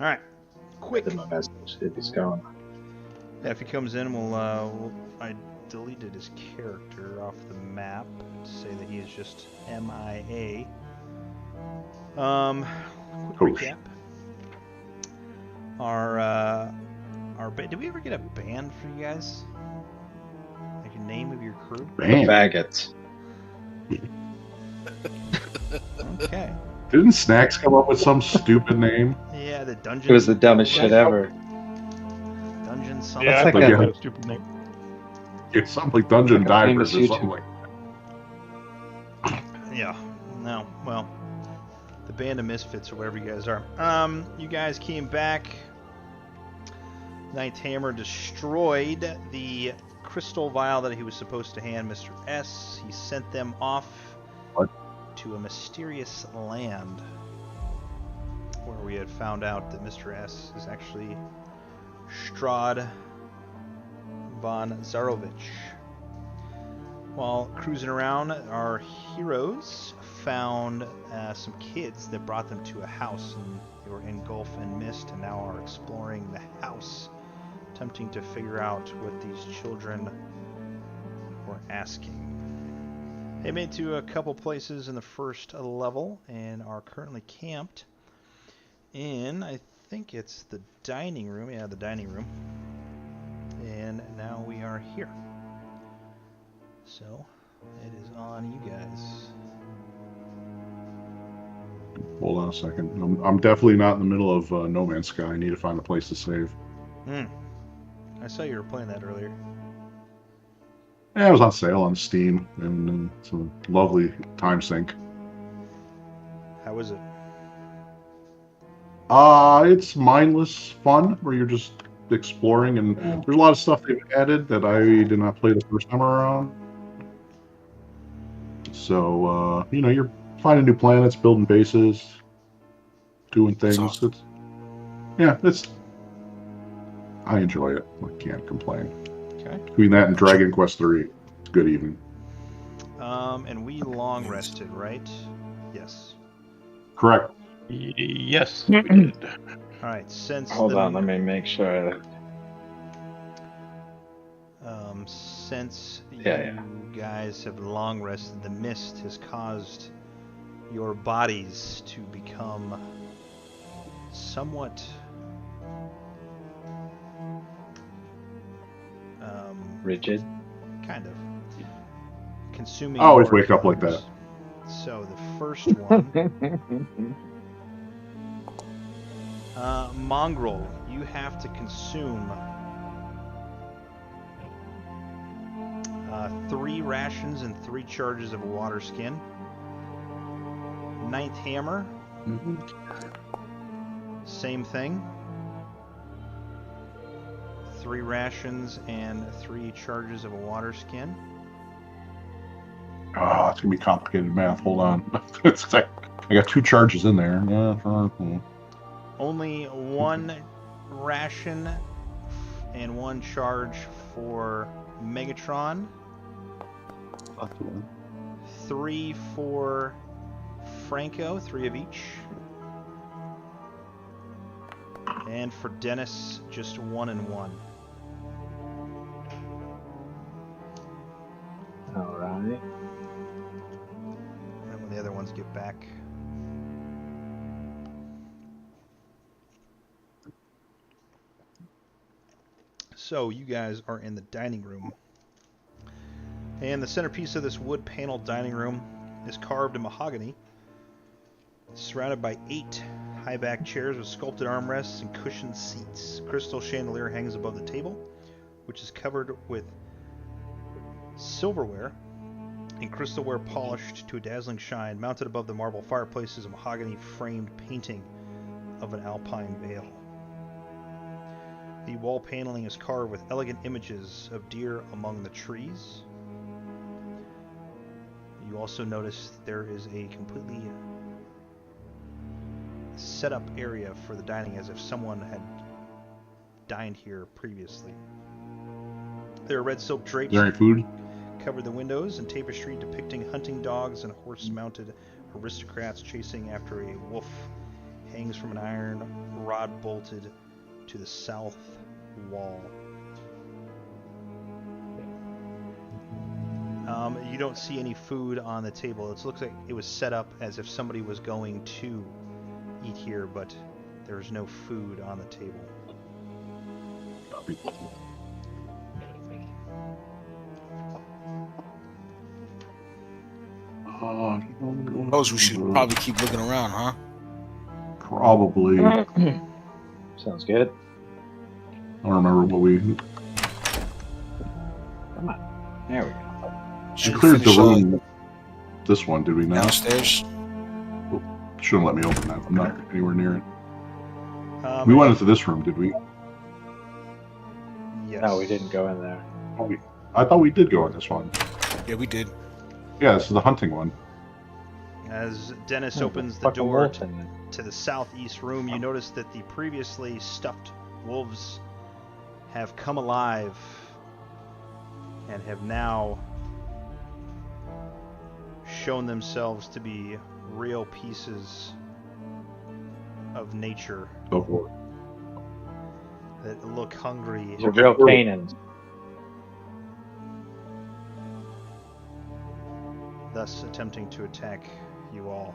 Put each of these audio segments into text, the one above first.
All right, quick. My message if he's gone. Yeah, if he comes in, I deleted his character off the map to say that he is just MIA. Quick recap. Did we ever get a band for you guys? Like a name of your crew? Band. Faggots. Okay. Didn't Snacks come up with some stupid name? Yeah, the dungeon. It was the dumbest shit ever. Dungeon something. Yeah, That's like like a stupid name. It's something like Dungeon like Divers or something like that. Yeah. No. Well, the Band of Misfits or whatever you guys are. You guys came back. Ninth Hammer destroyed the crystal vial that he was supposed to hand Mr. S. He sent them off to a mysterious land where we had found out that Mr. S is actually Strahd von Zarovich. While cruising around, our heroes found some kids that brought them to a house, and they were engulfed in mist and now are exploring the house, attempting to figure out what these children were asking. They made it to a couple places in the first level and are currently camped in, I think it's the dining room. Yeah, the dining room. And now we are here. So, it is on you guys. Hold on a second. I'm definitely not in the middle of No Man's Sky. I need to find a place to save. I saw you were playing that earlier. Yeah, it was on sale on Steam, and it's a lovely time sink. How is it? It's mindless fun where you're just exploring, and there's a lot of stuff they've added that I did not play the first time around. So, you're finding new planets, building bases, doing things. Awesome. I enjoy it. I can't complain. Okay. Between that and Dragon Quest 3, it's a good evening. And we long rested, right? Yes. Correct. Yes, we did. All right. Hold on, let me make sure. Since you Yeah. guys have long rested, the mist has caused your bodies to become somewhat Rigid? kind of consuming. I always your wake up like powers. that. So the first one, Mongrel, you have to consume 3 rations and 3 charges of a water skin. Ninth Hammer, same thing. 3 rations and 3 charges of a water skin. Oh, it's gonna be complicated math. Hold on. It's like I got 2 charges in there. Only 1 ration and 1 charge for Megatron. 3 for Franco, 3 of each. And for Dennis, just 1 and 1. Alright. And when the other ones get back. So you guys are in the dining room. And the centerpiece of this wood paneled dining room is carved in mahogany, surrounded by 8 high-back chairs with sculpted armrests and cushioned seats. Crystal chandelier hangs above the table, which is covered with silverware and crystalware polished to a dazzling shine. Mounted above the marble fireplace is a mahogany-framed painting of an alpine vale. The wall paneling is carved with elegant images of deer among the trees. You also notice there is a completely set up area for the dining as if someone had dined here previously. There are red silk drapes Is there any food? cover the windows and tapestry depicting hunting dogs and horse-mounted aristocrats chasing after a wolf hangs from an iron rod bolted to the south wall. You don't see any food on the table. It looks like it was set up as if somebody was going to eat here, but there's no food on the table. Suppose we should probably keep looking around, huh? Probably. Sounds good. I don't remember what we. Come on. There we go. We Should we cleared the finish, room. This one, did we not? downstairs? Shouldn't let me open that. I'm not anywhere near it. We went into this room, did we? Yes. No, we didn't go in there. Oh, I thought we did go in this one. Yeah, we did. Yeah, this is the hunting one. As Dennis Oh, opens the fucking door wolf in there. to the southeast room, you notice that the previously stuffed wolves have come alive and have now shown themselves to be real pieces of nature Go for it. that look hungry, These are real Canaans. thus attempting to attack you all.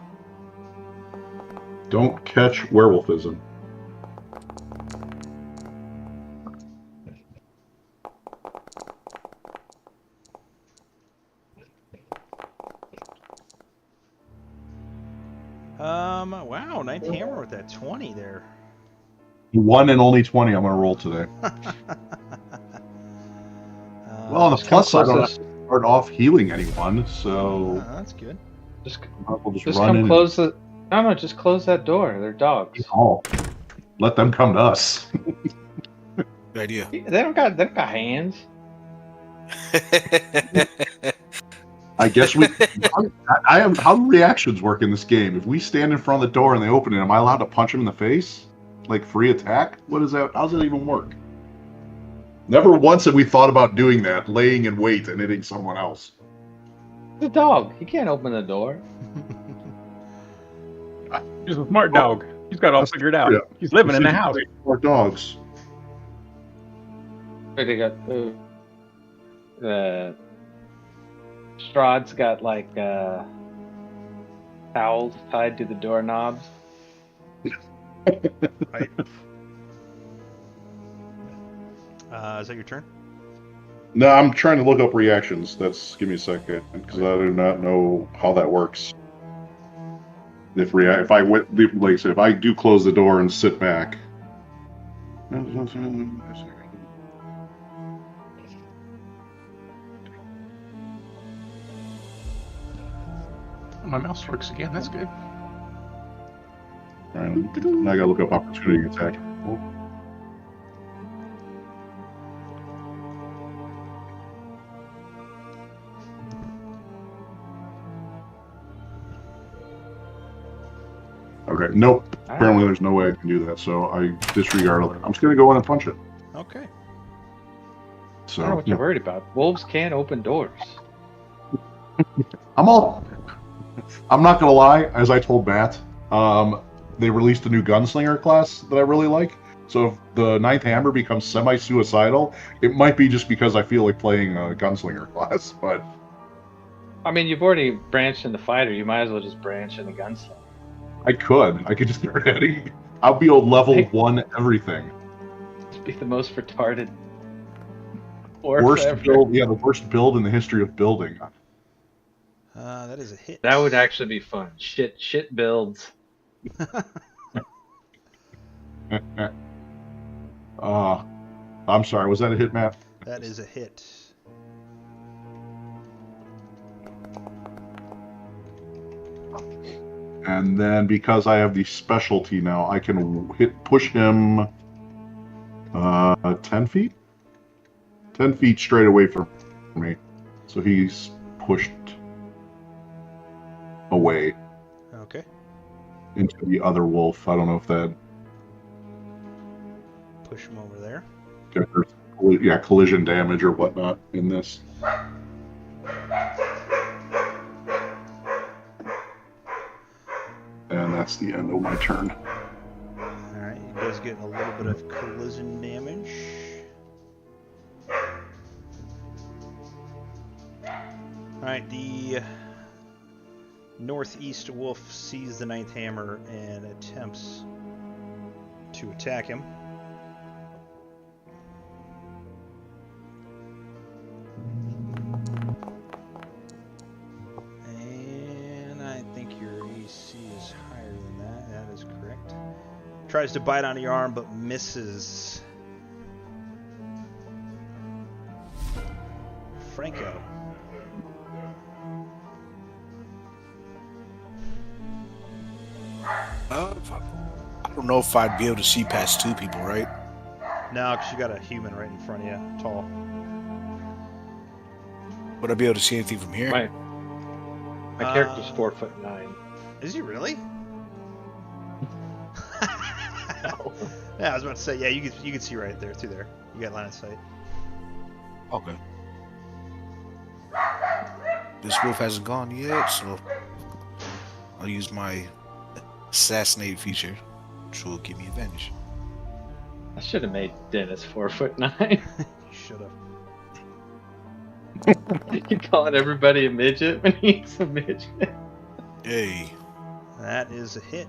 Don't catch werewolfism. Wow, ninth hammer with that 20 there. One and only 20 I'm going to roll today. Well, on the plus side, I don't have to start off healing anyone, so that's good. we'll just Just run come in. close the. No, just close that door. They're dogs. Oh, let them come to us. Good idea. They don't got hands. I guess we. I have how do reactions work in this game? If we stand in front of the door and they open it, am I allowed to punch them in the face, like free attack? What is that? How does that even work? Never once have we thought about doing that, laying in wait and hitting someone else. It's a dog. He can't open the door. He's a smart dog. He's got it all figured out. Yeah. He's living in the house. Or dogs. They got Strahd's got like towels tied to the doorknobs. Right. Is that your turn? No, I'm trying to look up reactions. Give me a second, because I do not know how that works. If I do close the door and sit back. My mouse works again. That's good. Right, now I gotta look up opportunity attack. Okay, nope. Apparently there's no way I can do that, so I disregard it. I'm just gonna go in and punch it. Okay. I So don't know what you're worried about. Wolves can't open doors. I'm not gonna lie, as I told Matt, they released a new gunslinger class that I really like. So if the ninth hammer becomes semi-suicidal, it might be just because I feel like playing a gunslinger class, but I mean, you've already branched into fighter. You might as well just branch into gunslinger. I could just start heading. I'll be on level 1 everything. Just be the most retarded. Worst build, the worst build in the history of building. That is a hit. That would actually be fun. Shit builds. I'm sorry, was that a hit, Matt? That is a hit. And then because I have the specialty now, I can push him 10 feet? 10 feet straight away from me. So he's pushed away Okay. into the other wolf. I don't know if that... Push him over there. Yeah, collision damage or whatnot in this. that's the end of my turn. Alright, you guys get a little bit of collision damage. Alright, the northeast wolf sees the ninth hammer and attempts to attack him. And I think your AC is higher than that. That is correct. Tries to bite on your arm but misses. Franco. I don't know if I'd be able to see past 2 people, right? No, because you got a human right in front of you, tall. Would I be able to see anything from here? My character's 4'9". Is he really? No. Yeah, I was about to say, yeah, you can see right there, through there. You got line of sight. Okay. This wolf hasn't gone yet, so I'll use my assassinate feature, which will give me advantage. I should have made Dennis 4'9". You should have. You calling everybody a midget when he's a midget? Hey. That is a hit.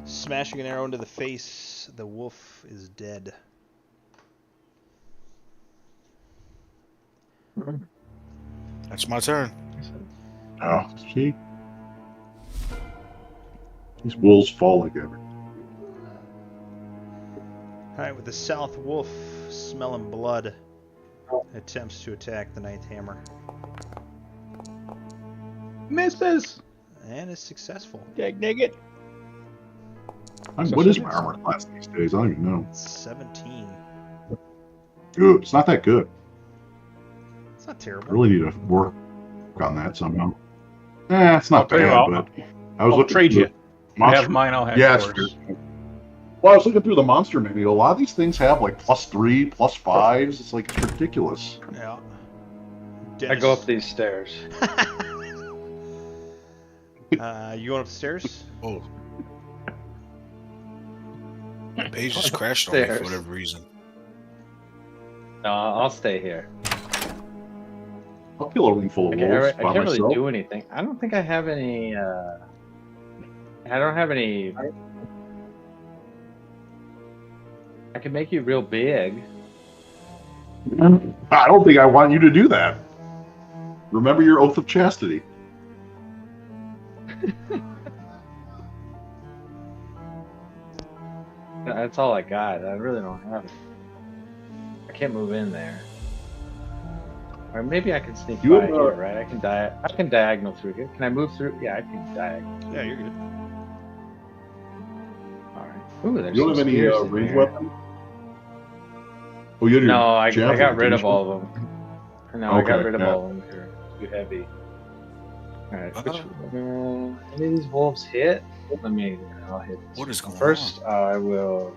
Smashing an arrow into the face, the wolf is dead. That's my turn. Oh, see? These wolves fall together. Alright, with the south wolf smelling blood, attempts to attack the ninth hammer. Misses. And is successful. Dag-nigget. What is my armor class these days? I don't even know. 17. Good. It's not that good. It's not I terrible. really need to work on that somehow. It's not I'll tell you bad, what, but I was I'll looking trade through you. the I monster. have mine. I'll have Yeah, yours. well, I was looking through the monster manual. A lot of these things have like +3, +5s. It's like, it's ridiculous. Yeah. I go up these stairs. You going up the stairs? Oh. My page just crashed on me for Stairs. whatever reason. No, I'll stay here. I'll kill a room full I of can't, wolves I by can't myself. really do anything. I don't think I have any. I don't have any. I can make you real big. I don't think I want you to do that. Remember your oath of chastity. That's all I got. I really don't have it. I can't move in there. Or maybe I can sneak You by have, here, right? I can diagonal through here. Can I move through? Yeah, I can diagonal. Yeah, you're good. All right. Ooh, there's You don't some have any spears in ranged there. weapons? Oh, you had your No, I javelin, got rid didn't of you? all of them. No, I got Okay, rid of yeah. all of them. They're too heavy. All right. Any of these wolves hit? I'll hit this What one. is going First, I will.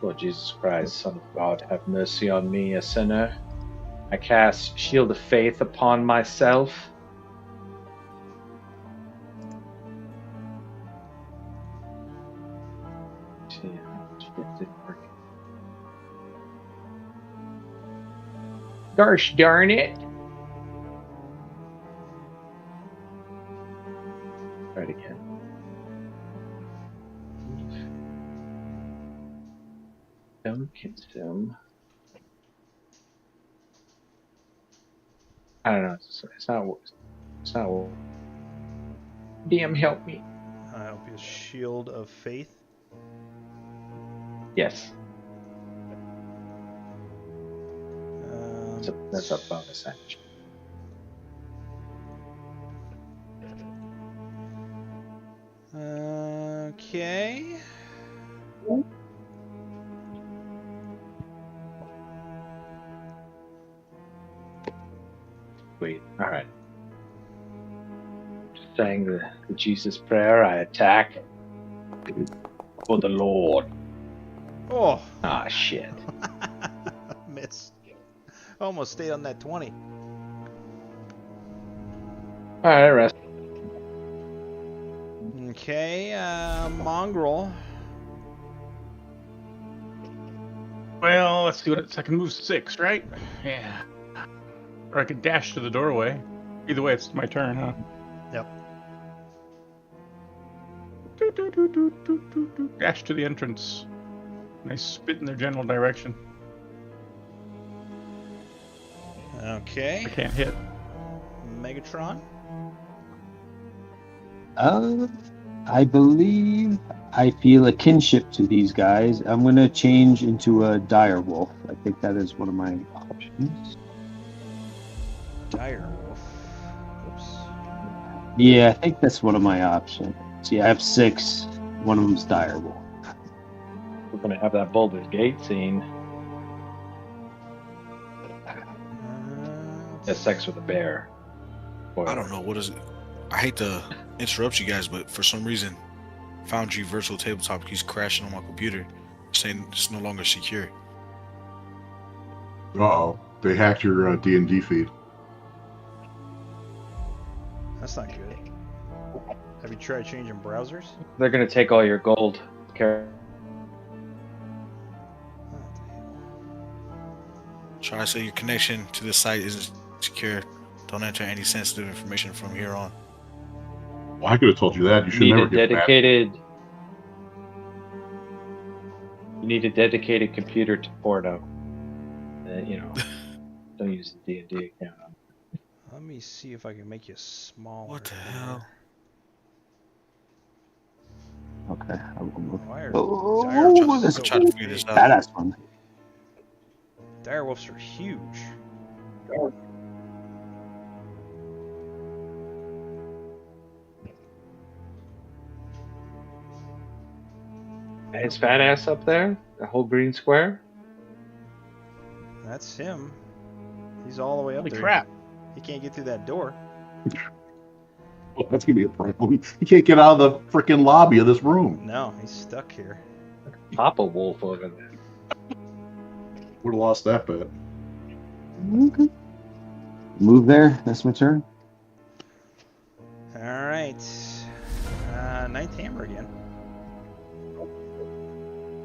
Lord Jesus Christ, Son of God, have mercy on me, a sinner. I cast Shield of Faith upon myself. See, it didn't work. Gosh darn it! Try it again. Consume. I don't know. It's not. It's not. DM, help me. It'll be a shield of faith. Yes. Um, That's a bonus action. Okay. Sweet. All right. Just saying the Jesus prayer. I attack. For the Lord. Oh, Ah, shit. missed. Almost stayed on that 20. Alright, rest. Okay, Mongrel. Well, let's see what it's. I can move 6, right? Yeah. Or I could dash to the doorway. Either way, it's my turn, huh? Yep. Dash to the entrance. Nice spit in their general direction. Okay. I can't hit. Megatron. I believe I feel a kinship to these guys. I'm gonna change into a dire wolf. I think that is one of my options. Dire Wolf. Oops. Yeah, I think that's one of my options. Yeah, I have 6. One of them's dire wolf. We're gonna have that Baldur's Gate scene. Has sex with a bear. I don't know what is it. I hate to interrupt you guys, but for some reason, Foundry Virtual Tabletop keeps crashing on my computer, saying it's no longer secure. Uh-oh. They hacked your D&D feed. That's not good. Have you tried changing browsers? They're gonna take all your gold. Care. Try to say your connection to the site isn't secure. Don't enter any sensitive information from here on. Well, I could have told you that. You should You never need a get back. dedicated. You need a dedicated computer to Porto. Don't use the D&D account. Let me see if I can make you smaller. What the hell? Okay, I will move. Why are Oh, dire this I'm so trying to figure this out. badass one. Dire wolves are huge. His fat ass up there, the whole green square. That's him. He's all the way up Holy there. crap. He can't get through that door. Well, that's going to be a problem. You can't get out of the freaking lobby of this room. No, he's stuck here. Papa Wolf over there. Would have lost that bet. Okay. Move there. That's my turn. All right. Ninth hammer again.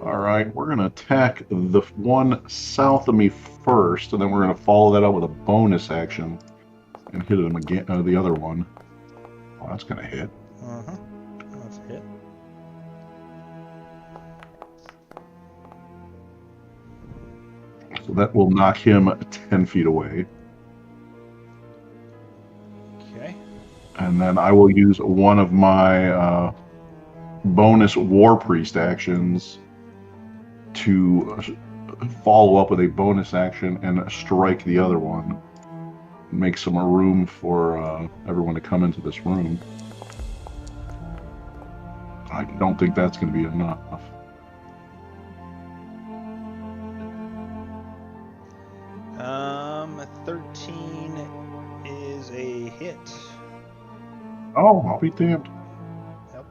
All right, we're going to attack the one south of me first, and then we're going to follow that up with a bonus action and hit him again. The other one. Oh, that's going to hit. Uh-huh. That's a hit. So that will knock him 10 feet away. Okay. And then I will use one of my bonus War Priest actions to follow up with a bonus action and strike the other one. Make some room for everyone to come into this room. I don't think that's going to be enough. Um, 13 is a hit. Oh, I'll be damned. Yep.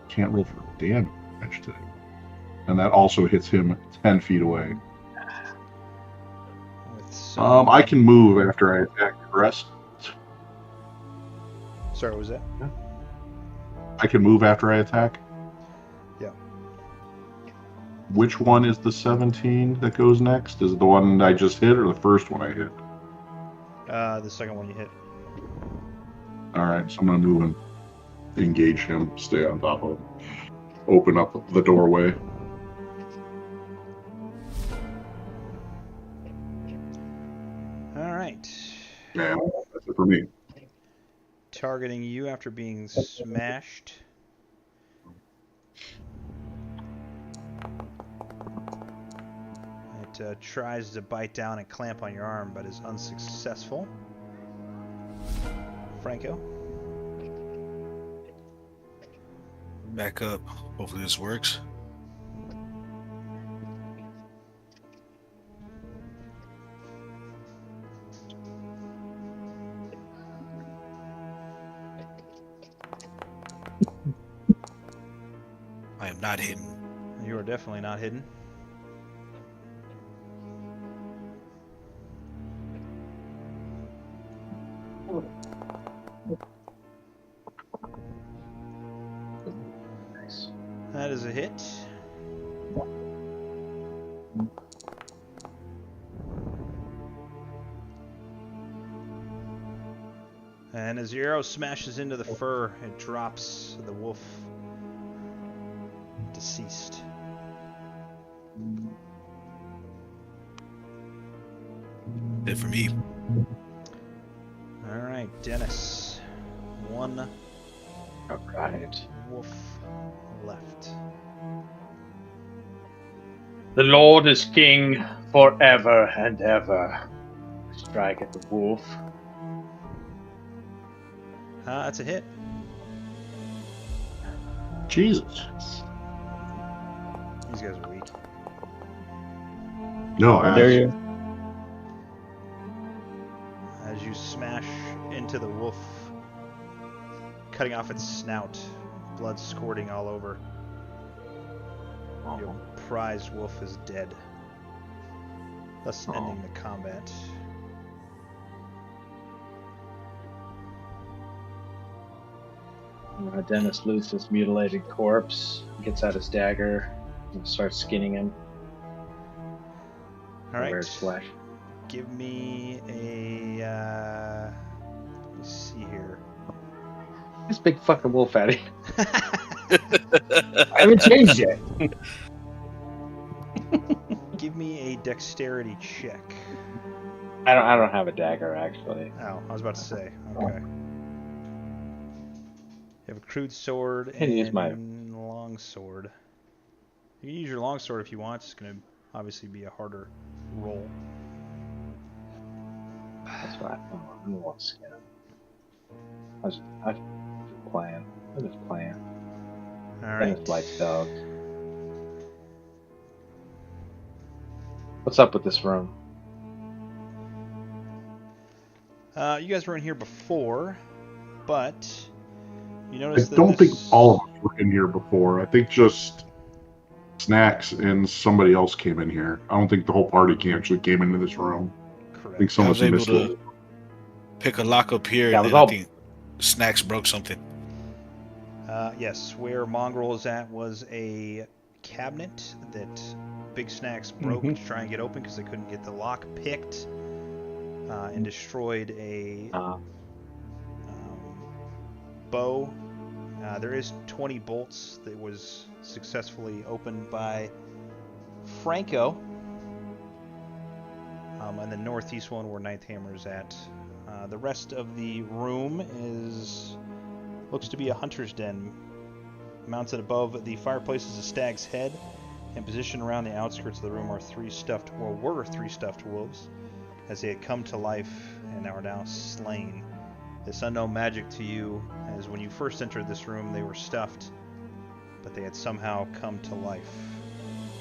Can't roll for damage today. And that also hits him 10 feet away. With some... I can move after I attack the rest. Sorry, what was that? I can move after I attack? Yeah. Which one is the 17 that goes next? Is it the one I just hit or the first one I hit? The second one you hit. Alright, so I'm going to move and engage him, stay on top of him. Open up the doorway. All right. Yeah, that's it for me. Targeting you after being smashed. It tries to bite down and clamp on your arm, but is unsuccessful. Franco? Back up. Hopefully this works. I am not hidden. You are definitely not hidden. Nice. That is a hit. And as your arrow smashes into the fur, it drops the wolf deceased. It for me. All right, Dennis. One All right. wolf left. The Lord is king forever and ever. Strike at the wolf. That's a hit. Jesus. These guys are weak. No, How dare Ash. you? As you smash into the wolf, cutting off its snout, blood squirting all over. Your prized wolf is dead, thus ending the combat. Dennis loses his mutilated corpse, gets out his dagger, and starts skinning him. All right, Where's flesh? give me a. Let's see here. This big fucking wolf at it. I haven't changed yet. Give me a dexterity check. I don't have a dagger actually. Oh, I was about to say. Okay. You have a crude sword Can use and my- long sword. You can use your long sword if you want. It's going to obviously be a harder roll. That's right. I don't want to skin him. I was playing. I'm just playing. All Dennis right. likes dogs. What's up with this room? You guys were in here before, but you I notice that don't think this- all of us were in here before. I think just Snacks and somebody else came in here. I don't think the whole party actually came into this room. I think Correct. some I of was us able missed to it. pick a lock up here, Yeah, it and was then all- I think Snacks broke something. Yes, where Mongrel is at was a cabinet that Big Snacks broke to try and get open because they couldn't get the lock picked, and destroyed a bow. There is 20 bolts that was successfully opened by Franco. And the northeast one where Ninth Hammer is at. The rest of the room looks to be a hunter's den. Mounted above the fireplace is a stag's head, and positioned around the outskirts of the room were three stuffed wolves, as they had come to life and are now slain. This unknown magic to you, as when you first entered this room they were stuffed, but they had somehow come to life,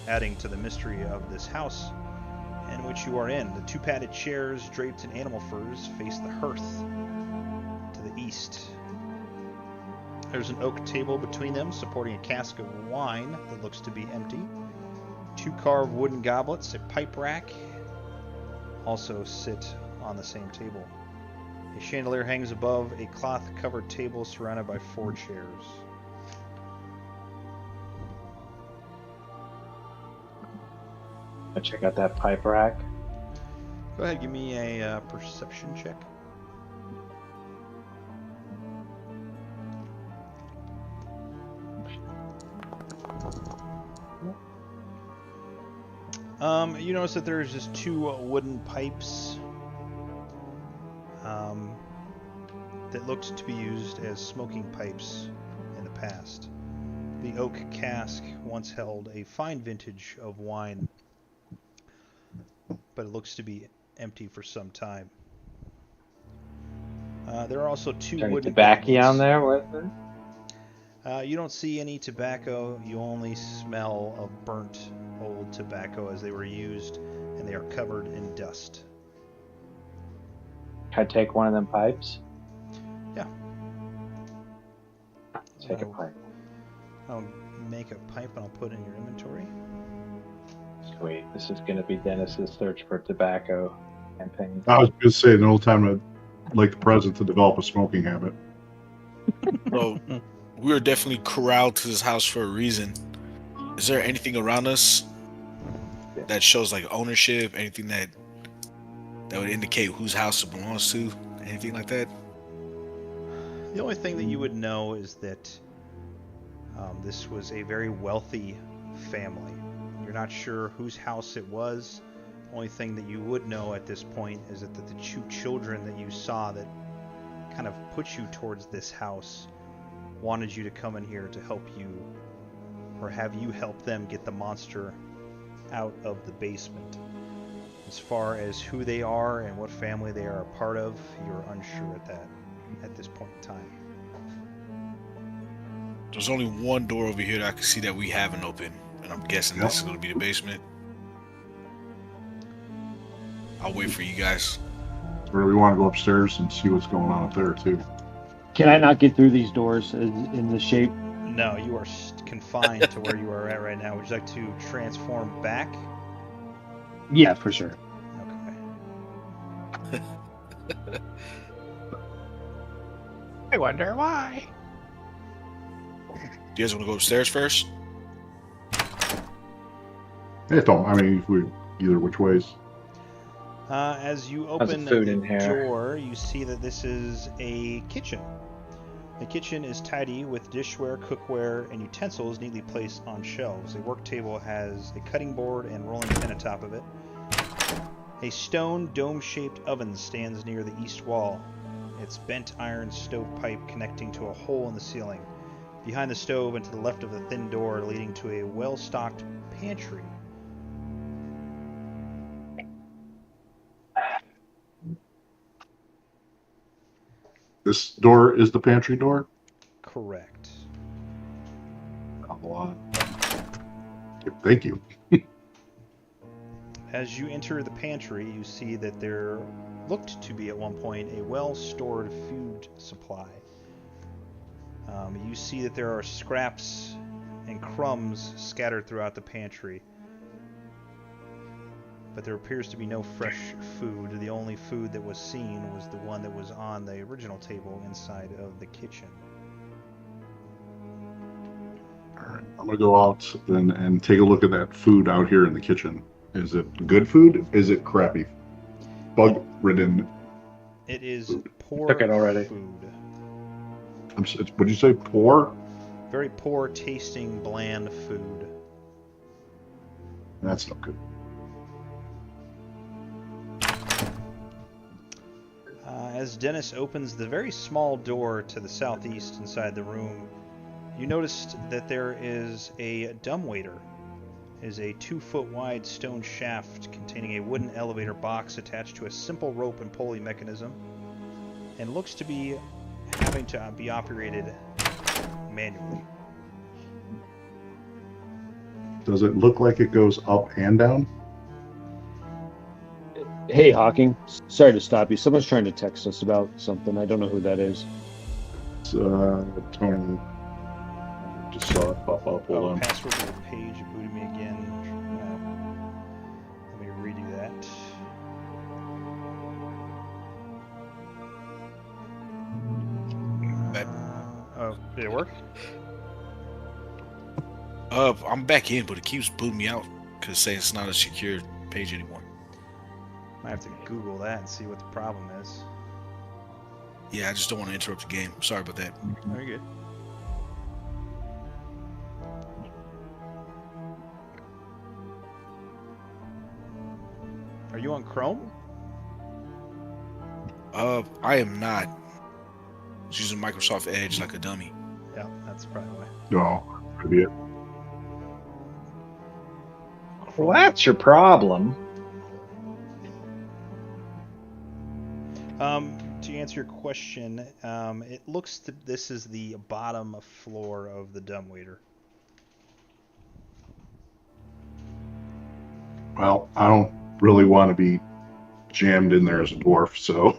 adding to the mystery of this house in which you are in. The two padded chairs draped in animal furs face the hearth to the east. There's an oak table between them supporting a cask of wine that looks to be empty. Two carved wooden goblets, a pipe rack also sit on the same table. A chandelier hangs above a cloth-covered table surrounded by 4 chairs. I check out that pipe rack. Go ahead, give me a perception check. You notice that there's just 2 wooden pipes that looked to be used as smoking pipes in the past. The oak cask once held a fine vintage of wine, but it looks to be empty for some time. There are also 2 Any wooden tobacco goblets. on there with it? You don't see any tobacco. You only smell of burnt old tobacco as they were used, and they are covered in dust. Can I take one of them pipes? Yeah. Take a pipe. I'll make a pipe and I'll put it in your inventory. Sweet. This is going to be Dennis's search for tobacco campaign. I was going to say, an old time I'd like the president to develop a smoking habit. So we were definitely corralled to this house for a reason. Is there anything around us that shows like ownership? Anything that would indicate whose house it belongs to? Anything like that? The only thing that you would know is that this was a very wealthy family. You're not sure whose house it was. Only thing that you would know at this point is that the two children that you saw that kind of put you towards this house wanted you to come in here to help you, or have you help them get the monster out of the basement. As far as who they are and what family they are a part of, you're unsure at this point in time. There's only one door over here that I can see that we haven't opened, and I'm guessing this is going to be the basement. I'll wait for you guys. Or we want to go upstairs and see what's going on up there too. Can I not get through these doors in the shape? No, you are confined to where you are at right now. Would you like to transform back? Yeah, for sure. Okay. I wonder why. You guys want to go upstairs first? It don't. I mean, if we either which ways. As you How's the open food the in here? door, you see that this is a kitchen. The kitchen is tidy with dishware, cookware, and utensils neatly placed on shelves. A work table has a cutting board and rolling pin atop of it. A stone dome-shaped oven stands near the east wall, its bent iron stovepipe connecting to a hole in the ceiling. Behind the stove and to the left of the thin door leading to a well-stocked pantry. This door is the pantry door? Correct. Thank you. As you enter the pantry, you see that there looked to be at one point a well-stored food supply. You see that there are scraps and crumbs scattered throughout the pantry, but there appears to be no fresh food. The only food that was seen was the one that was on the original table inside of the kitchen. Alright, I'm gonna go out and take a look at that food out here in the kitchen. Is it good food? Is it crappy? Bug-ridden? It is poor Took it already. food. Would you say poor? Very poor tasting, bland food. That's not good. As Dennis opens the very small door to the southeast inside the room, you noticed that there is a dumbwaiter. It is a 2-foot wide stone shaft containing a wooden elevator box attached to a simple rope and pulley mechanism, and looks to be having to be operated manually. Does it look like it goes up and down? Hey, Hawking. Sorry to stop you. Someone's trying to text us about something. I don't know who that is. It's Tony. Just saw it pop up. Hold on. Password to the page. It booted me again. Let me redo that. Did it work? I'm back in, but it keeps booting me out because it's saying it's not a secure page anymore. I have to Google that and see what the problem is. Yeah, I just don't want to interrupt the game. Sorry about that. Very good. Are you on Chrome? I am not. Just using Microsoft Edge like a dummy. Yeah, that's probably why. No, maybe it. Well, that's your problem. To answer your question, it looks that this is the bottom floor of the dumbwaiter. Well, I don't really want to be jammed in there as a dwarf, so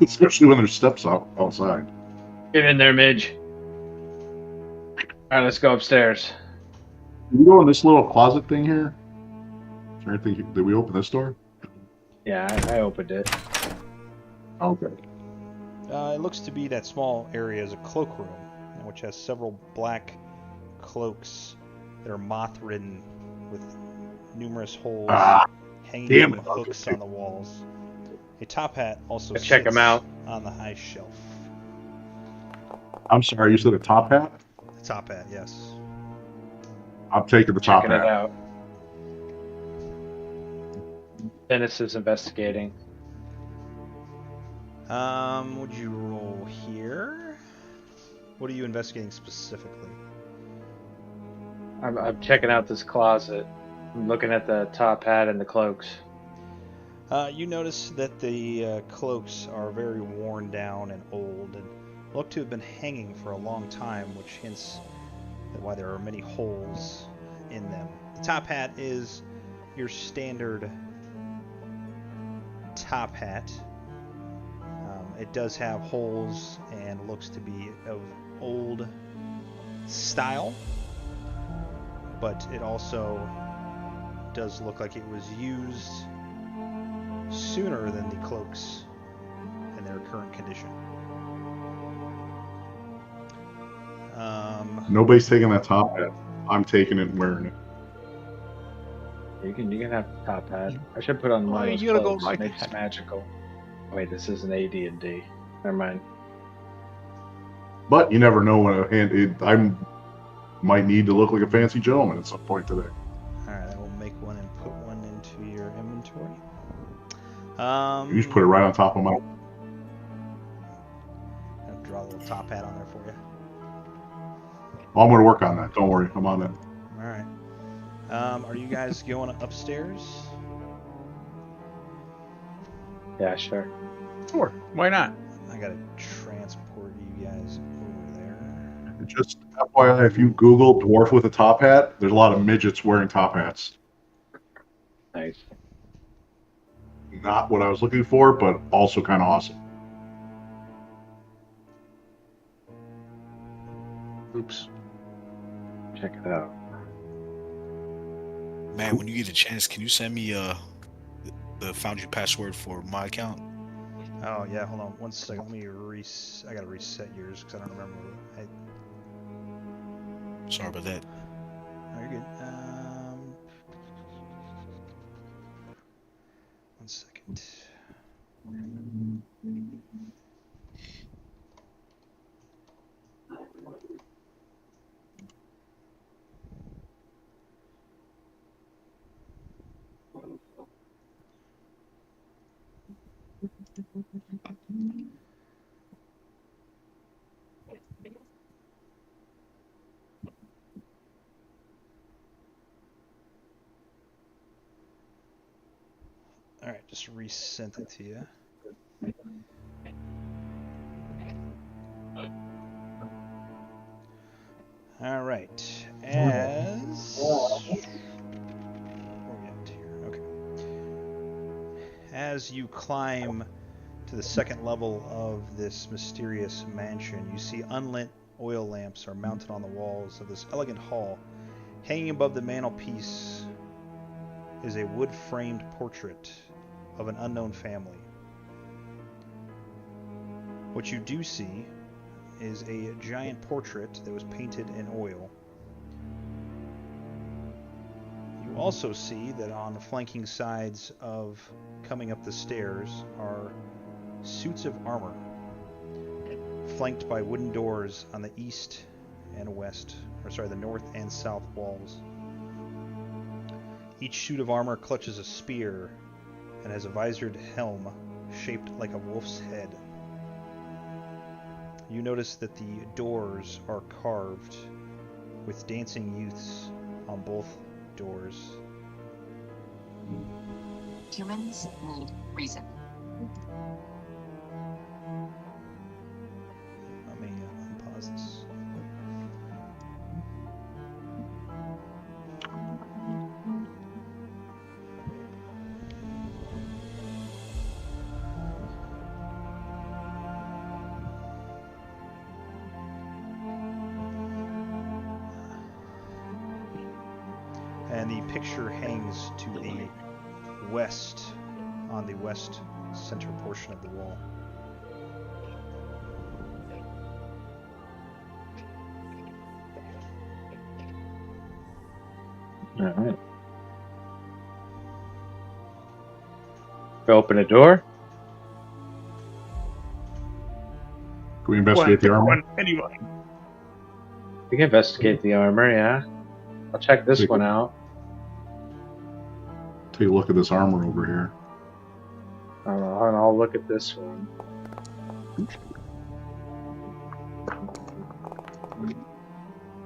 especially when there's steps outside. Get in there, Midge. All right, let's go upstairs. Did we go in this little closet thing here? Is there anything? Did we open this door? Yeah, I opened it. Okay. It looks to be that small area is a cloakroom, which has several black cloaks that are moth-ridden with numerous holes hanging damn from it. hooks on the walls. A top hat also Let's check sits 'em out. on the high shelf. I'm sorry, you said a top hat? The top hat, yes. I'm taking the top Checking it hat. out. Dennis is investigating. Would you roll here? What are you investigating specifically? I'm checking out this closet. I'm looking at the top hat and the cloaks. You notice that the cloaks are very worn down and old and look to have been hanging for a long time, which hints at why there are many holes in them. The top hat is your standard top hat. It does have holes and looks to be of old style, but it also does look like it was used sooner than the cloaks in their current condition. Nobody's taking that top hat. I'm taking it and wearing it. You can have the top hat. I should put on Why one of those you gotta go clothes. like Maybe that? it's magical. Wait, this isn't AD&D. Never mind. But you never know when I might need to look like a fancy gentleman at some point today. Alright, I will make one and put one into your inventory. You just put it right on top of my. I'll draw a little top hat on there for you. Well, I'm going to work on that. Don't worry. I'm on that. Alright. Are you guys going upstairs? Yeah, sure. Sure. Why not? I gotta transport you guys over there. Just FYI, if you Google dwarf with a top hat, there's a lot of midgets wearing top hats. Nice. Not what I was looking for, but also kind of awesome. Oops. Check it out. Man, when you get a chance, can you send me the Foundry password for my account? Oh yeah, hold on one second. Let me I gotta reset yours because I don't remember. Sorry about that. Oh, you're good. One second. Alright, just resent it to you. Alright, as... Where are we at here? Okay. As you climb to the second level of this mysterious mansion, you see unlit oil lamps are mounted on the walls of this elegant hall. Hanging above the mantelpiece is a wood-framed portrait of an unknown family. What you do see is a giant portrait that was painted in oil. You also see that on the flanking sides of coming up the stairs are suits of armor, flanked by wooden doors on the east and west, the north and south walls. Each suit of armor clutches a spear and has a visored helm shaped like a wolf's head. You notice that the doors are carved with dancing youths on both doors. Humans need reason. Let me unpause this. and the picture hangs to the west, on the west center portion of the wall. All right. Open a door. Can we investigate the armor? Anyone? We can investigate the armor, yeah. I'll check this one out. Take a look at this armor over here. And I'll look at this one.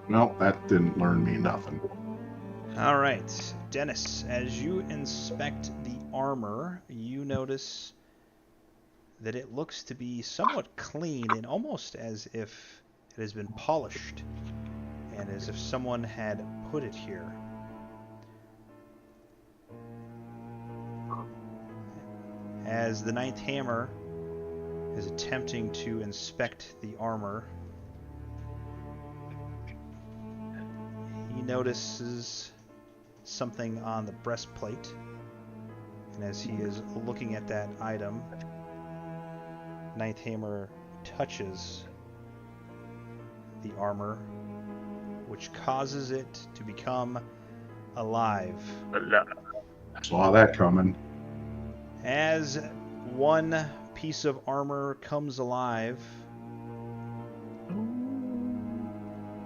No, that didn't learn me nothing. All right, Dennis, as you inspect the armor, you notice that it looks to be somewhat clean and almost as if it has been polished and as if someone had put it here. As the Ninth Hammer is attempting to inspect the armor, he notices something on the breastplate, and as he is looking at that item, Ninth Hammer touches the armor, which causes it to become alive. Saw that coming. As one piece of armor comes alive,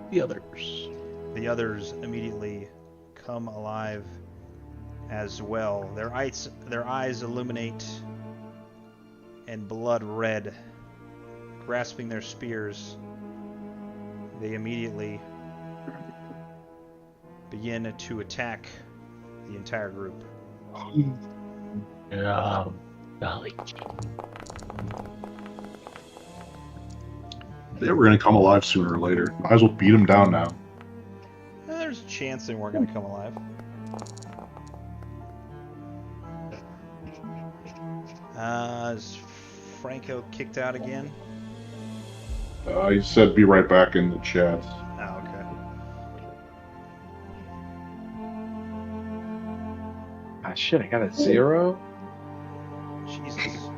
The others. the others immediately come alive as well. Their eyes illuminate and blood red. Grasping their spears, they immediately begin to attack the entire group. Golly. They were going to come alive sooner or later. Might as well beat them down now. There's a chance they weren't going to come alive. Is Franco kicked out again? He said be right back in the chat. Oh, okay. Ah, shit, I got a 0? Jesus.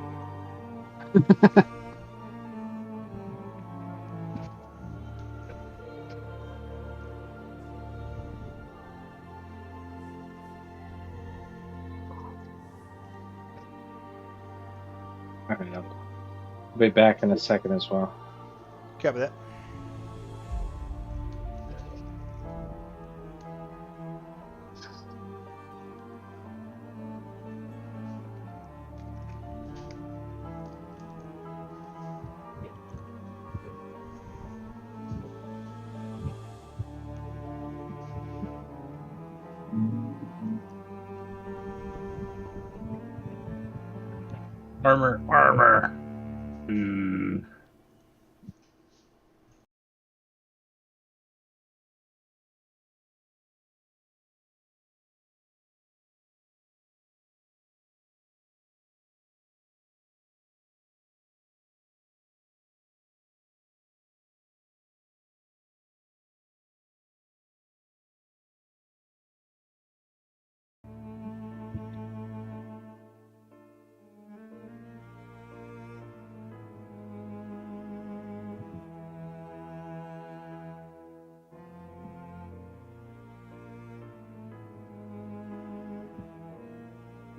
Alright, I'll be back in a second as well. Copy that. Armor.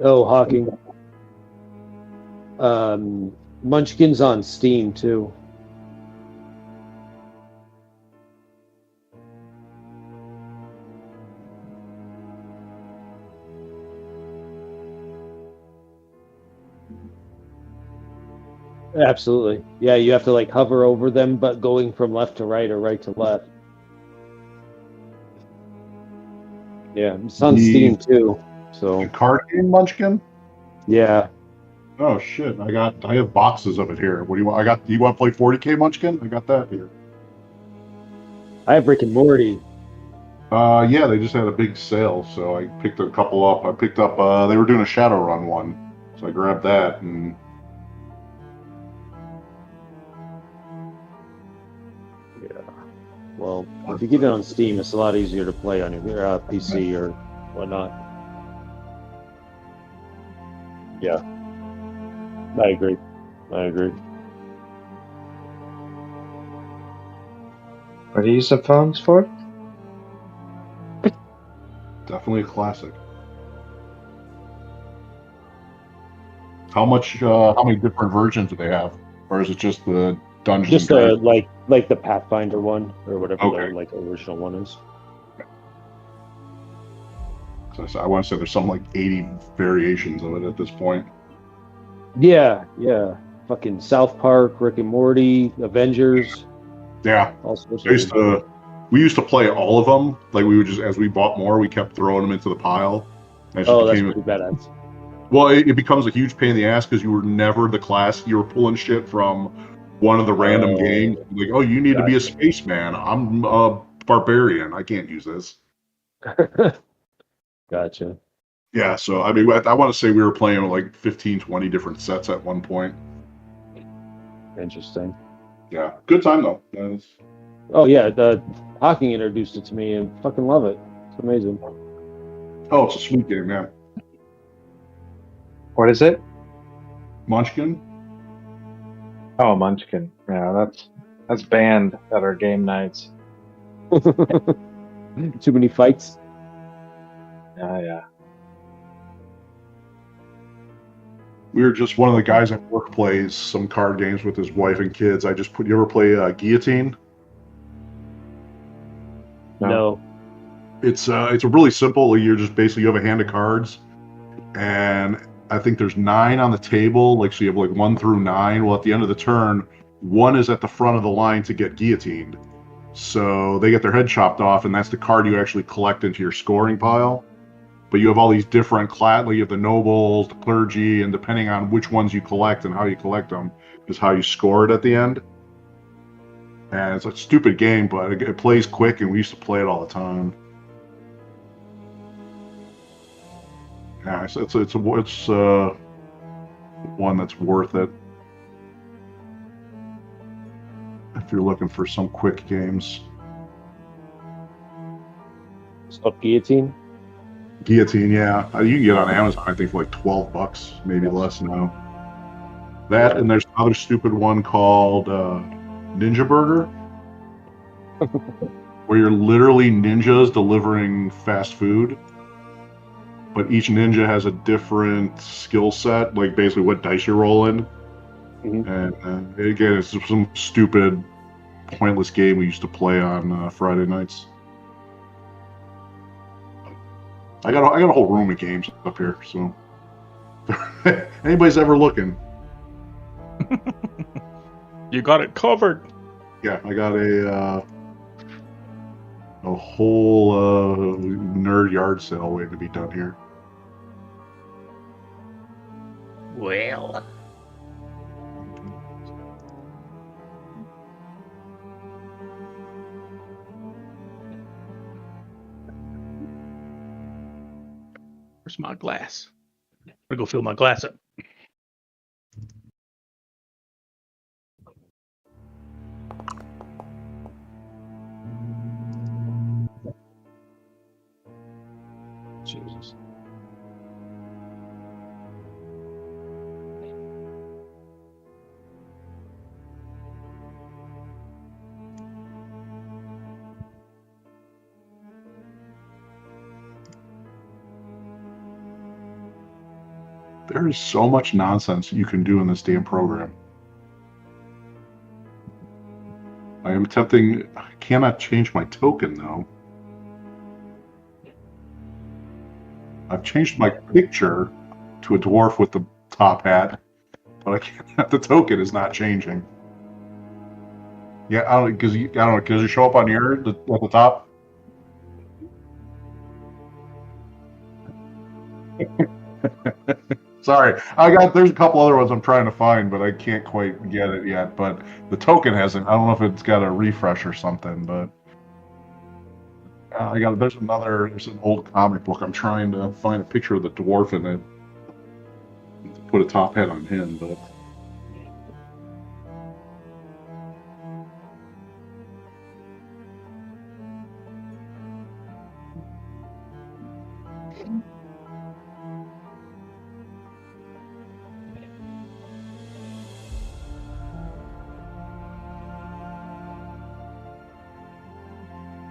Oh, Hawking. Munchkin's on Steam too. Absolutely. Yeah, you have to like hover over them, but going from left to right or right to left. Yeah, it's on Steam too. So The card game Munchkin? yeah. Oh shit! I have boxes of it here. What do you want? Do you want to play 40K Munchkin? I got that here. I have Rick and Morty. Yeah, they just had a big sale, so I picked a couple up. I picked up. They were doing a Shadowrun one, so I grabbed that and. Yeah. Well, if you get it on Steam, it's a lot easier to play on your PC or Why not? Yeah, I agree. What do you use the phones for? Definitely a classic. How many different versions do they have, or is it just the Dungeons Just and Dragons? like the Pathfinder one or whatever Okay. the like original one is. So I want to say there's something like 80 variations of it at this point. Yeah. Fucking South Park, Rick and Morty, Avengers, Yeah, all sorts we of used them. to we used to play all of them. Like we would just, as we bought more, we kept throwing them into the pile. And it just Oh, that's became pretty badass. well, it becomes a huge pain in the ass because you were never the class. You were pulling shit from one of the random games. Like, oh, you need to be a Gotcha. spaceman. I'm a barbarian. I can't use this. Gotcha. Yeah, so I mean, I want to say we were playing with like 15, 20 different sets at one point. Interesting. Yeah, good time though. That's- Oh yeah, the Hawking introduced it to me and fucking love it. It's amazing. Oh, it's a sweet game, man. What is it? Munchkin. Oh, Munchkin. Yeah, that's banned at our game nights. Too many fights. Yeah. We were just one of the guys at work plays some card games with his wife and kids. I just put. You ever play Guillotine? No. It's a really simple. You're just basically you have a hand of cards, and I think there's 9 on the table. Like so, you have like 1 through 9. Well, at the end of the turn, 1 is at the front of the line to get guillotined. So they get their head chopped off, and that's the card you actually collect into your scoring pile. But you have all these different class. Like you have the nobles, the clergy, and depending on which ones you collect and how you collect them, is how you score it at the end. And it's a stupid game, but it plays quick, and we used to play it all the time. Yeah, it's one that's worth it if you're looking for some quick games. It's called Guillotine. Guillotine, yeah, you can get it on Amazon. I think for like $12, maybe less now. That and there's another stupid one called Ninja Burger, where you're literally ninjas delivering fast food. But each ninja has a different skill set, like basically what dice you're rolling. Mm-hmm. And again, it's some stupid, pointless game we used to play on Friday nights. I got a whole room of games up here, so anybody's ever looking. You got it covered. Yeah, I got a whole nerd yard sale waiting to be done here. Well. Where's my glass? I'm gonna go fill my glass up. Jesus. There is so much nonsense you can do in this damn program. I am attempting. I cannot change my token though. I've changed my picture to a dwarf with the top hat, but I can't. The token is not changing. Yeah, I don't because I don't know. Does it show up on your at the top? Sorry, there's a couple other ones I'm trying to find, but I can't quite get it yet. But the token hasn't. I don't know if it's got a refresh or something, but there's an old comic book. I'm trying to find a picture of the dwarf in it. To put a top hat on him, but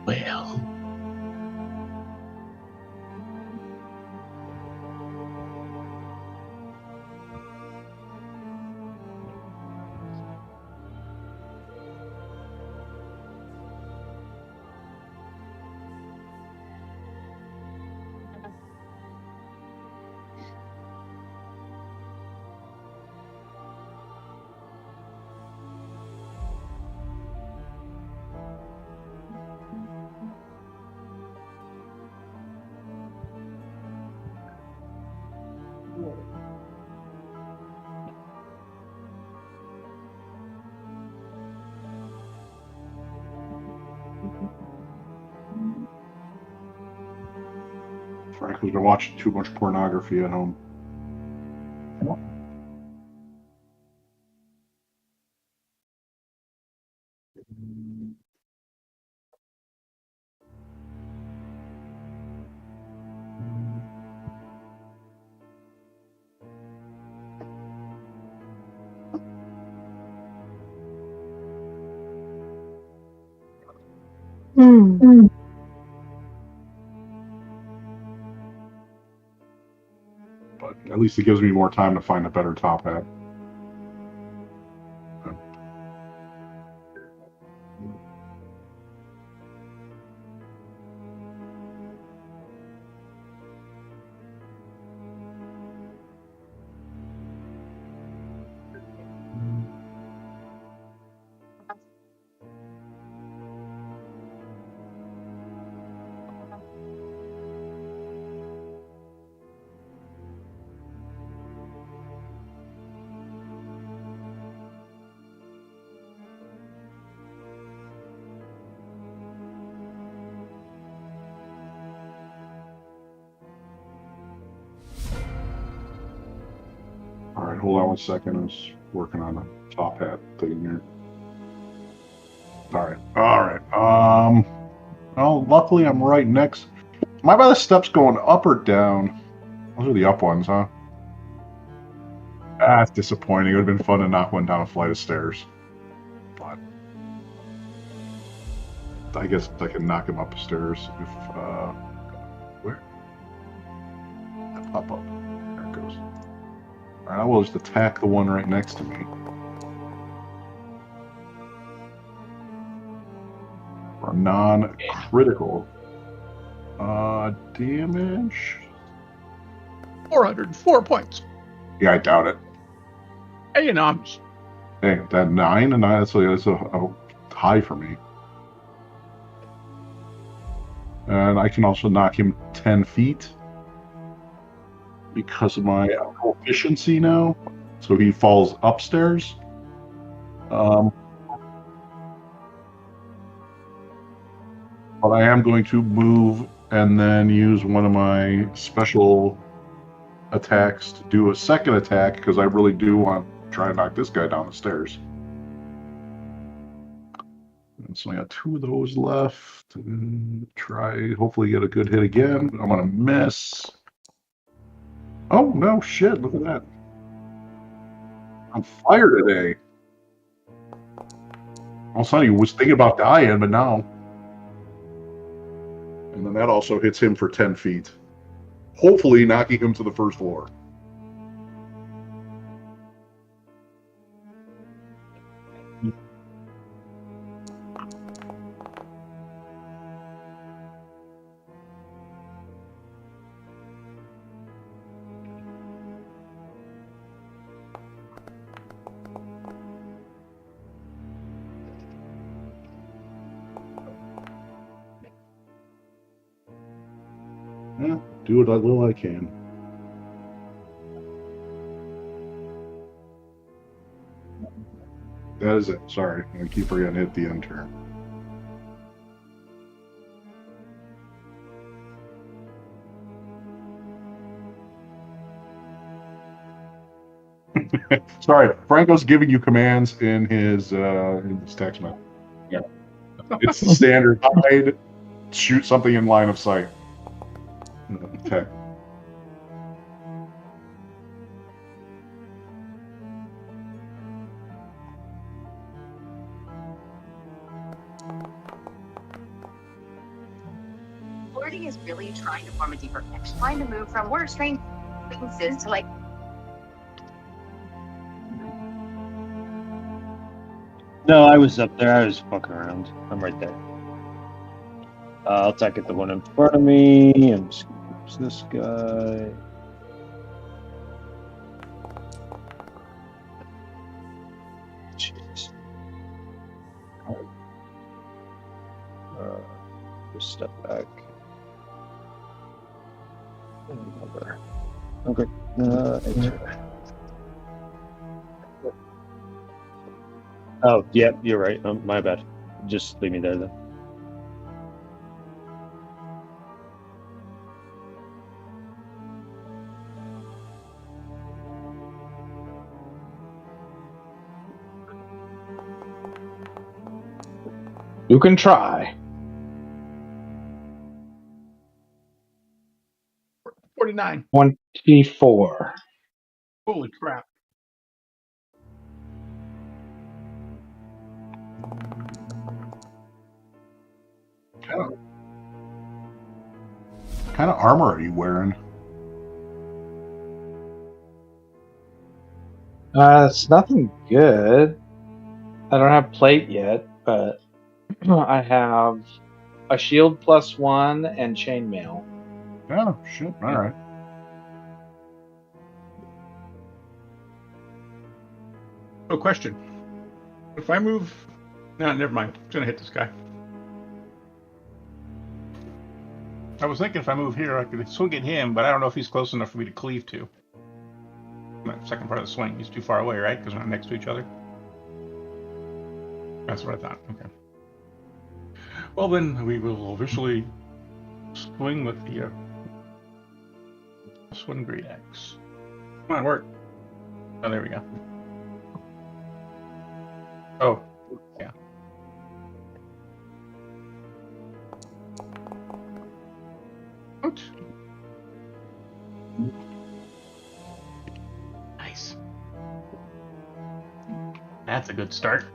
well. Frank has been watching too much pornography at home. But at least it gives me more time to find a better top hat. All right, hold on 1 second. I was working on a top hat thing here. All right. Well, luckily I'm right next. Am I by the steps going up or down? Those are the up ones, huh? That's disappointing. It would have been fun to knock one down a flight of stairs. But I guess I can knock him upstairs if, where? Pop up. There it goes. All right, I will just attack the one right next to me. For non-critical. Damage. 404 points. Yeah, I doubt it. Hey, you know, I'm just... Hey, that 9 and 9, that's a high for me. And I can also knock him 10 feet because of my proficiency now. So he falls upstairs. But I am going to move and then use one of my special attacks to do a second attack because I really do want to try and knock this guy down the stairs. And so I got 2 of those left. And try, hopefully get a good hit again. I'm going to miss. Oh, no, shit, look at that. I'm on fire today. All of a sudden he was thinking about dying, but now. And then that also hits him for 10 feet. Hopefully knocking him to the first floor. Yeah, do what little I can. That is it. Sorry, I keep forgetting to hit the end turn. Sorry, Franco's giving you commands in his text message. Yeah, it's the standard hide, shoot something in line of sight. Okay. is really trying to form a deeper connection, trying to move from we're strange acquaintances to like. No, I was up there. I was fucking around. I'm right there. I'll attack at the one in front of me. I'm just gonna use this guy. Jeez. Just step back. Okay. Enter. Oh, yeah, you're right. My bad. Just leave me there then. You can try. 49. 24. Holy crap. Kind of armor are you wearing? It's nothing good. I don't have plate yet, but I have a shield +1 and chainmail. Oh, shit. All right. Oh, question. If I move... No, never mind. I'm going to hit this guy. I was thinking if I move here, I could swing at him, but I don't know if he's close enough for me to cleave to. The second part of the swing. He's too far away, right? Because we're not next to each other. That's what I thought. Okay. Well, then we will officially swing with the swing great axe. Come on, work. Oh, there we go. Oh, yeah. Ouch. Nice. That's a good start.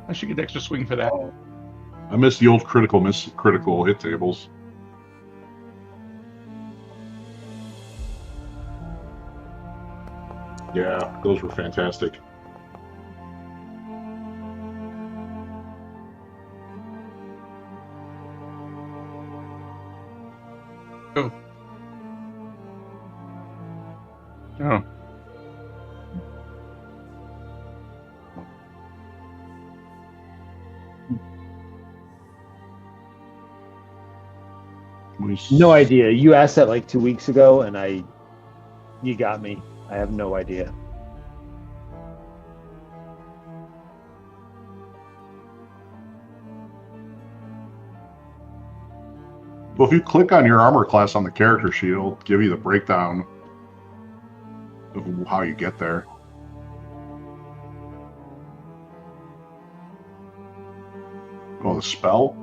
I should get extra swing for that. I miss the old critical hit tables. Yeah, those were fantastic. Oh. Oh. No idea. You asked that like 2 weeks ago, and you got me. I have no idea. Well, if you click on your armor class on the character sheet, it'll give you the breakdown of how you get there. Oh, the spell?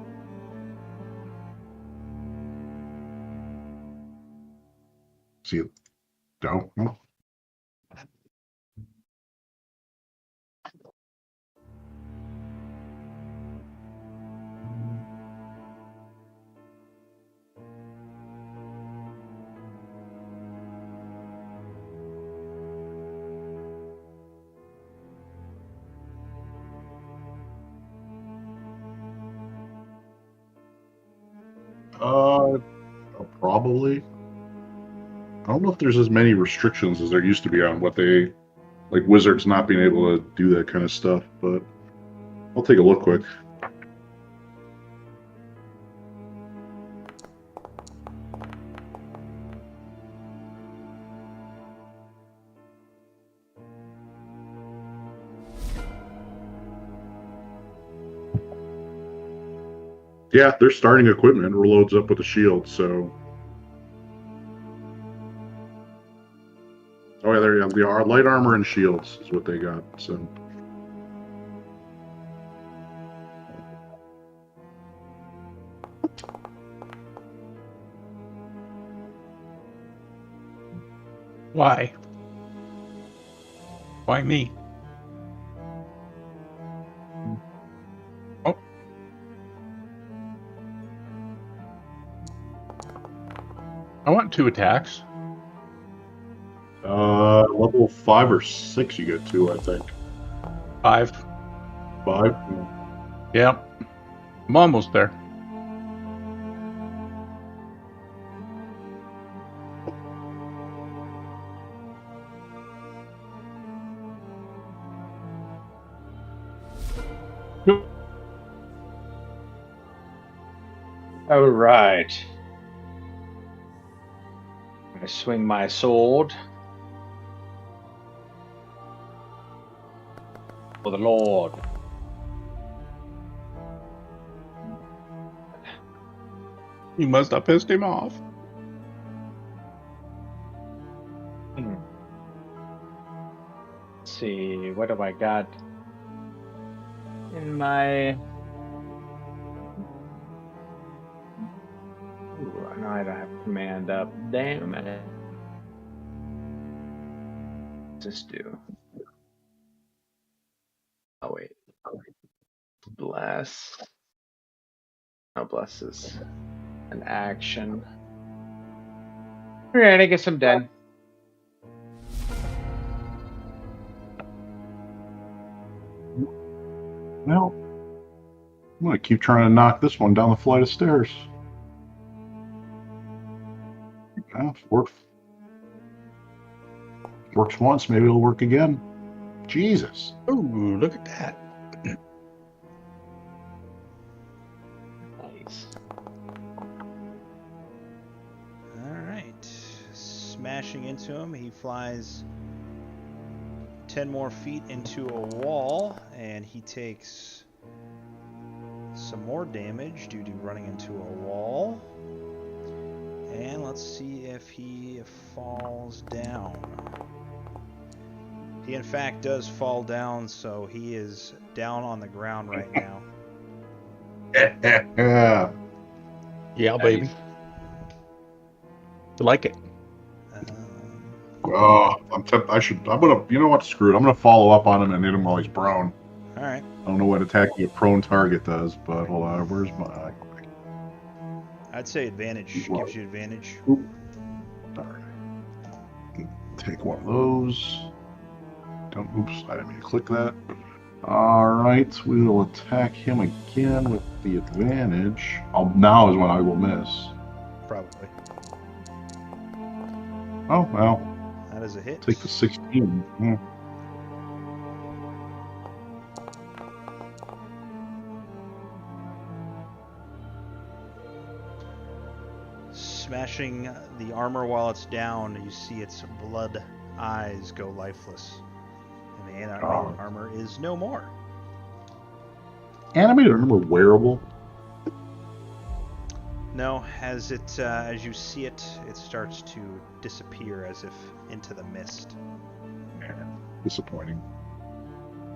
See it? No? No? Probably. I don't know if there's as many restrictions as there used to be on what they, like wizards not being able to do that kind of stuff, but I'll take a look quick. Yeah, their starting equipment loads up with a shield, so. Oh yeah, there you go. The light armor and shields is what they got. So. Why? Why me? Oh. I want 2 attacks. Level 5 or 6, you get 2, I think. 5. 5. Yep. I'm almost there. All right. I swing my sword for the Lord. You must have pissed him off. Let's see, what have I got in my... Ooh, no, I don't have command up. Damn it. What's this do? Oh, wait. Bless. No, bless is an action. Alright, I guess I'm done. Well, I'm gonna keep trying to knock this one down the flight of stairs. Works once, maybe it'll work again. Jesus. Ooh, look at that. Nice. Alright. Smashing into him, he flies 10 more feet into a wall, and he takes some more damage due to running into a wall. And let's see if he falls down. He in fact does fall down, so he is down on the ground right now. Yeah. Yeah, baby. You like it? Oh, I'm gonna, you know what, screw it. I'm gonna follow up on him and hit him while he's prone. Alright. I don't know what attacking a prone target does, but hold on, where's my... I'd say advantage gives you advantage. Alright. Take one of those. Oops, I didn't mean to click that. Alright, we will attack him again with the advantage. Now is when I will miss. Probably. Oh, well. That is a hit. Take the 16. Yeah. Smashing the armor while it's down, you see its blood eyes go lifeless. And the animated armor is no more. Animated armor wearable? No, as you see it, it starts to disappear as if into the mist. Yeah, disappointing.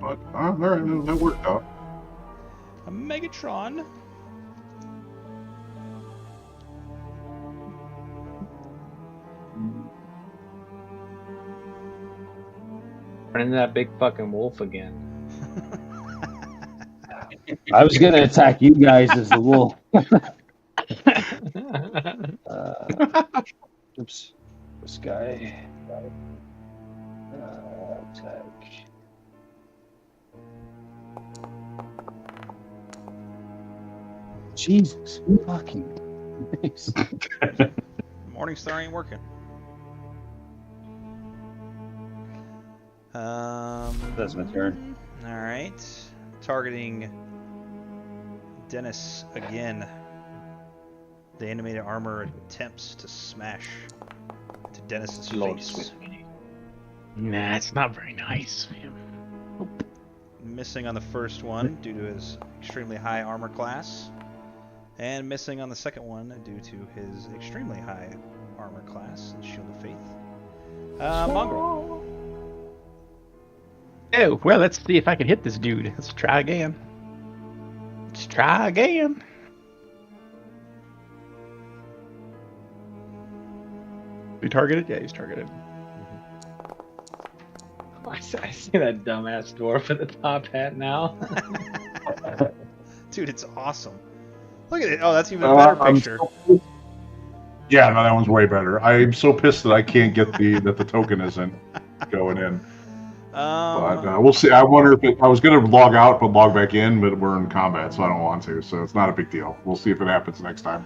But, alright, that worked out. A Megatron. Running that big fucking wolf again. I was gonna attack you guys as the wolf. Oops. This guy. Attack. Jesus fucking Christ. Morningstar ain't working. That's my turn. Alright. Targeting Dennis again. The animated armor attempts to smash into Dennis's face. Nah, it's not very nice, man. Missing on the first one due to his extremely high armor class. And missing on the second one due to his extremely high armor class and Shield of Faith. Mongrel. Oh, well, let's see if I can hit this dude. Let's try again. Let's try again. He targeted? Yeah, he's targeted. I see that dumbass dwarf at the top hat now. Dude, it's awesome. Look at it. Oh, that's even a better picture. Yeah, no, that one's way better. I'm so pissed that I can't get that the token isn't going in. But we'll see. I wonder if I was going to log out but log back in, but we're in combat, so I don't want to. So it's not a big deal. We'll see if it happens next time.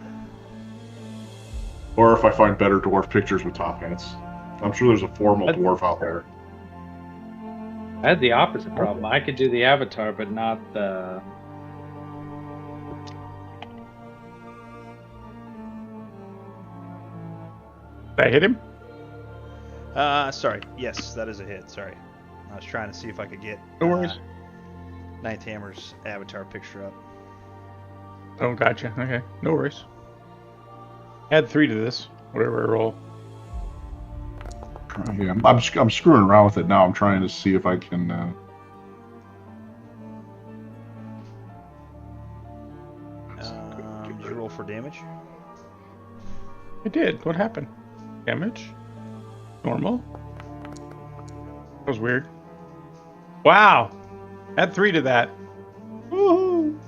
Or if I find better dwarf pictures with top hats. I'm sure there's a formal dwarf out there. I had the opposite problem. I could do the avatar, but not the... Did I hit him? Sorry. Yes, that is a hit. Sorry. I was trying to see if I could get No worries. Ninth Hammer's avatar picture up. Oh, gotcha. Okay. No worries. Add 3 to this. Whatever I roll. Yeah, I'm screwing around with it now. I'm trying to see if I can... Did you roll for damage? I did. What happened? Damage? Normal? That was weird. Wow! Add 3 to that. Woohoo!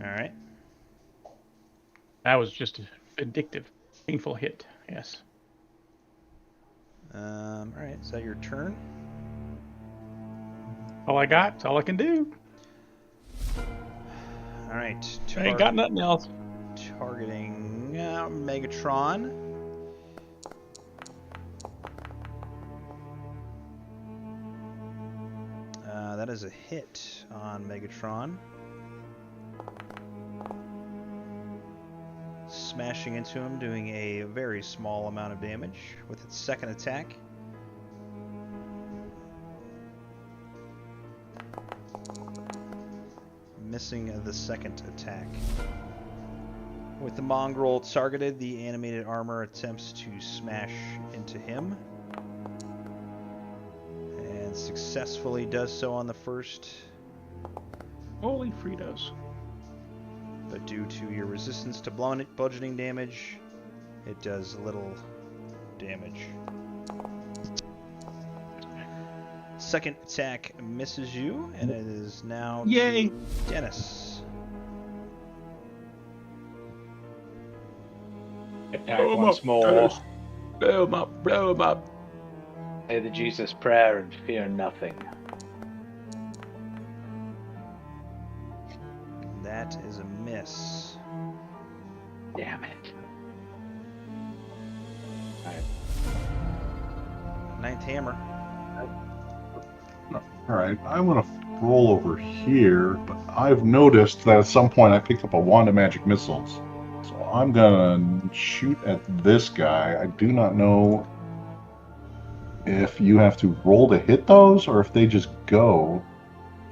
Alright. That was just a vindictive, painful hit. Yes. Alright, is that your turn? All I got. It's all I can do. Alright. I ain't got nothing else. Targeting Megatron. That is a hit on Megatron. Smashing into him, doing a very small amount of damage with its second attack. Missing the second attack. With the mongrel targeted, the animated armor attempts to smash into him. And successfully does so on the first. Holy Fritos. But due to your resistance to bludgeoning damage, it does little damage. Second attack misses you, and it is now Yay! Dennis. Attack once more. Blow him up, blow him up. Say the Jesus prayer and fear nothing. That is a miss. Damn it. Ninth hammer. Alright, I'm going to roll over here, but I've noticed that at some point I picked up a wand of magic missiles. So I'm going to shoot at this guy. I do not know if you have to roll to hit those or if they just go.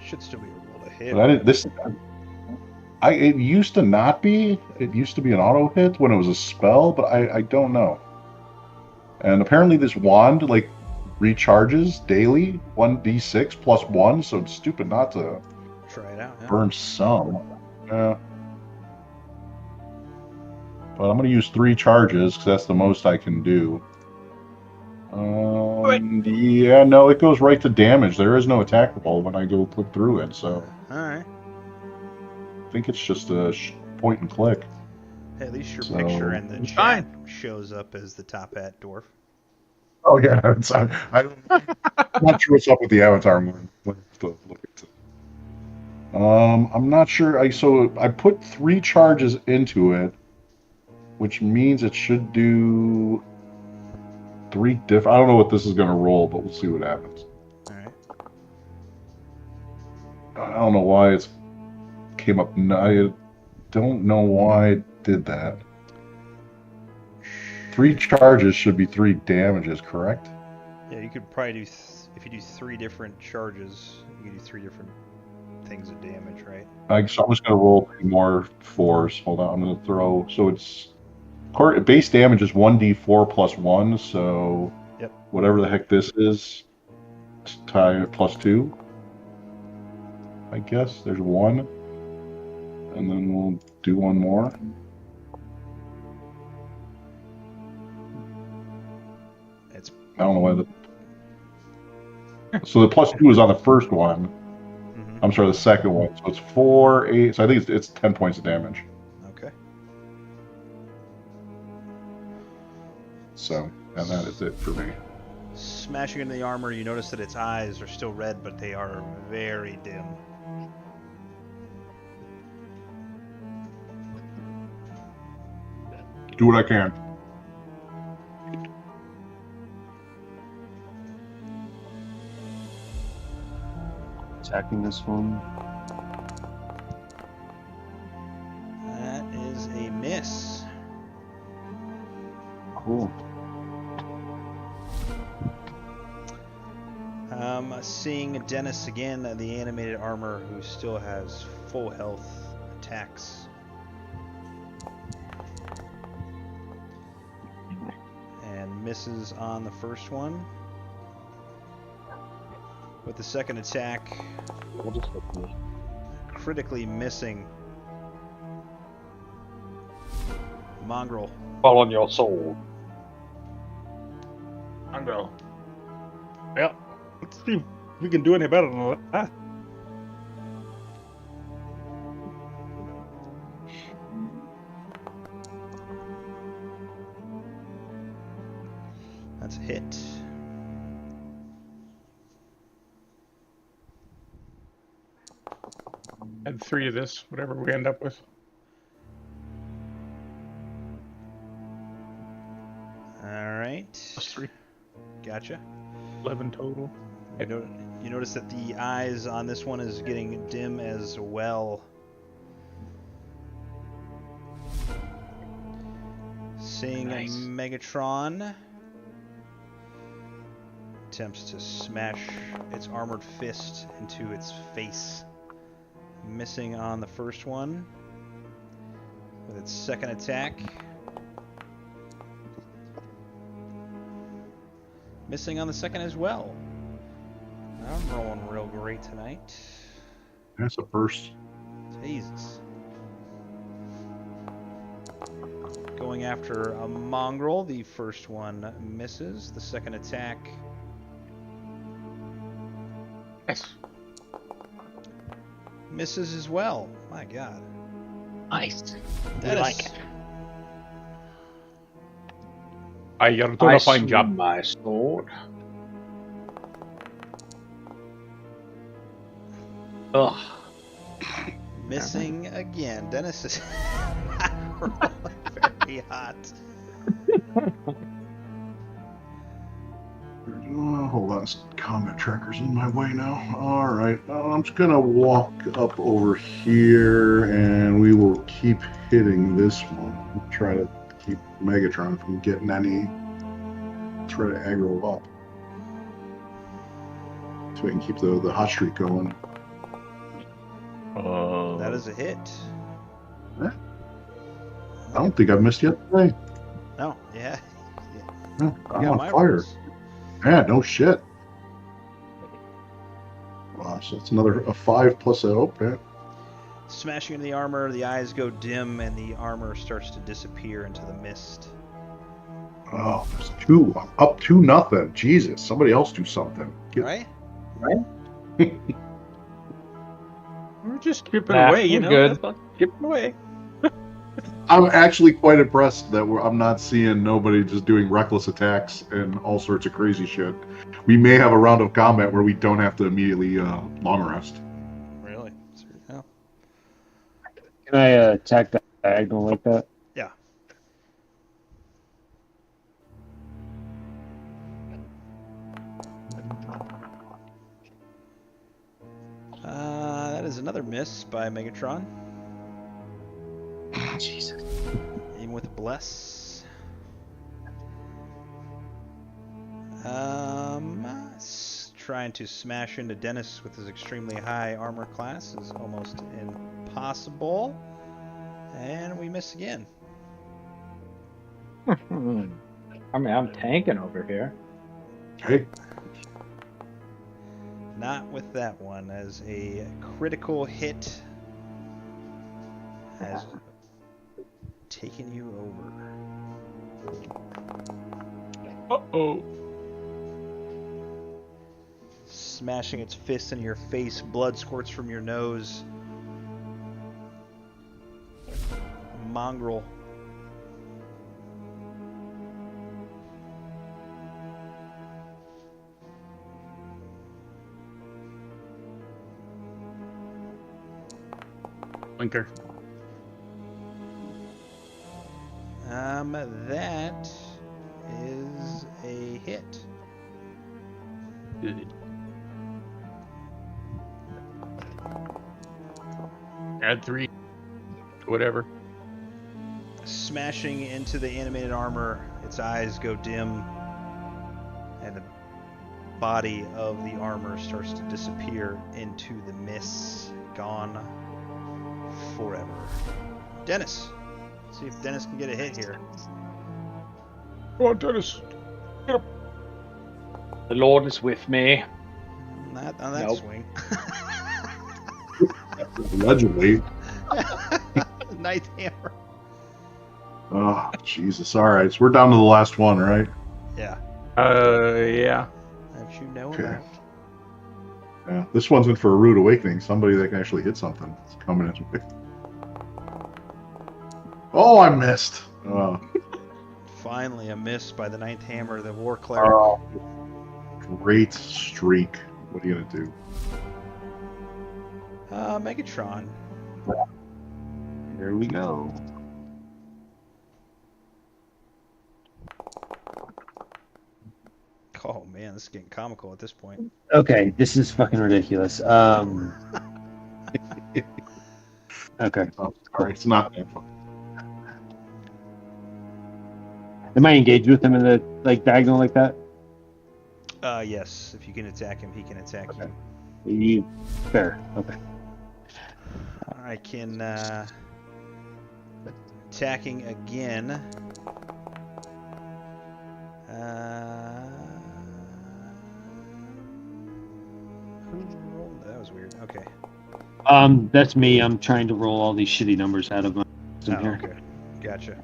Should still be a roll to hit. But it used to not be. It used to be an auto hit when it was a spell, but I don't know. And apparently this wand recharges daily 1d6 plus 1, so it's stupid not to try it out. Yeah. Burn some. Yeah. But I'm going to use 3 charges because that's the most I can do. Yeah, no, it goes right to damage. There is no attack roll when I go click through it, so. Alright. I think it's just a point and click. Hey, at least your picture in the chat shows up as the top hat dwarf. Oh yeah, I'm not sure what's up with the avatar more. I'm not sure. So I put 3 charges into it, which means it should do 3 different. I don't know what this is going to roll, but we'll see what happens. All right. I don't know why it came up. I don't know why it did that. 3 charges should be 3 damages, correct? Yeah, you could probably do if you do 3 different charges, you can do 3 different things of damage, right? So I'm just going to roll 3 more 4s. Hold on, I'm going to throw. So it's base damage is 1d4 plus 1. So yep. Whatever the heck this is, tie plus 2. I guess there's 1, and then we'll do 1 more. I don't know why so the plus 2 is on the first one. Mm-hmm. I'm sorry, the second one. So it's 4, 8. So I think it's 10 points of damage. Okay. So, and that is it for me. Smashing into the armor, you notice that its eyes are still red, but they are very dim. Do what I can. Attacking this one. That is a miss. Cool. Seeing Dennis again, the animated armor, who still has full health, attacks. And misses on the first one. With the second attack, critically missing. Mongrel. Fall on your soul. Mongrel. Well, let's see if we can do any better than that. That's a hit. Add 3 of this, whatever we end up with. Alright. +3. Gotcha. 11 total. You notice that the eyes on this one is getting dim as well. Seeing Nice. Megatron attempts to smash its armored fist into its face. Missing on the first one. With its second attack. Missing on the second as well. I'm rolling real great tonight. That's a first. Jesus. Going after a mongrel, the first one misses. The second attack Yes. misses as well. My God. Nice. That I is like it. You're doing a fine job. My sword. Ugh. missing again. Dennis is rolling very hot. Hold on, combat tracker's in my way now. All right, I'm just gonna walk up over here, and we will keep hitting this one. Try to keep Megatron from getting any. Try to aggro up, so we can keep the hot streak going. That is a hit. I don't think I've missed yet today. No, yeah. Yeah, You I'm got on my fire. rolls. Yeah, no shit. Wow, so that's a 5 plus a hope, yeah. Smashing into the armor, the eyes go dim, and the armor starts to disappear into the mist. Oh, there's 2. I'm up 2-0. Jesus, somebody else do something. Right? We're just chipping Nah, away, you we're know. good. That's not chipping away. I'm actually quite impressed that I'm not seeing nobody just doing reckless attacks and all sorts of crazy shit. We may have a round of combat where we don't have to immediately long rest. Really? Yeah. Can I attack that diagonal like that? Yeah. That is another miss by Megatron. Jesus. Even with a bless. Trying to smash into Dennis with his extremely high armor class is almost impossible. And we miss again. I mean, I'm tanking over here. Hey, Not with that one, as a critical hit has taken you over. Uh-oh. Smashing its fist into your face, blood squirts from your nose. Mongrel Blinker. That is a hit. Good. Add 3. Whatever. Smashing into the animated armor, its eyes go dim, and the body of the armor starts to disappear into the mists, gone forever. Dennis. Let's see if Dennis can get a hit here. Come on, Dennis. Get him. The Lord is with me. Not on that Nope. swing. Allegedly. Ninth hammer. Oh, Jesus. All right. So we're down to the last one, right? Yeah. Yeah. That you know Okay. about. Yeah. This one's in for a rude awakening. Somebody that can actually hit something. It's coming in. Oh, I missed. Finally, a miss by the ninth hammer, the war cleric. Great streak. What are you going to do? Megatron. Here we go. Oh man, this is getting comical at this point. Okay, this is fucking ridiculous. Okay. Oh, sorry. It's not that fun. Am I engaged with him in the diagonal like that? Yes. If you can attack him, he can attack Okay. you. Fair. Okay. I can attacking again. Who rolled? That was weird. Okay. That's me. I'm trying to roll all these shitty numbers out of my system here. Okay. Gotcha.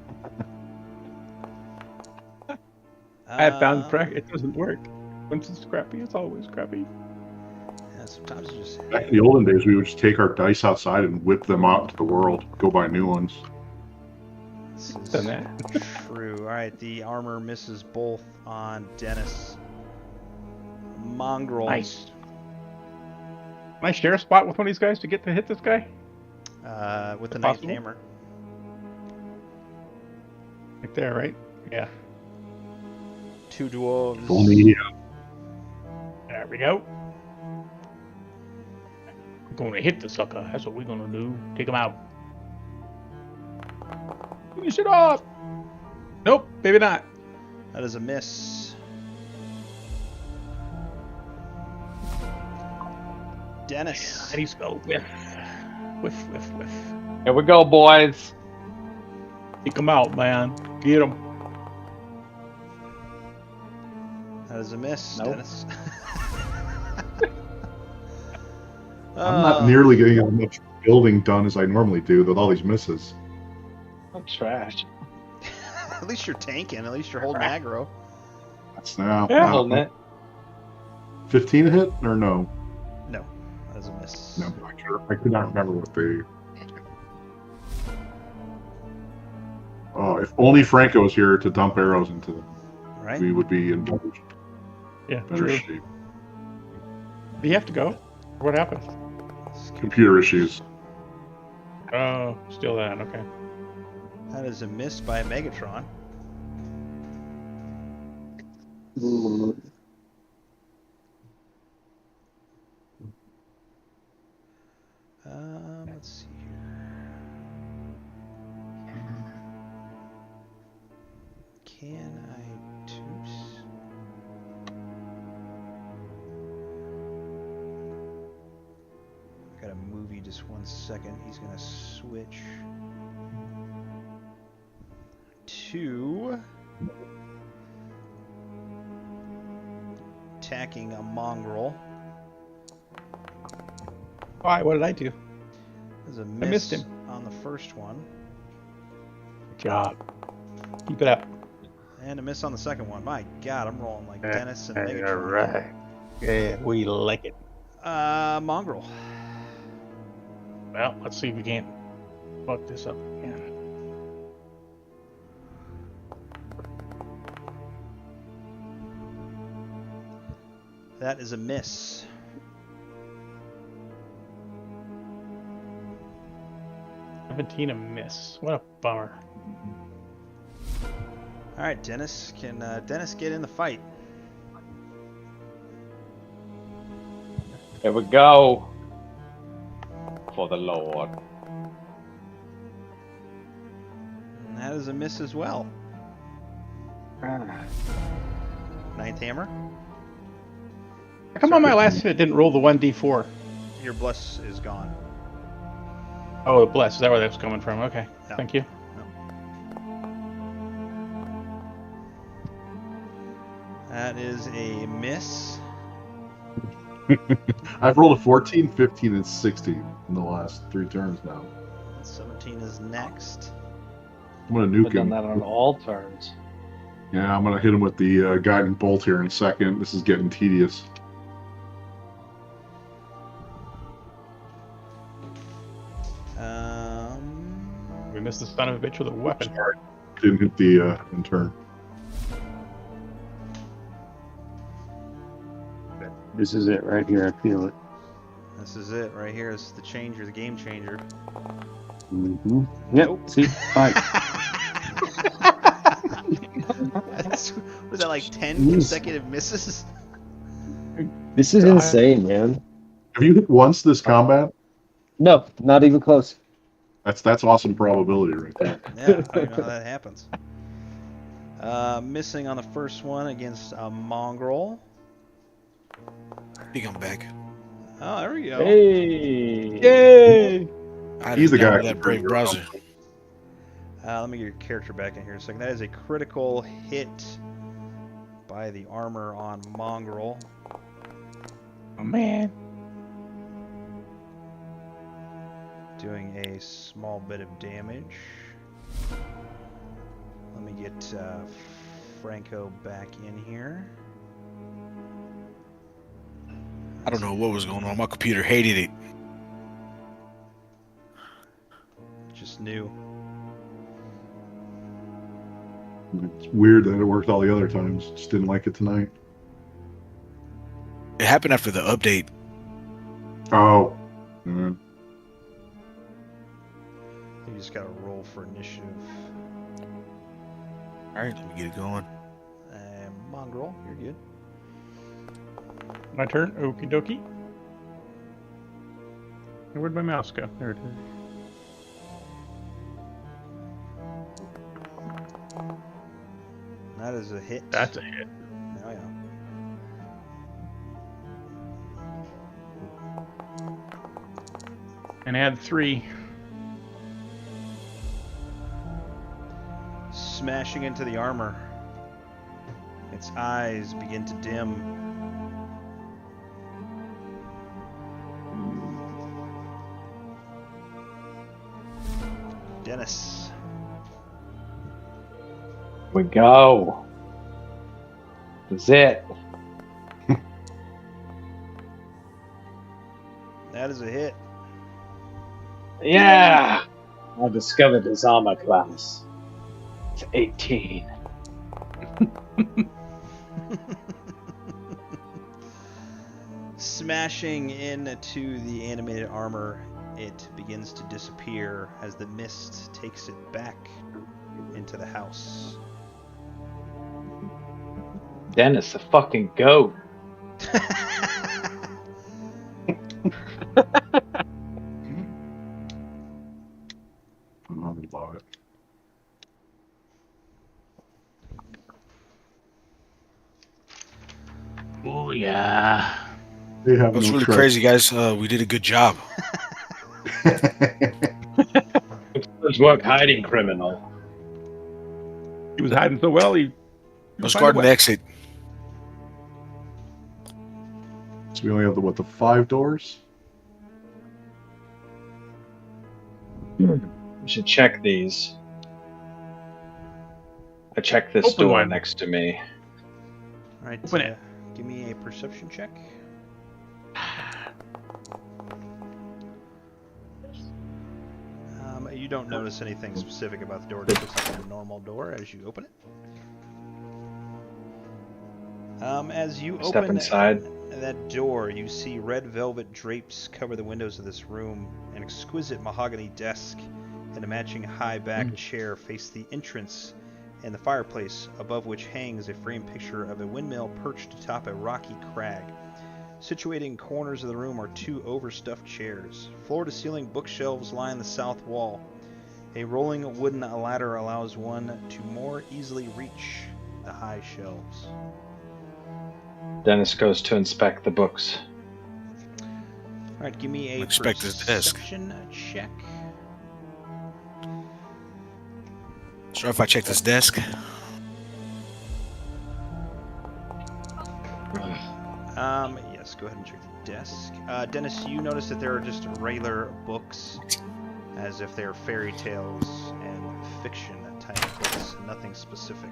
I have found it doesn't work. Once it's crappy, it's always crappy. Yeah, sometimes it just. Back in the olden days, we would just take our dice outside and whip them out to the world. Go buy new ones. This is Done that. true. All right, the armor misses both on Dennis. Mongrel. Nice. Can I share a spot with one of these guys to get to hit this guy? With the If ninth possible. hammer. Right there, right? Yeah. Two dwarves. If only There we go. We're gonna hit the sucker. That's what we're gonna do. Take him out. Finish it off. Nope, maybe not. That is a miss. Dennis. How do you spell whiff? Whiff. Here we go, boys. Take him out, man. Get him. That is a miss, Nope. Dennis. I'm not nearly getting as much building done as I normally do with all these misses. I'm trash. At least you're tanking. At least you're holding aggro. That's now. Yeah, holding it. 15 a hit or no? No, that is a miss. No, I could not remember what they. Oh, if only Franco was here to dump arrows into them, Right? we would be in better Yeah, better true. shape. Do you have to go? What happened? Computer issues. Oh, still that. Okay. That is a miss by Megatron. Let's see here. Can I toos? I gotta move you just 1 second. He's gonna switch to attacking a mongrel. All right, what did I do? There's a missed miss him. on the first one, Good job. Keep it up. and a miss on the second one. My God, I'm rolling like Dennis and Megatron. All right. Yeah, we like it. Mongrel. Well, let's see if we can't fuck this up again. That is a miss. 17 a miss. What a bummer. All right, Dennis. Can Dennis get in the fight? Here we go. For the Lord. And that is a miss as well. Ninth hammer. How come on my last hit it didn't roll the 1d4? Your bless is gone. Oh, bless. Is that where that was coming from? Okay. Yeah. Thank you. That is a miss. I've rolled a 14, 15, and 16 in the last 3 turns now. 17 is next. I'm gonna I've nuke done him. that on all turns. Yeah, I'm gonna hit him with the guiding bolt here in a second. This is getting tedious. We missed the son of a bitch with a weapon. Sorry, didn't hit the in turn. This is it right here. I feel it. This is it right here. This is the changer, the game changer. Mm-hmm. Yep. Nope. See, 5. Was that like 10 Jeez. consecutive misses? This is insane, man. Have you hit once this combat? No, not even close. That's awesome probability right there. Yeah, I don't know how that happens. Missing on the first one against a mongrel. I think I'm back. Oh, there we go. Hey! Yay! I He's the didn't guy download that brave browser. Let me get your character back in here a second. That is a critical hit by the armor on mongrel. Oh, man. Doing a small bit of damage. Let me get Franco back in here. I don't know what was going on. My computer hated it. Just new. It's weird that it worked all the other times. Just didn't like it tonight. It happened after the update. Oh. Yeah. You just gotta roll for initiative. Alright, let me get it going. Mongrel, you're good. My turn. Okie dokie. Where'd my mouse go? There it is. That is a hit. That's a hit. Oh, yeah. And add 3. Smashing into the armor. Its eyes begin to dim. Dennis. Here we go. This is it. That is a hit. Yeah! I discovered his armor class. It's 18. Smashing into the animated armor, it begins to disappear as the mist takes it back into the house. Dennis, the fucking goat. I love it. Oh, yeah. They have It was no really trust. crazy, guys. We did a good job. Let's work hiding criminal. He was hiding so well, he... Let's guard the exit. So we only have the 5 doors? We should check these. I checked this Open door one. next to me. Alright, Open it. give me a perception check. You don't notice anything specific about the door. It looks like a normal door as you open it. As you Step open inside. that door, you see red velvet drapes cover the windows of this room, an exquisite mahogany desk and a matching high-backed chair face the entrance and the fireplace, above which hangs a framed picture of a windmill perched atop a rocky crag. Situated in corners of the room are 2 overstuffed chairs. Floor-to-ceiling bookshelves line the south wall. A rolling wooden ladder allows one to more easily reach the high shelves. Dennis goes to inspect the books. All right, give me a Inspect his desk. perception check. So if I check this desk, Yes, go ahead and check the desk. Dennis, you notice that there are just regular books, as if they are fairy tales and fiction type books, nothing specific.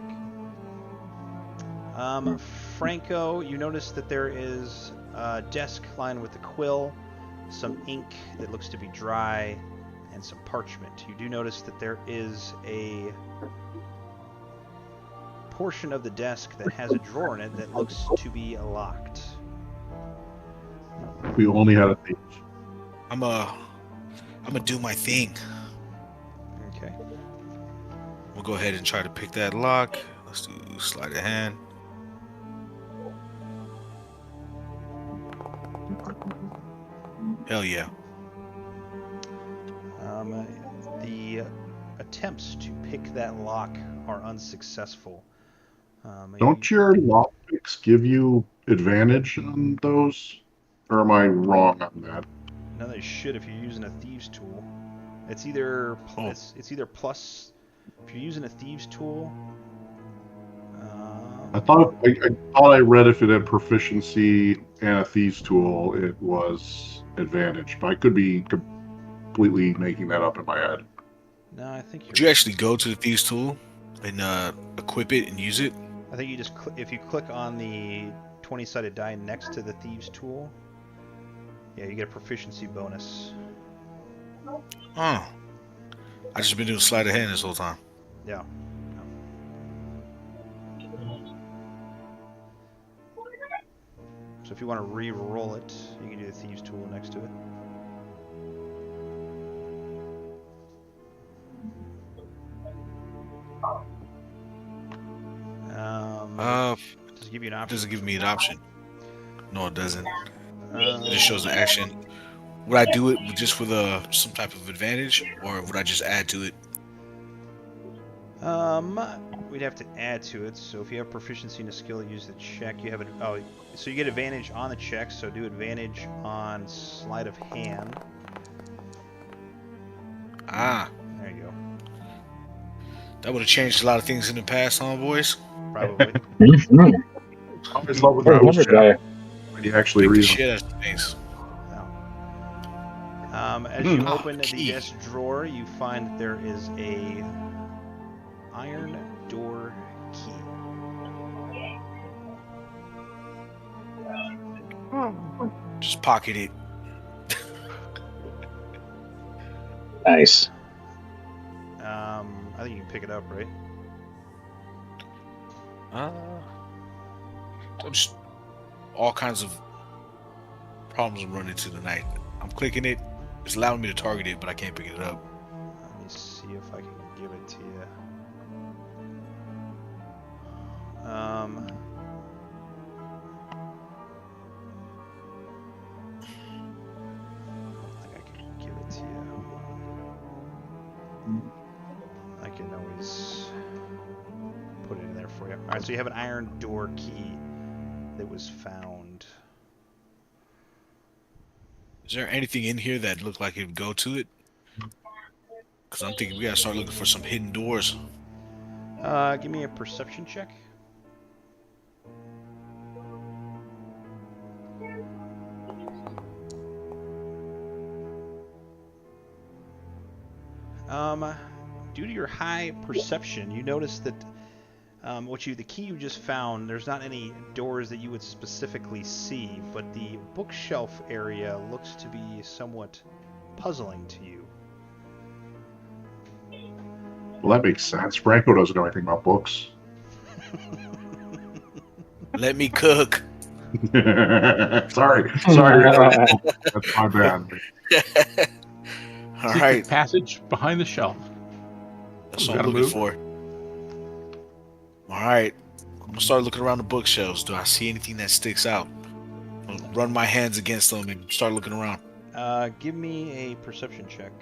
Franco, you notice that there is a desk lined with a quill, some ink that looks to be dry, and some parchment. You do notice that there is a portion of the desk that has a drawer in it that looks to be locked. We only had a thief. I'm gonna do my thing. Okay. We'll go ahead and try to pick that lock. Let's do sleight of hand. Hell yeah. The attempts to pick that lock are unsuccessful. Don't your lockpicks give you advantage on those? Or am I wrong on that? No, they should if you're using a thieves tool. It's either it's either plus if you're using a thieves tool. I thought I read if it had proficiency and a thieves tool, it was advantage, but I could be completely making that up in my head. No, I think Would you actually go to the thieves tool and equip it and use it? I think you just if you click on the 20-sided die next to the thieves tool, yeah, you get a proficiency bonus. Oh, I just been doing sleight of hand this whole time. Yeah. So if you want to re-roll it, you can do the thieves tool next to it. Does it give you an option? Doesn't give me an option. No, it doesn't. It just shows an action. Would I do it just with some type of advantage, or would I just add to it? We'd have to add to it. So if you have proficiency in a skill, use the check. You have it. Oh, so you get advantage on the check. So do advantage on sleight of hand. Ah, there you go. That would have changed a lot of things in the past, huh, boys? Probably. I always love when you actually read shit out of things. As you open the desk drawer, you find that there is a iron door key. Just pocket it. Nice. I think you can pick it up, right? Just all kinds of problems I'm running into tonight. I'm clicking it. It's allowing me to target it, but I can't pick it up. Let me see if I can give it to you. I don't think I can give it to you. I can always put it in there for you. Alright, so you have an iron door key that was found. Is there anything in here that looked like it would go to it? Because I'm thinking we gotta start looking for some hidden doors. Give me a perception check. Due to your high perception, you notice that the key you just found, there's not any doors that you would specifically see, but the bookshelf area looks to be somewhat puzzling to you. Well, that makes sense. Franco doesn't know anything about books. Let me cook. Sorry. That's my bad. All Secret right. passage behind the shelf. That's We what I'm gotta looking move. for. All right. I'm gonna start looking around the bookshelves. Do I see anything that sticks out? I'll run my hands against them and start looking around. Give me a perception check.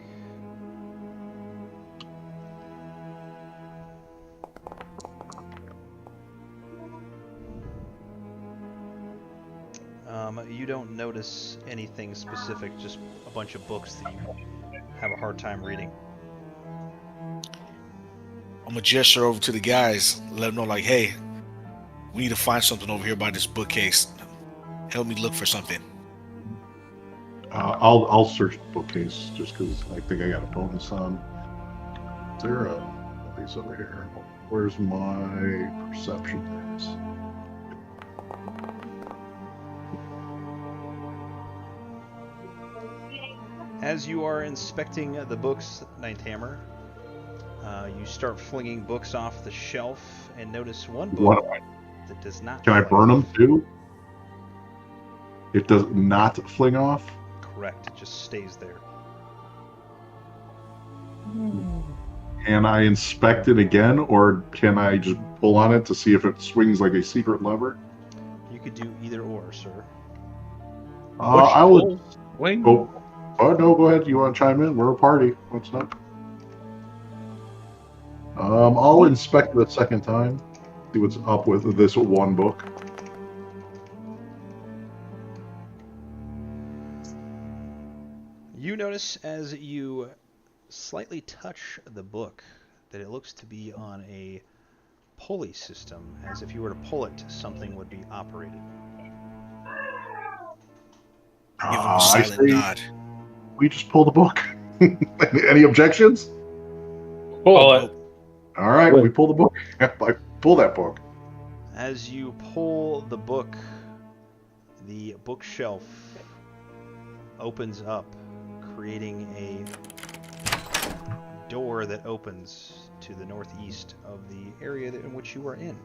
You don't notice anything specific, just a bunch of books that you have a hard time reading. I'm gonna gesture over to the guys, let them know, like, hey, we need to find something over here by this bookcase. Help me look for something. I'll search the bookcase just because I think I got a bonus on. Is there a these over here? Where's my perception? As you are inspecting the books, Ninth Hammer, you start flinging books off the shelf and notice one book that does not. Can I burn off. them too? It does not fling off? Correct. It just stays there. Can I inspect it again, or can I just pull on it to see if it swings like a secret lever? You could do either or, sir. I would. Wing. Oh, no, go ahead. You want to chime in? We're a party. What's up? I'll inspect it a second time. See what's up with this one book. You notice as you slightly touch the book that it looks to be on a pulley system, as if you were to pull it, something would be operated. Give him a silent nod. We just pull the book. Any objections? Pull it. All right, we pull the book. I pull that book. As you pull the book, the bookshelf opens up, creating a door that opens to the northeast of the area in which you are in.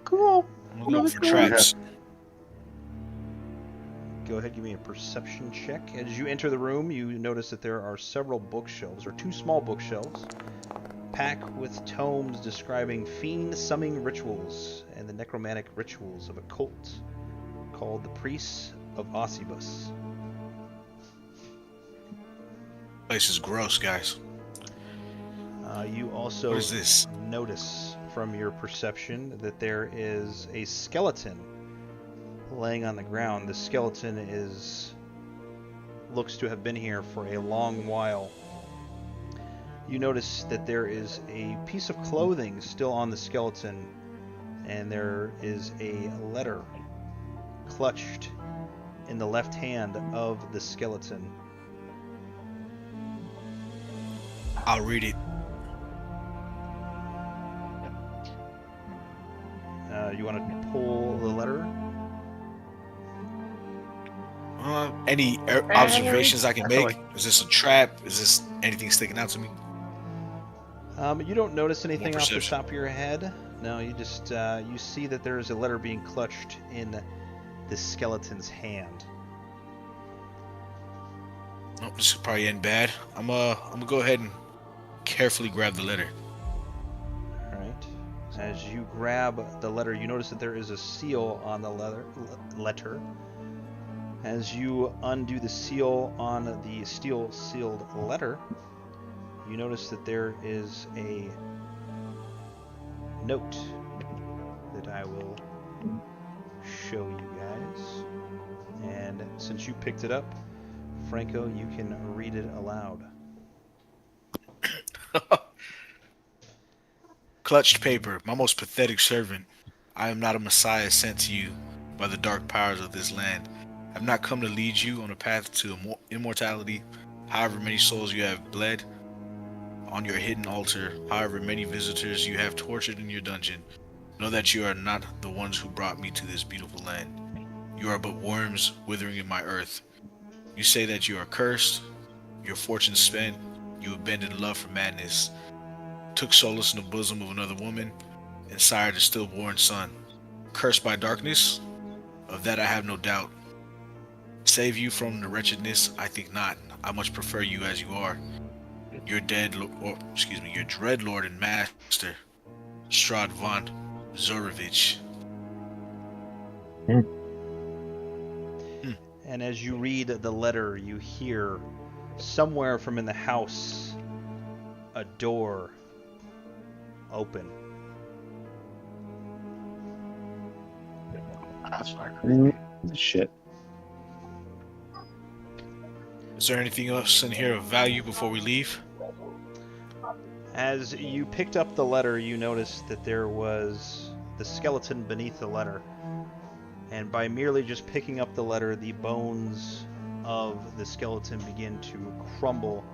Cool. I'm gonna look for traps. Go ahead, give me a perception check. As you enter the room, you notice that there are several bookshelves, or two small bookshelves, packed with tomes describing fiend-summoning rituals and the necromantic rituals of a cult called the Priests of Ossibus. Place is gross, guys. You also What is this? notice from your perception that there is a skeleton laying on the ground. The skeleton looks to have been here for a long while. You notice that there is a piece of clothing still on the skeleton, and there is a letter clutched in the left hand of the skeleton. I'll read it. You want to pull the letter? Any observations I can make? Is this a trap? Is this anything sticking out to me? You don't notice anything off the perception. top of your head. No, you just you see that there is a letter being clutched in the skeleton's hand. Oh, this could probably end bad. I'm gonna go ahead and carefully grab the letter. All right. As you grab the letter, you notice that there is a seal on the letter. As you undo the seal on the steel-sealed letter, you notice that there is a note that I will show you guys. And since you picked it up, Franco, you can read it aloud. Clutched paper, my most pathetic servant. I am not a messiah sent to you by the dark powers of this land. I have not come to lead you on a path to immortality. However many souls you have bled on your hidden altar, however many visitors you have tortured in your dungeon, know that you are not the ones who brought me to this beautiful land. You are but worms withering in my earth. You say that you are cursed, your fortune spent, you abandoned love for madness, took solace in the bosom of another woman, and sired a stillborn son. Cursed by darkness? Of that I have no doubt. save you from the wretchedness? I think not. I much prefer you as you are. Your your dreadlord and master, Strahd von Zorovich. And as you read the letter, you hear somewhere from in the house a door open. Shit. Is there anything else in here of value before we leave? As you picked up the letter, you noticed that there was the skeleton beneath the letter. And by merely just picking up the letter, the bones of the skeleton begin to crumble,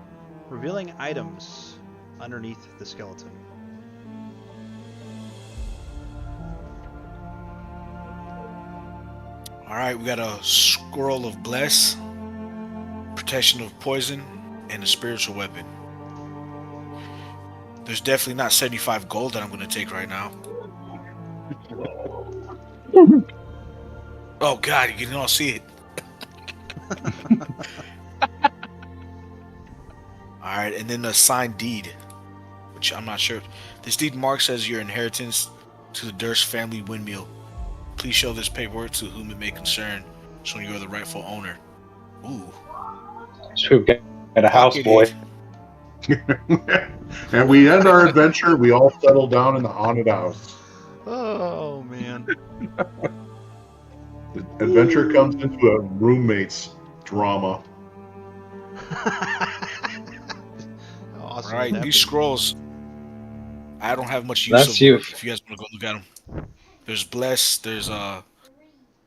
revealing items underneath the skeleton. Alright, we got a scroll of bless, protection of poison, and a spiritual weapon. There's definitely not 75 gold that I'm going to take right now. Oh god, you can all see it. Alright, and then a signed deed, which I'm not sure. This deed marks as your inheritance to the Durst family windmill. Please show this paperwork to whom it may concern, showing you are the rightful owner. Ooh. So we've got a houseboy. And we end our adventure. We all settle down in the haunted house. Oh, man. The adventure comes into a roommate's drama. Awesome. Right, these scrolls, I don't have much use That's of you. them, if you guys want to go look at them. There's bless, there's a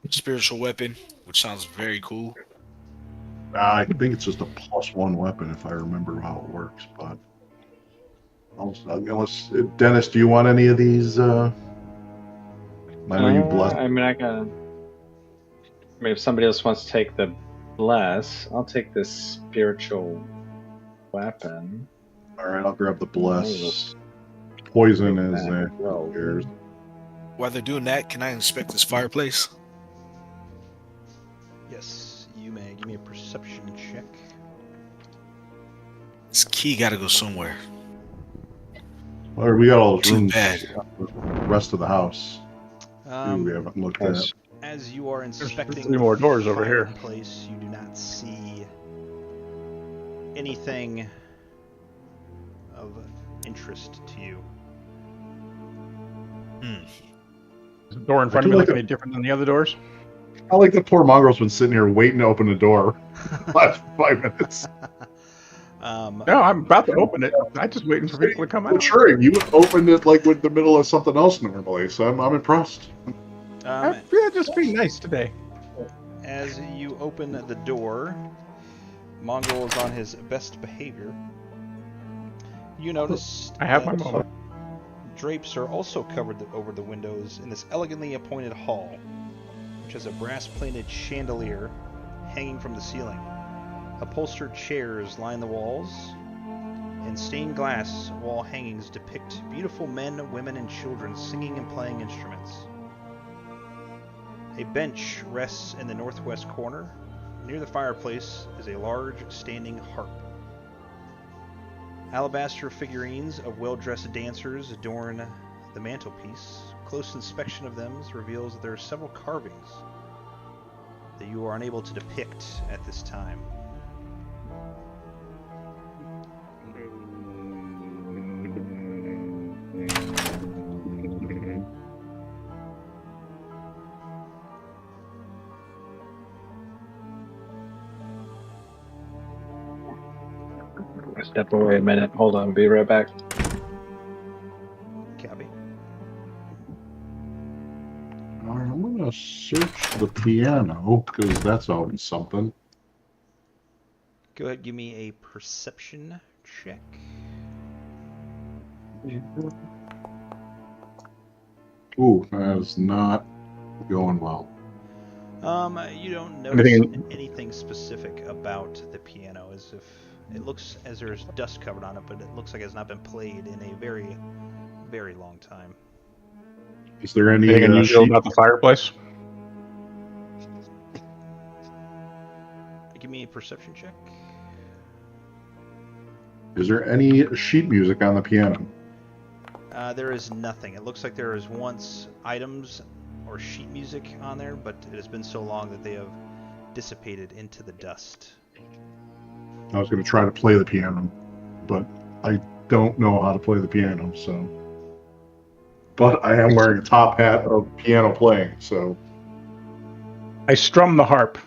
spiritual weapon, which sounds very cool. I think it's just a +1 weapon if I remember how it works. But unless Dennis, do you want any of these? I know you bless. I mean, if somebody else wants to take the bless, I'll take this spiritual weapon. All right, I'll grab the bless. Poison is yours. While they're doing that, can I inspect this fireplace? Yes, you may. Give me a perception check. This key gotta go somewhere. Well, we got all those Too rooms. bad. The rest of the house. We haven't looked at. As you are inspecting 3 more doors over here. Place, you do not see anything of interest to you. Is the door in front of me look any different than the other doors? I like the poor mongrel's been sitting here waiting to open the door last 5 minutes. No, I'm about to open it. I'm just waiting for people to come out. Sure, you opened it like with the middle of something else normally, so I'm impressed. I feel just be nice today. As you open the door, Mongrel is on his best behavior. You notice I have my moment. drapes are also covered over the windows in this elegantly appointed hall, which has a brass-plated chandelier hanging from the ceiling. Upholstered chairs line the walls, and stained glass wall hangings depict beautiful men, women, and children singing and playing instruments. A bench rests in the northwest corner. Near the fireplace is a large standing harp. Alabaster figurines of well-dressed dancers adorn the mantelpiece. Close inspection of them reveals that there are several carvings that you are unable to depict at this time. Step away a minute. Hold on. Be right back. Cabby. All right, I'm going to search the piano because that's always something. Go ahead, give me a perception check. Ooh, that is not going well. You don't notice anything specific about the piano, as if it looks as there's dust covered on it, but it looks like it's not been played in a very, very long time. Is there any Anything unusual about the fireplace? perception check. Is there any sheet music on the piano? There is nothing. It looks like there is once items or sheet music on there, but it has been so long that they have dissipated into the dust. I was going to try to play the piano, but I don't know how to play the piano, so. But I am wearing a top hat of piano playing, so. I strum the harp.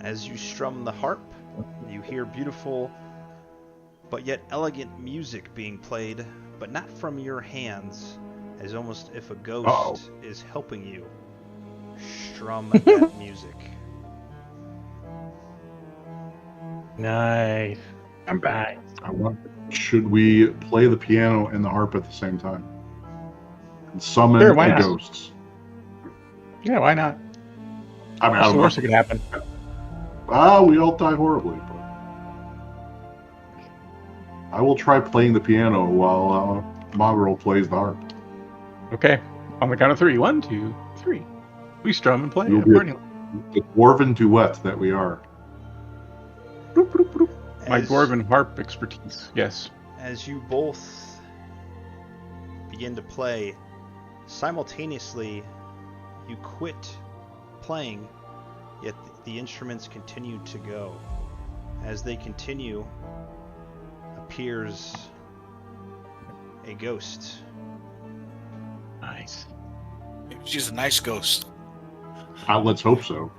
As you strum the harp, you hear beautiful but yet elegant music being played, but not from your hands, as almost if a ghost is helping you strum that music. Nice. I'm back. Should we play the piano and the harp at the same time? And summon Sure, why the not? ghosts. Yeah, why not? I mean, I What's don't the know. worst that could happen? We all die horribly, but I will try playing the piano while Mongrel plays the harp. Okay. On the count of 3. 1, 2, 3. We strum and play. We'll be the dwarven duet that we are. My dwarven harp expertise. Yes. As you both begin to play, simultaneously you quit playing, yet the instruments continue to go. As they continue, appears a ghost. Nice. Maybe she's a nice ghost. Let's hope so.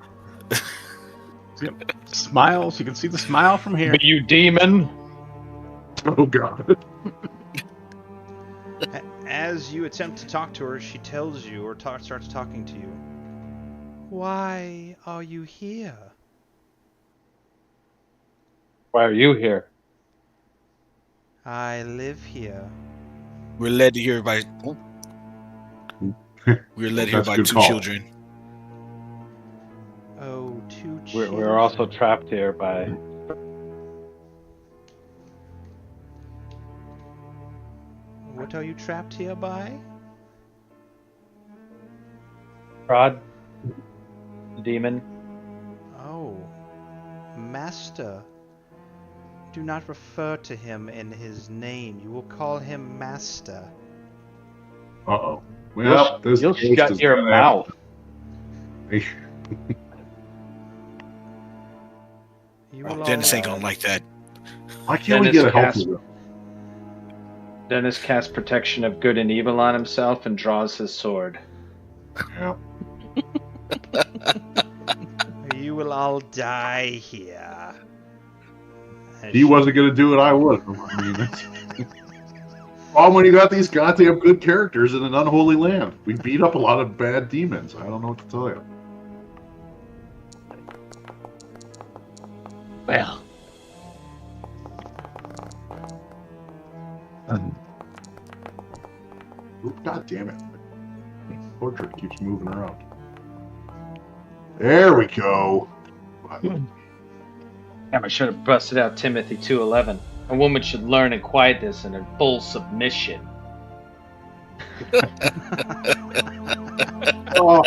Smiles. You can see the smile from here. But you demon! Oh, God. As you attempt to talk to her, she tells you, or starts talking to you. Why are you here? Why are you here? I live here. We're led here by. We're led here That's a by good 2 call. children. Oh, 2 children. We're also trapped here by... What are you trapped here by? Strahd, the demon. Oh, Master. Do not refer to him in his name. You will call him Master. Uh-oh. Well, this You'll ghost shut is your gonna mouth. You will Dennis all- ain't gonna like that. Why can't we Dennis get a cast- helper? Dennis casts protection of good and evil on himself and draws his sword. Yeah. You will all die here. As He wasn't going to do it, I would. I mean, that's... Problem when you got these goddamn good characters in an unholy land. We beat up a lot of bad demons. I don't know what to tell you. Well. Ooh, God damn it. Portrait keeps moving around. There we go. Damn, I should have busted out Timothy 2:11. A woman should learn in quietness and in full submission. Oh,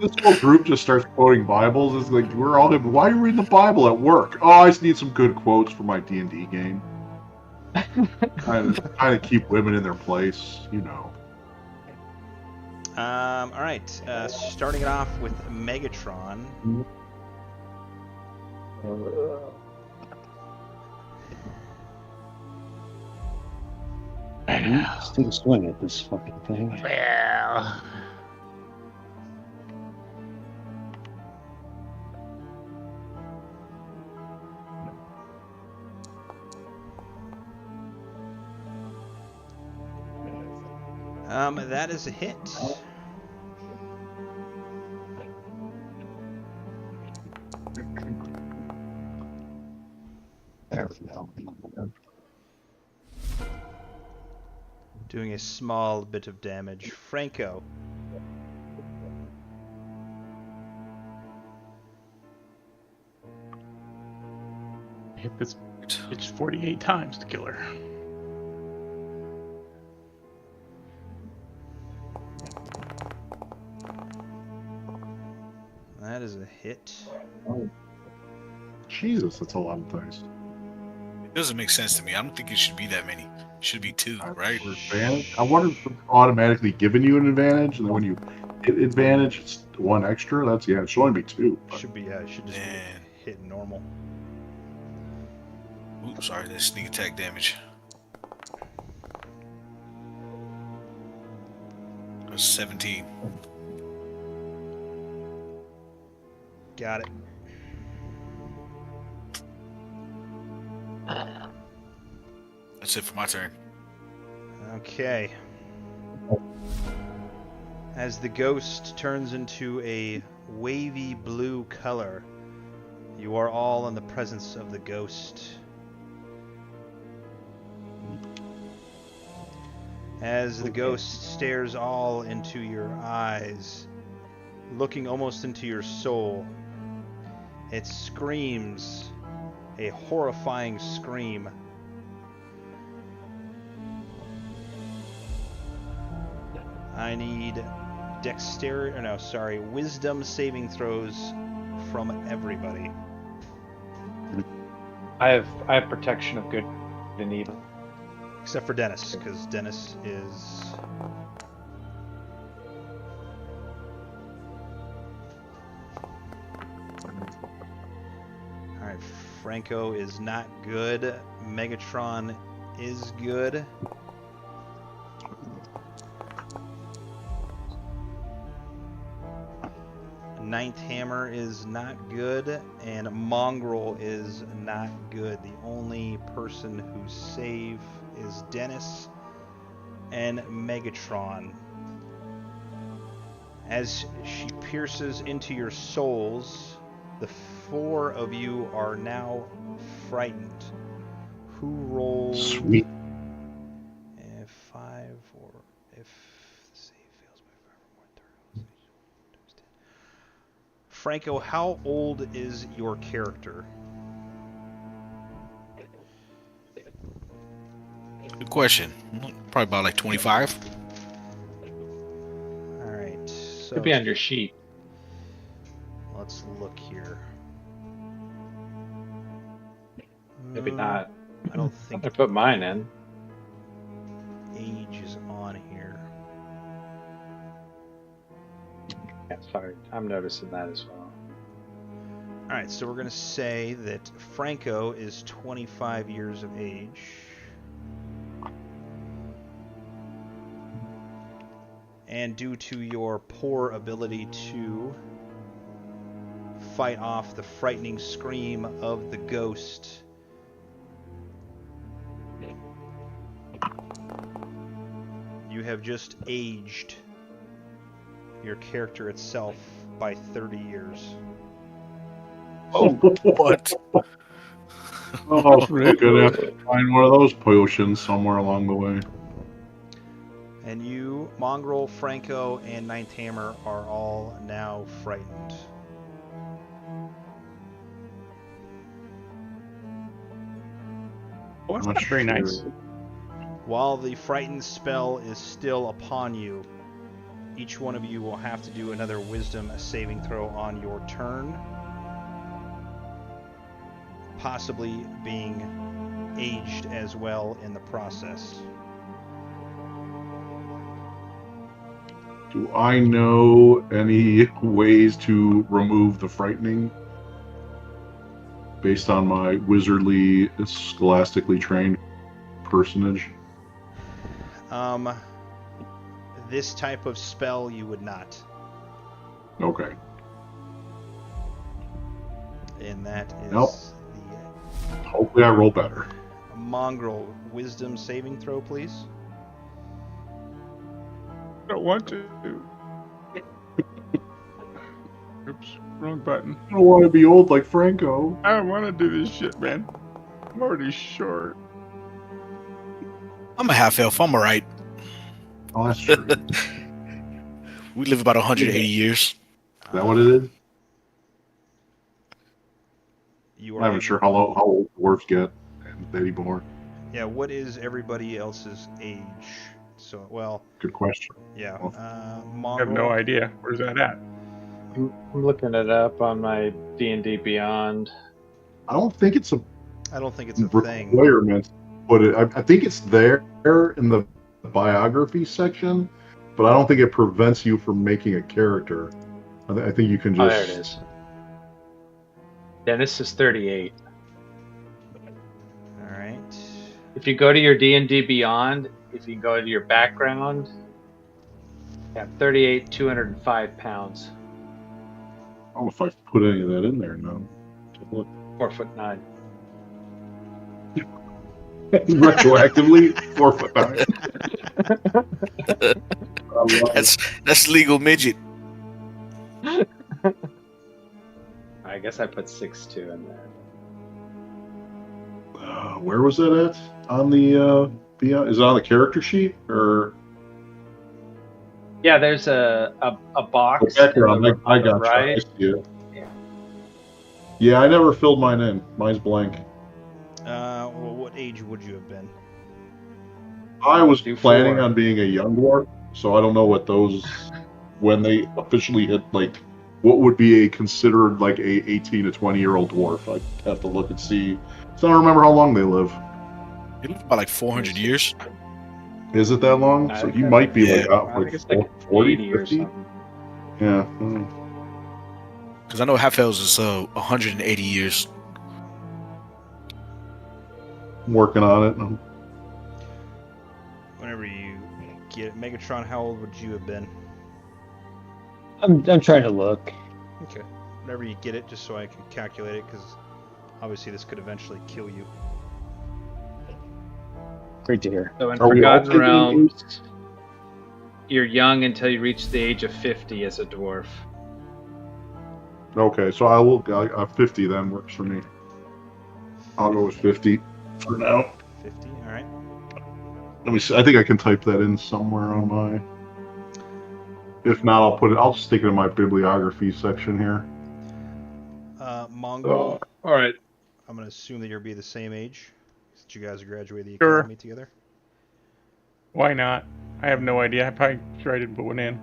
this whole group just starts quoting Bibles. It's like, we're all why are you reading the Bible at work? Oh, I just need some good quotes for my D&D game. kind of keep women in their place, you know. all right. Starting it off with Megatron. Let's take a swing at this fucking thing. Well. That is a hit. There we go. Doing a small bit of damage. Franco. Hit this bitch 48 times to kill her. a hit. Jesus, that's a lot of dice. It doesn't make sense to me. I don't think it should be that many. It should be 2, right? For advantage? I wonder if it's automatically giving you an advantage, and then when you hit advantage, it's 1 extra. That's it should only be 2. But... Should be it should just be hit normal. Oops, sorry, that's sneak attack damage. That's 17. Got it. That's it for my turn. Okay. As the ghost turns into a wavy blue color, you are all in the presence of the ghost. As the ghost stares all into your eyes, looking almost into your soul, it screams a horrifying scream. I need wisdom saving throws from everybody. I have protection of good and evil. Except for Dennis, because Dennis is... Alright, Franco is not good. Megatron is good. Ninth Hammer is not good, and Mongrel is not good. The only person who's safe is Dennis and Megatron. As she pierces into your souls, the 4 of you are now frightened. Who rolls? Sweet. If 5 or if the save fails by 5 or more, Franco, how old is your character? Good question. Probably about like 25. Alright, so... Could be on your sheet. Let's look here. Maybe not. I don't think I put mine in. age is on here. Yeah, sorry. I'm noticing that as well. Alright, so we're going to say that Franco is 25 years of age. And due to your poor ability to fight off the frightening scream of the ghost, you have just aged your character itself by 30 years. Oh, what? Oh, we're gonna have to find one of those potions somewhere along the way. And you, Mongrel, Franco, and Ninth Hammer are all now frightened. Well, that's not very nice. While the frightened spell is still upon you, each one of you will have to do another wisdom saving throw on your turn, possibly being aged as well in the process. Do I know any ways to remove the frightening based on my wizardly, scholastically trained personage? This type of spell you would not. Okay. And that is Nope. Hopefully I roll better. the Mongrel wisdom saving throw, please. I don't want to. Oops, wrong button. I don't want to be old like Franco. I don't want to do this shit, man. I'm already short. I'm a half elf. I'm alright. Oh, that's true. We live about 180 years. Is that what it is? You I'm not even sure how old dwarves get anymore. Yeah, what is everybody else's age? So, well, Good question. yeah. Well, I have Mongrel, no idea. Where's that at? I'm looking it up on my D&D Beyond. I don't think it's a I don't think it's a thing. requirement, but I think it's there in the biography section, but I don't think it prevents you from making a character. I think you can just. Oh, there it is. Dennis is 38. All right. If you go to your D&D Beyond, if you go to your background, you have 38, 205 pounds. I don't know if I've put any of that in there now. Take a look. 4'9". Retroactively, 4'9". That's legal midget. I guess I put 6'2" in there. Where was that at? On the Beyond? Is it on the character sheet or? Yeah, there's a box. The background. I got right. you. I see it. Yeah. Yeah, I never filled mine in. Mine's blank. Well, what age would you have been? I was Do planning 4. on being a young dwarf, so I don't know what those when they officially hit like what would be a considered like a 18 to 20-year-old dwarf. I'd have to look and see. So I don't remember how long they live. You live about like 400 years. Is it that long? I So think you that- might be Yeah. like out I think like it's like 40, 80 or 50? something. Yeah. Because I know half elves is 180 years. I'm working on it. Whenever you get it. Megatron, how old would you have been? I'm trying to look. Okay. Whenever you get it, just so I can calculate it, because obviously this could eventually kill you. Great to hear. So in Are we all Forgotten taking Realms, you're young until you reach the age of 50 as a dwarf. Okay, so I will. 50 then works for me. I'll go with 50 for now. 50. All right. Let me see. I think I can type that in somewhere on my. If not, I'll put it. I'll stick it in my bibliography section here. Mongol. All right. I'm gonna assume that you'll be the same age, since you guys graduated the Sure. academy together. Why not? I have no idea. I'm probably sure I didn't put one in.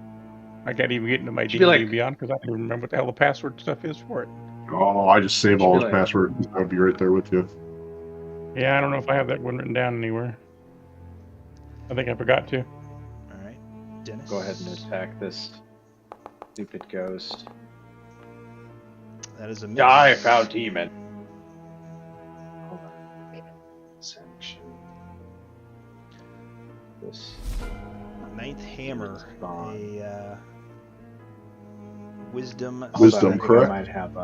I can't even get into my Should D&D be like- Beyond because I don't even remember what the hell the password stuff is for it. Oh, I just saved all Should his be like- passwords. I'd be right there with you. Yeah, I don't know if I have that one written down anywhere. I think I forgot to. All right. Dennis. Go ahead and attack this stupid ghost. That is a miss. Die, foul demon. Hold on. Sanction. This. Ninth hammer. Gone. A wisdom. Hold on, Wisdom, I think correct? I might have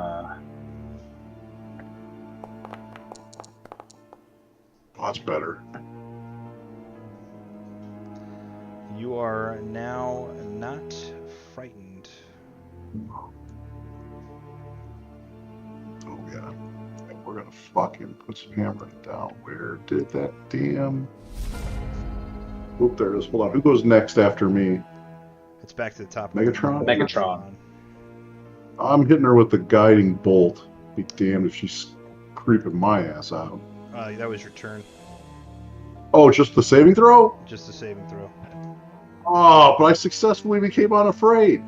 Oh, that's better. You are now not frightened. Oh yeah. We're gonna fucking put some hammering down. Where did that damn? Oop, there it is. Hold on. Who goes next after me? It's back to the top. Megatron? Megatron. I'm hitting her with the guiding bolt. Be damned if she's creeping my ass out. That was your turn. Oh, just the saving throw? Just a saving throw. Oh, but I successfully became unafraid.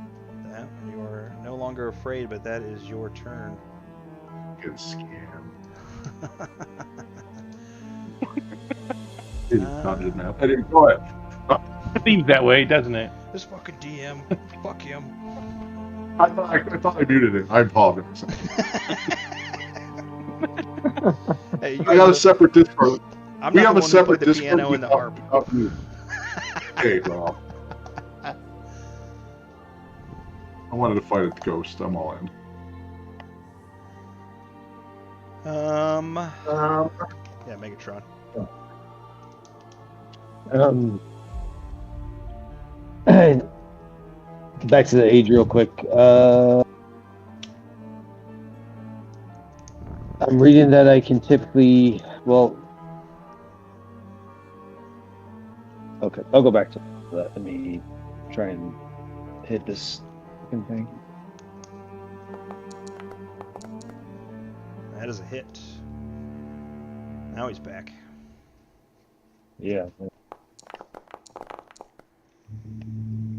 You are no longer afraid, but that is your turn. Get scammed. I didn't go it. It seems that way, doesn't it? This fucking DM. Fuck him. I thought I muted it. I apologize. Hey, you I got a separate Discord. I'm We not have the a one who separate put the Discord. piano in the harp. Hey, Rob. I wanted to fight a ghost. I'm all in. Yeah, Megatron. Back to the age real quick. I'm reading that I can typically, well, okay, I'll go back to that. Let me try and hit this fucking thing. That is a hit. Now he's back. Yeah.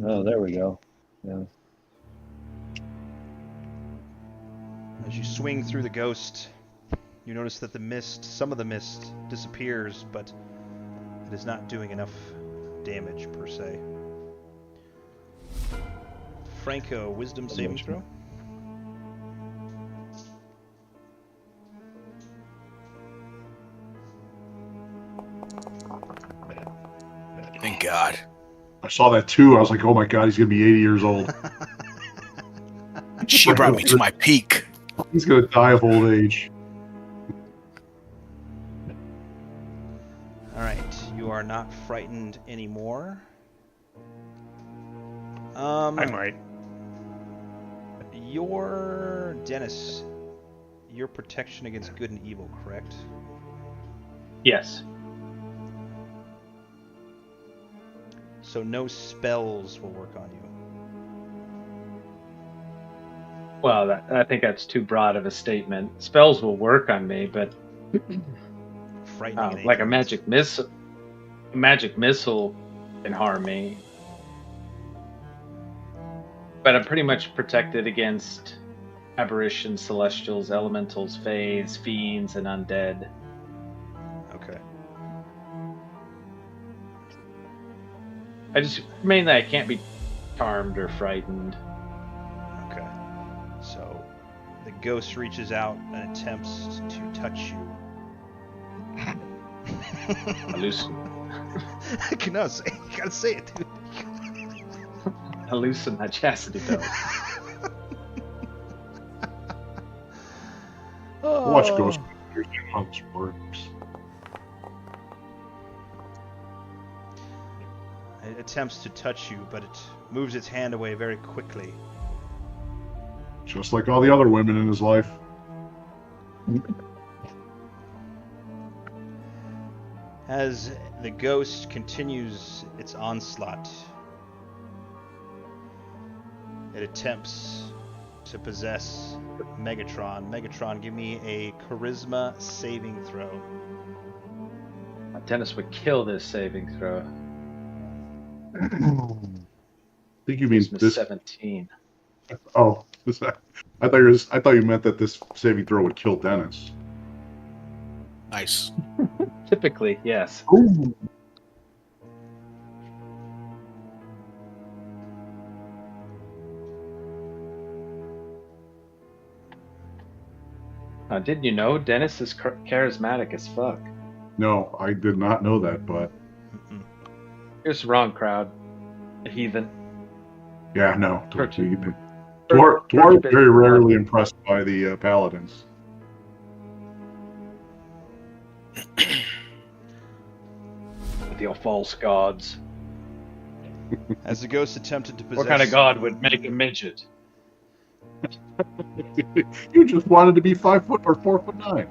Oh, there we go. Yeah. As you swing through the ghost, you notice that some of the mist disappears, but it is not doing enough damage per se. Franco, wisdom saving throw. Thank God. I saw that too. I was like, oh my God, he's going to be 80 years old. She brought me to my peak. He's going to die of old age. Alright, you are not frightened anymore. I might. Dennis, your protection against good and evil, correct? Yes. So no spells will work on you. Well, I think that's too broad of a statement. Spells will work on me, but Frightening. like a magic missile can harm me. But I'm pretty much protected against aberrations, celestials, elementals, fays, fiends, and undead. Okay. Mainly I can't be charmed or frightened. Okay. So the ghost reaches out and attempts to touch you. I cannot say. You gotta say it, dude. I loosen my chastity belt. Watch Ghost how this works. It attempts to touch you, but it moves its hand away very quickly. Just like all the other women in his life. As the ghost continues its onslaught, it attempts to possess Megatron. Megatron, give me a charisma saving throw. Dennis would kill this saving throw. I think you mean this. 17. Oh, I thought you meant that this saving throw would kill Dennis. Nice. Typically, yes. Ooh. Didn't you know Dennis is charismatic as fuck? No, I did not know that, but You're the wrong crowd. A heathen. yeah, no. Cartoon. Dwarves are very rarely impressed by the paladins. With your false gods. As the ghost attempted to possess... What kind of god would make a midget? You just wanted to be 5 foot or 4'9".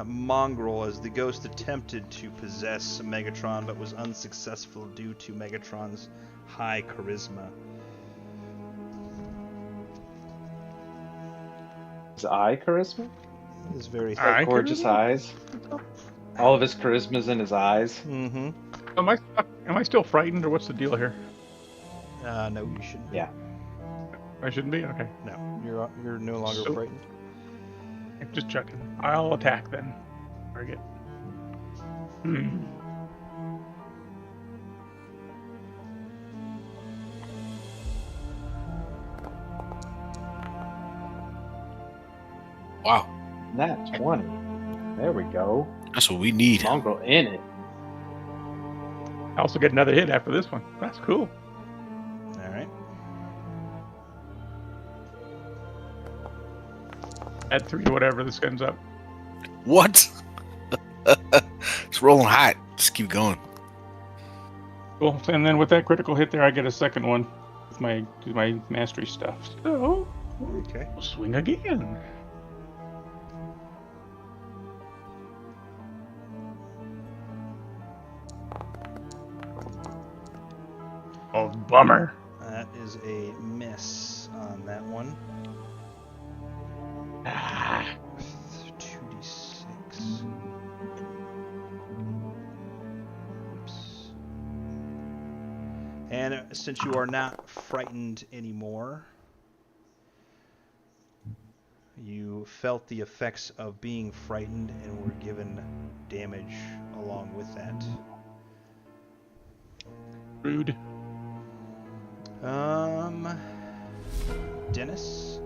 Mongrel, as the ghost attempted to possess Megatron but was unsuccessful due to Megatron's high charisma. His eye charisma? It is very Eye gorgeous charisma? eyes. All of his charisma's in his eyes. Mm-hmm. Am I still frightened, or what's the deal here? No, you shouldn't. Yeah. I shouldn't be? Okay. No, you're no longer So- frightened. Just checking. I'll attack then. Target. Wow. Nat 20. There we go. That's what we need. Mongrel in it. I also get another hit after this one. That's cool. All right. Add 3 to whatever this ends up. What? It's rolling hot. Just keep going. Cool. And then with that critical hit there, I get a second one with my mastery stuff. So, Okay. we'll swing again. Oh, bummer. That is a miss on that one. Ah. 2d6. Oops. And since you are not frightened anymore, you felt the effects of being frightened and were given damage along with that. Rude. Dennis?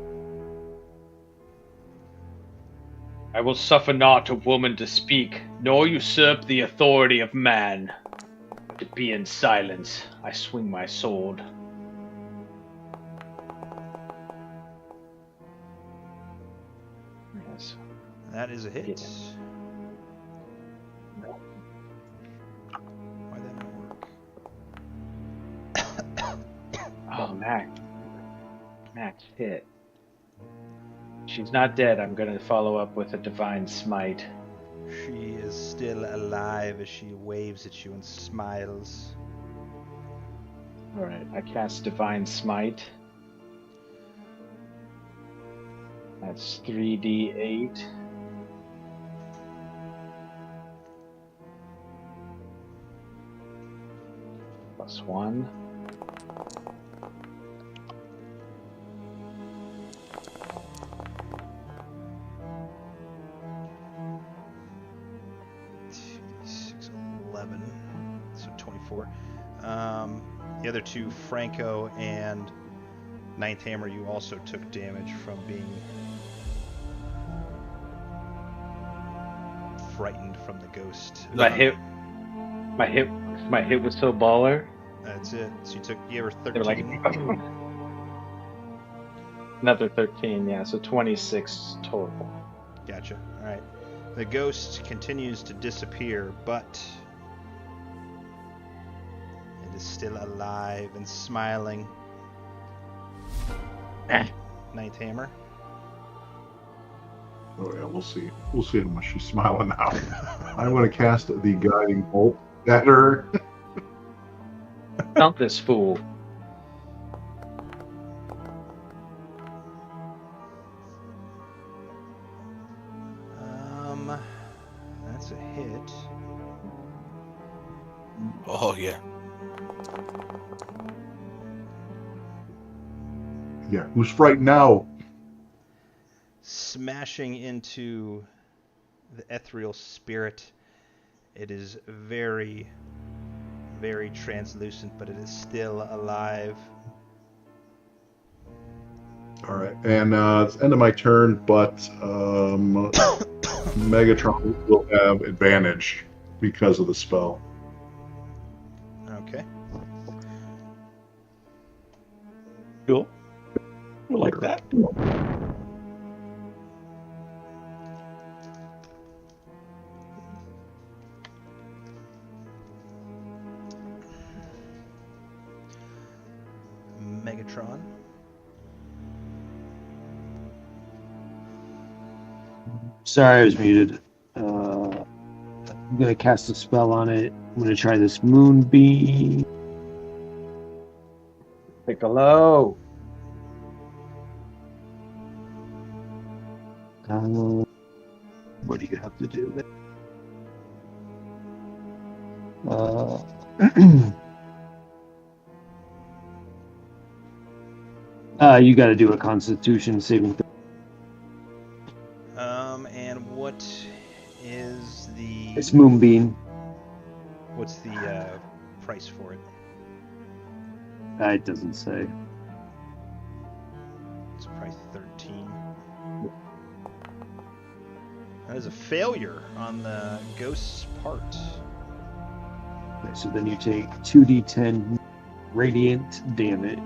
I will suffer not a woman to speak, nor usurp the authority of man. To be in silence, I swing my sword. Yes. That is a hit. Why that not work? Oh, Max hit. She's not dead. I'm going to follow up with a divine smite. She is still alive as she waves at you and smiles. Alright, I cast divine smite. That's 3d8. Plus 1. So 24. The other two, Franco and Ninth Hammer, you also took damage from being frightened from the ghost. My hit was so baller. That's it. So you were 13. They were like another 13, yeah, so 26 total. Gotcha. All right. The ghost continues to disappear, but it is still alive and smiling. Ninth Hammer. Oh yeah, we'll see. We'll see how much she's smiling now. I'm going to cast the guiding bolt at her. Not this fool. That's a hit. Oh yeah. Yeah, who's frightened now? Smashing into the ethereal spirit. It is very, very translucent, but it is still alive. All right, and it's the end of my turn, but Megatron will have advantage because of the spell. Okay. Cool. I like that. Megatron. Sorry, I was muted. I'm gonna cast a spell on it. I'm gonna try this moonbeam. Piccolo. What do you have to do there? You got to do a Constitution saving throw. And what is the? It's moonbeam. What's the price for it? It doesn't say. It's price 13. That is a failure on the ghost's part. Okay, so then you take 2d10 radiant damage.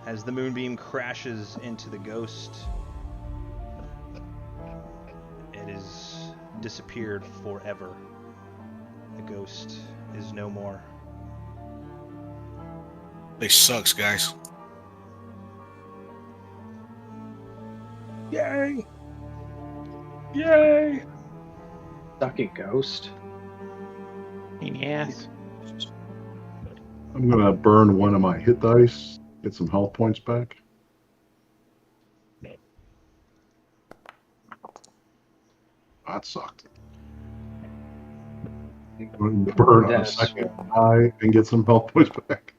As the moonbeam crashes into the ghost, it is disappeared forever. The ghost is no more. They sucks, guys. Yay! Yay! Ducky ghost. Yes. I'm gonna burn one of my hit dice, get some health points back. That sucked. I'm gonna burn on a Dennis second die and get some health points back.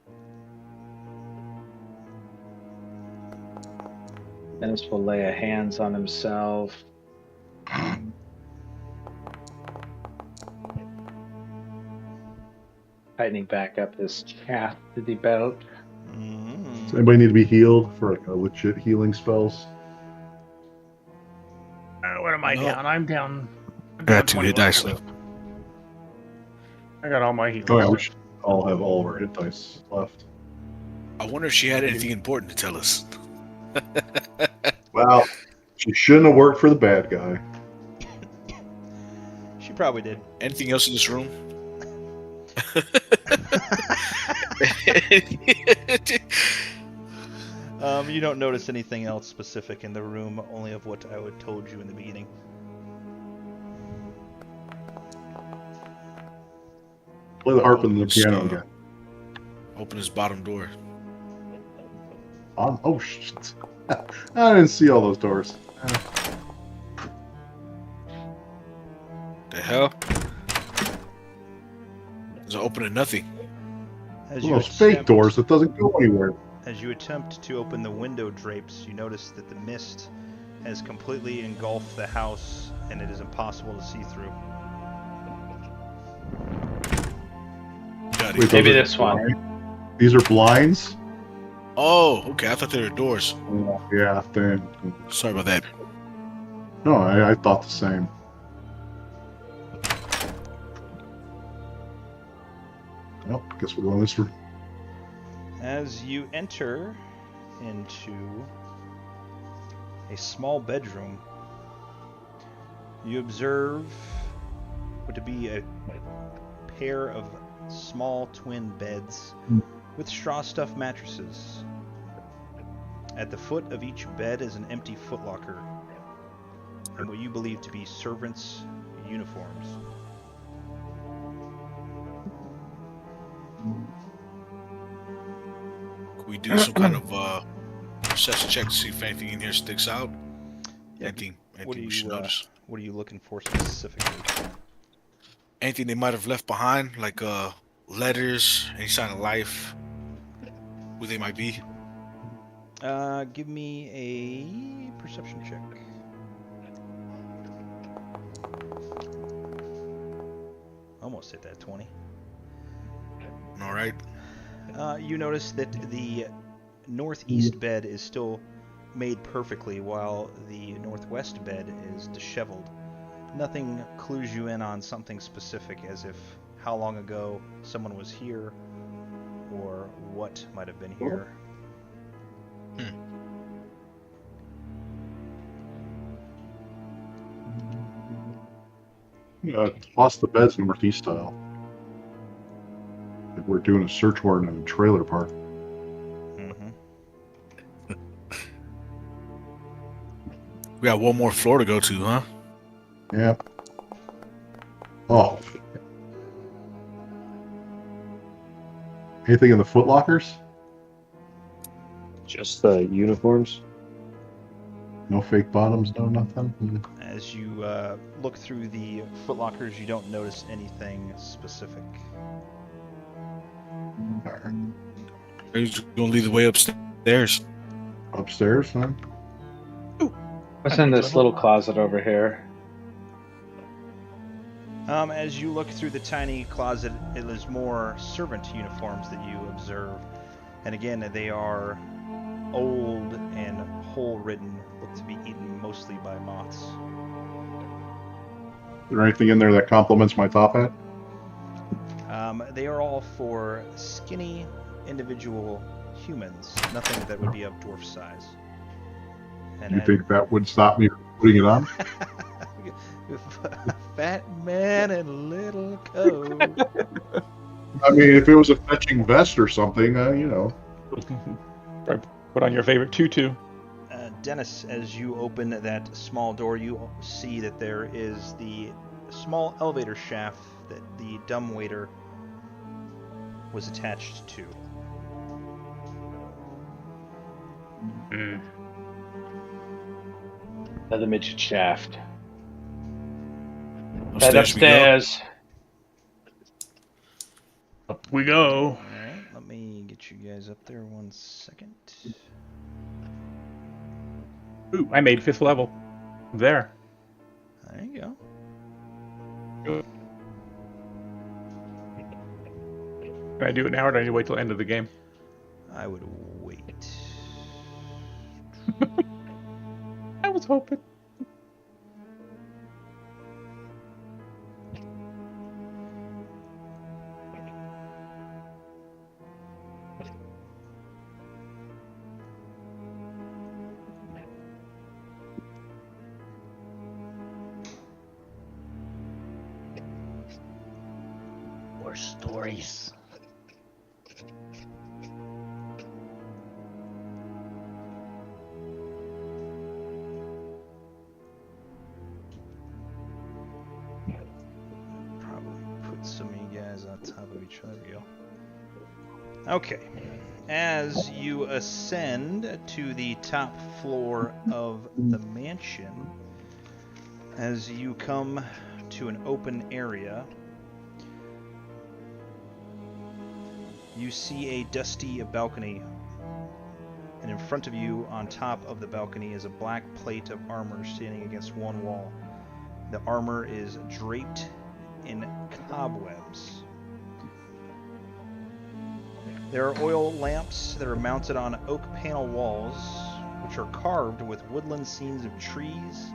Dennis will lay a hands on himself. Tightening back up his chastity belt. Does anybody need to be healed for like a legit healing spells? What am I No. down? I'm down. I got 2 hit 21 dice health. left. I got all my heals. Oh yeah, we should all have all of our hit dice left. I wonder if she had anything important to tell us. Well, she shouldn't have worked for the bad guy. She probably did. Anything else in this room? You don't notice anything else specific in the room, only of what I would told you in the beginning. Play the harp and the piano So, again. Open his bottom door. Oh shit! I didn't see all those doors. The hell? There's an open to nothing. As Those fake doors that doesn't go anywhere. As you attempt to open the window drapes, you notice that the mist has completely engulfed the house, and it is impossible to see through. Got it. Wait, Maybe those are this one. blinds? These are blinds? Oh, okay. I thought they were doors. Yeah, then. Sorry about that. No, I thought the same. Well, I guess we'll go in this room. As you enter into a small bedroom, you observe what to be a pair of small twin beds with straw-stuffed mattresses. At the foot of each bed is an empty footlocker and what you believe to be servants' uniforms. Could we do some kind of perception check to see if anything in here sticks out? Yeah, Anything What are we should you notice? What are you looking for specifically? Anything they might have left behind, like letters, any sign of life, who they might be? Give me a perception check. Almost hit that 20. All right. You notice that the northeast bed is still made perfectly, while the northwest bed is disheveled. Nothing clues you in on something specific, as if how long ago someone was here, or what might have been here. Toss the beds northeast style. Like we're doing a search warrant in a trailer park. We got one more floor to go to, huh? Yeah. Oh. Anything in the footlockers? Just the uniforms. No fake bottoms, no nothing? As you look through the footlockers, you don't notice anything specific. Are you just gonna lead the way upstairs? Upstairs, then? What's in this little closet over here? As you look through the tiny closet, it is more servant uniforms that you observe. And again, they are old and hole-ridden, look to be eaten mostly by moths. Is there anything in there that complements my top hat? They are all for skinny individual humans, nothing that would be of dwarf size. And You think that would stop me from putting it on? Fat man in little coat. I mean, if it was a fetching vest or something, you know. Put on your favorite tutu. Dennis, as you open that small door, you see that there is the small elevator shaft that the dumbwaiter was attached to. Another midget shaft. Upstairs Head we upstairs. Up we go. Alright, let me get you guys up there 1 second. Ooh, I made 5th level. There. There you go. Can I do it now, or do I need to wait till the end of the game? I would wait. I was hoping. More stories. Probably put some of you guys on top of each other. There we go. Okay. As you ascend to the top floor of the mansion, as you come to an open area, you see a dusty balcony, and in front of you, on top of the balcony, is a black plate of armor standing against one wall. The armor is draped in cobwebs. There are oil lamps that are mounted on oak panel walls, which are carved with woodland scenes of trees,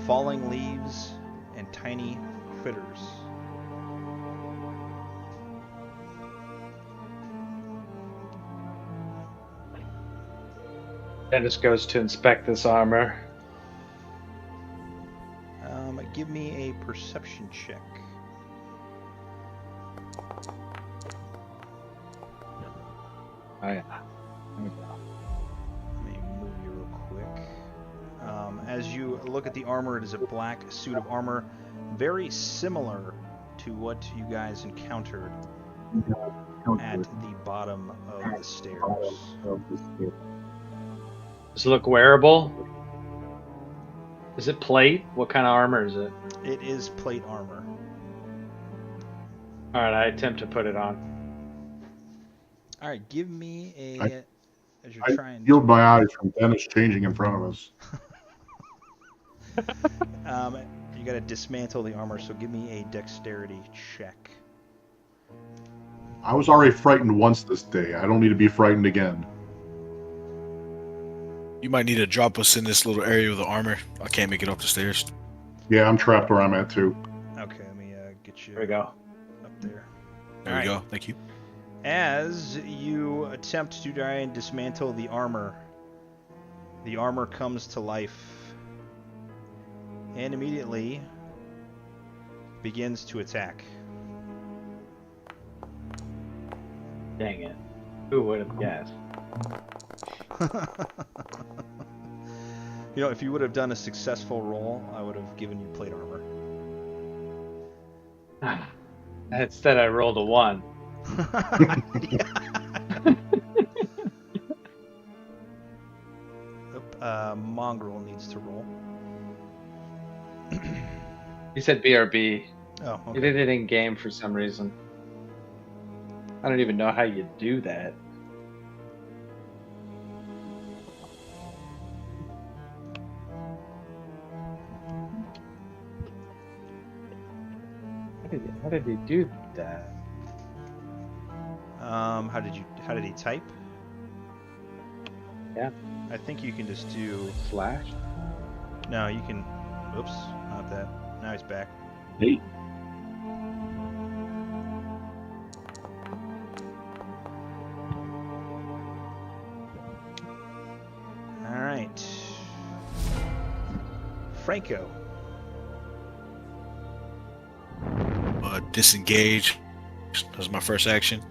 falling leaves, and tiny critters. Dennis goes to inspect this armor. Give me a perception check. Oh, yeah. Let me move you real quick. As you look at the armor, it is a black suit of armor, very similar to what you guys encountered at the bottom of the stairs. Does it look wearable? Is it plate? What kind of armor is it? It is plate armor. Alright, I attempt to put it on. All right, give me a. As you're I trying. peeled my eyes from Dennis changing in front of us. You got to dismantle the armor, so give me a dexterity check. I was already frightened once this day. I don't need to be frightened again. You might need to drop us in this little area of the armor. I can't make it up the stairs. Yeah, I'm trapped where I'm at too. Okay, let me get you There we go. up there. There we go. Thank you. As you attempt to try and dismantle the armor comes to life and immediately begins to attack. Dang it. Who would have guessed? You know, if you would have done a successful roll, I would have given you plate armor. Instead, I rolled a 1. Mongrel needs to roll. He said BRB. Oh, He okay. did it in game for some reason. I don't even know how you do that. How did he do that? How did he type? Yeah. I think you can just do. Slash? No, you can. Oops, not that. Now he's back. Hey. All right. Franco. Disengage. That was my first action.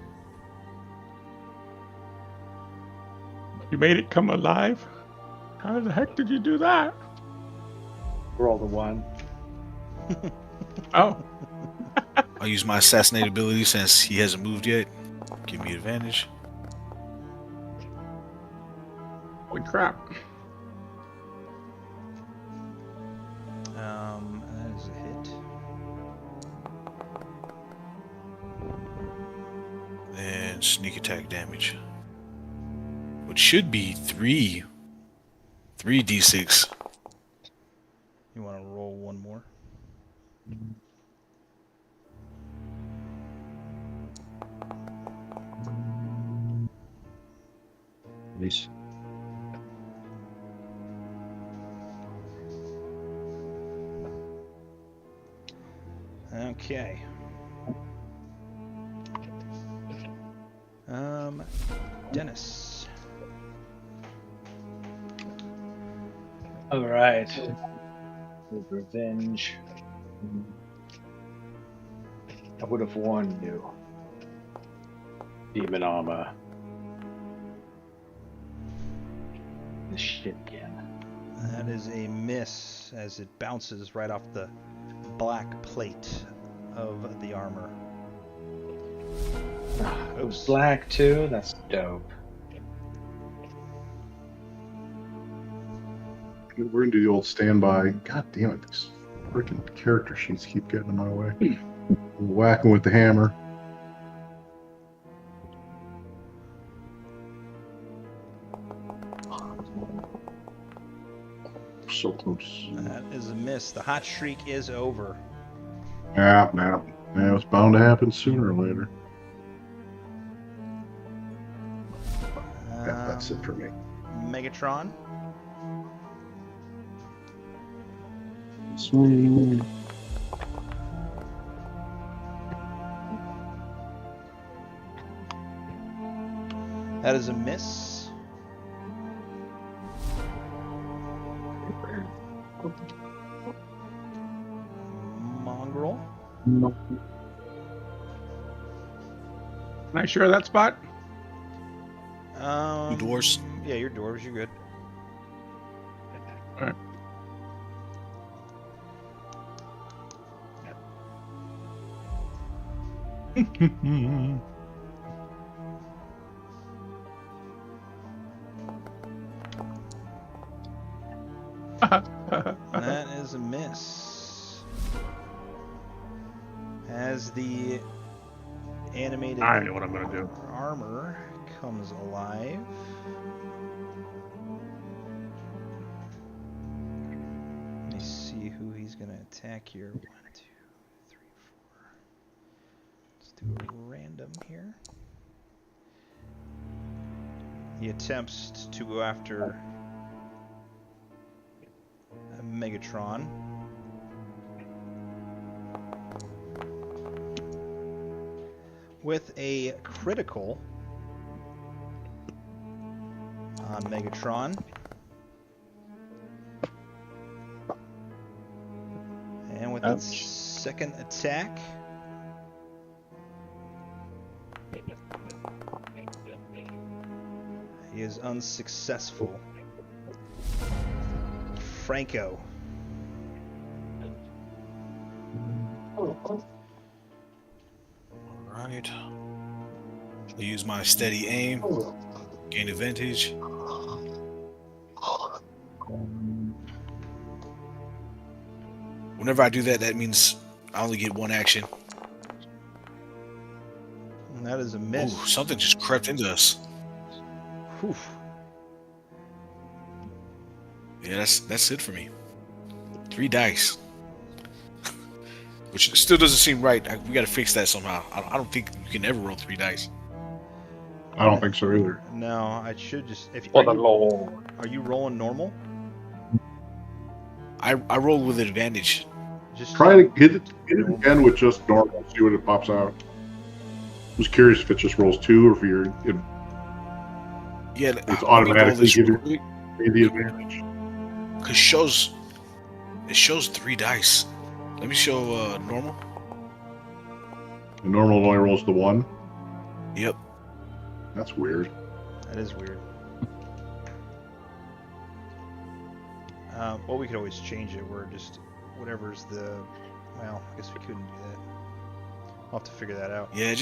You made it come alive? How the heck did you do that? Roll the 1. Oh, I'll use my assassinate ability since he hasn't moved yet. Give me advantage. holy crap. That is a hit. And sneak attack damage. Which should be 3d6. You want to roll one more? Nice. Okay. Dennis. All right. With revenge. I would have warned you. Demon armor. This shit again. That is a miss as it bounces right off the black plate of the armor. It was black too? That's dope. We're gonna do the old standby. God damn it, these freaking character sheets keep getting in my way. Whacking with the hammer. So close. That is a miss. The hot streak is over. Yeah, it's bound to happen sooner or later. Yeah, that's it for me. Megatron. Swing. That is a miss. Mongrel. Can I share that spot? Dwarves. Yeah, you're dwarves. You're good. All right. That is a miss. As the animated I know what I'm gonna do. armor comes alive. Let me see who he's gonna attack here. 1, 2, 3, 4. Let's do a random here. He attempts to go after Megatron. With a critical on Megatron. And with its second attack, he is unsuccessful. Franco. Alright. I'll use my steady aim. Gain advantage. Whenever I do that, that means I only get one action. And that is a miss. Ooh, something just crept into us. Whew. Yeah, that's it for me. 3 dice. Which still doesn't seem right. We gotta fix that somehow. I don't think you can ever roll 3 dice. I don't think so either. No, I should just. For the Lord. Are you rolling normal? I roll with advantage. Just Try to hit it again with just normal. See what it pops out. I was curious if it just rolls 2 or if Yeah, it's automatically giving you the advantage. Cause it shows 3 dice. Let me show normal. The normal only rolls the 1. Yep. That's weird. That is weird. Well, we could always change it. We're just whatever's the. Well, I guess we couldn't do that. I'll have to figure that out. Yeah, it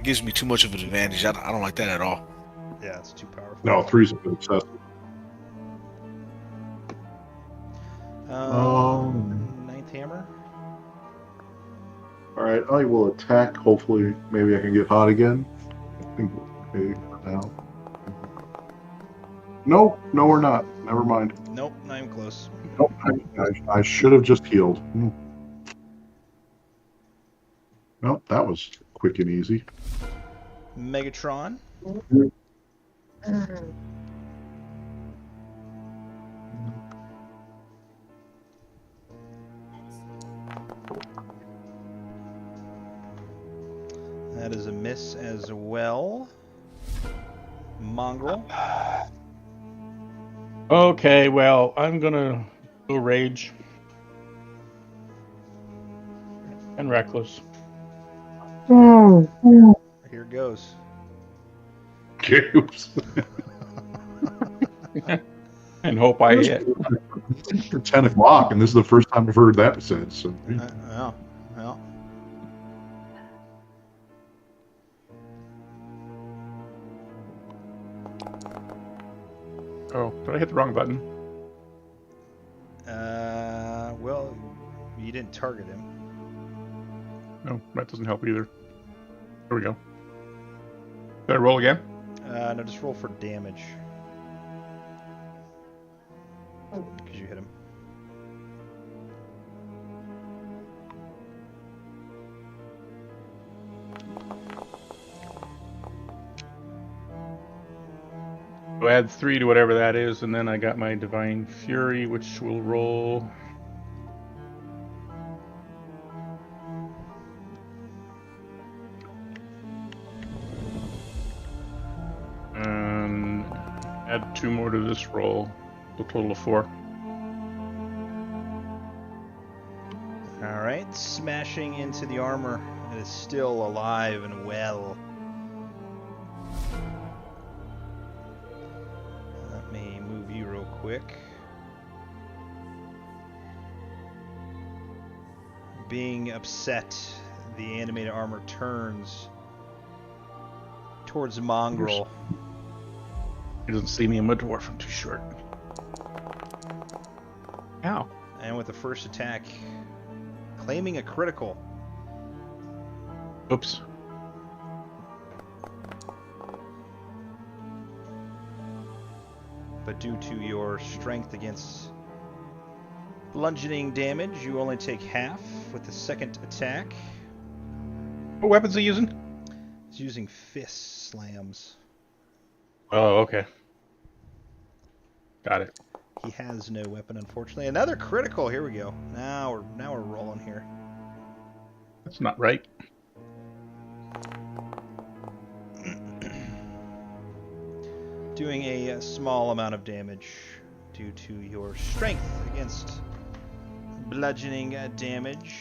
gives me too much of an advantage. I don't like that at all. Yeah, it's too powerful. No, 3's a bit excessive. Ninth hammer. All right, I will attack. Hopefully, maybe I can get hot again. I think okay for now. No, we're not. Never mind. Nope, not even close. Nope, I should have just healed. Nope, that was quick and easy. Megatron. That is a miss as well. Mongrel. Okay, well, I'm gonna go rage and reckless. Here goes. Oops. And hope I hit. It's 10 o'clock, and this is the first time I've heard that said. So. Well. Oh, did I hit the wrong button? Well, you didn't target him. No, that doesn't help either. There we go. Did I roll again? No, just roll for damage. Because you hit him. So add 3 to whatever that is, and then I got my Divine Fury, which will roll. And add 2 more to this roll, a total of 4. Alright, smashing into the armor. It is still alive and well. Let me move you real quick. Being upset, the animated armor turns towards Mongrel. He doesn't see me in my dwarf, I'm too short. Ow. And with the first attack, claiming a critical. Oops. But due to your strength against bludgeoning damage, you only take half with the second attack. What weapons are you using? He's using fist slams. Oh, okay. Got it. He has no weapon, unfortunately. Another critical. Here we go. Now we're rolling here. That's not right. Doing a small amount of damage due to your strength against bludgeoning damage.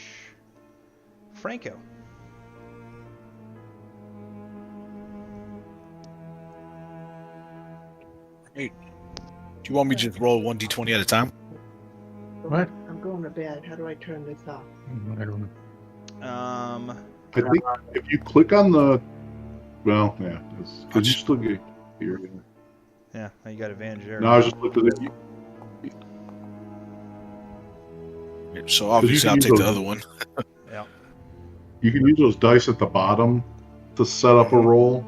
Franco. Hey, do you want me to just roll 1d20 at a time? What? I'm going to bed. How do I turn this off? I don't know. I think if you click on the, well, yeah, because you still get here. Yeah, you got advantage there. No, I was just looking at you. So obviously I'll take the other one. Yeah. You can use those dice at the bottom to set up a roll.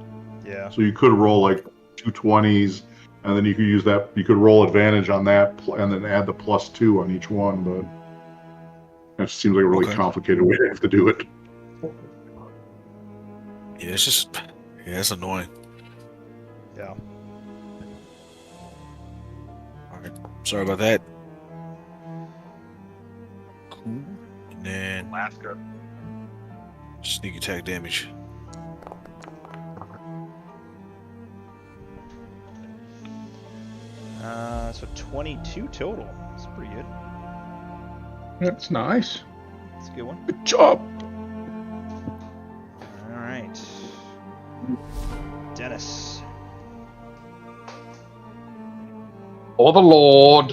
Yeah. So you could roll like 2 20s, and then you could use that. You could roll advantage on that, and then add the +2 on each one. But that seems like a really complicated way to have to do it. Yeah, it's just, yeah, it's annoying. Yeah. All right, sorry about that. Cool. And then Alaska. Sneak attack damage. So 22 total. That's pretty good. That's nice. That's a good one. Good job. All right. Dennis. For the Lord.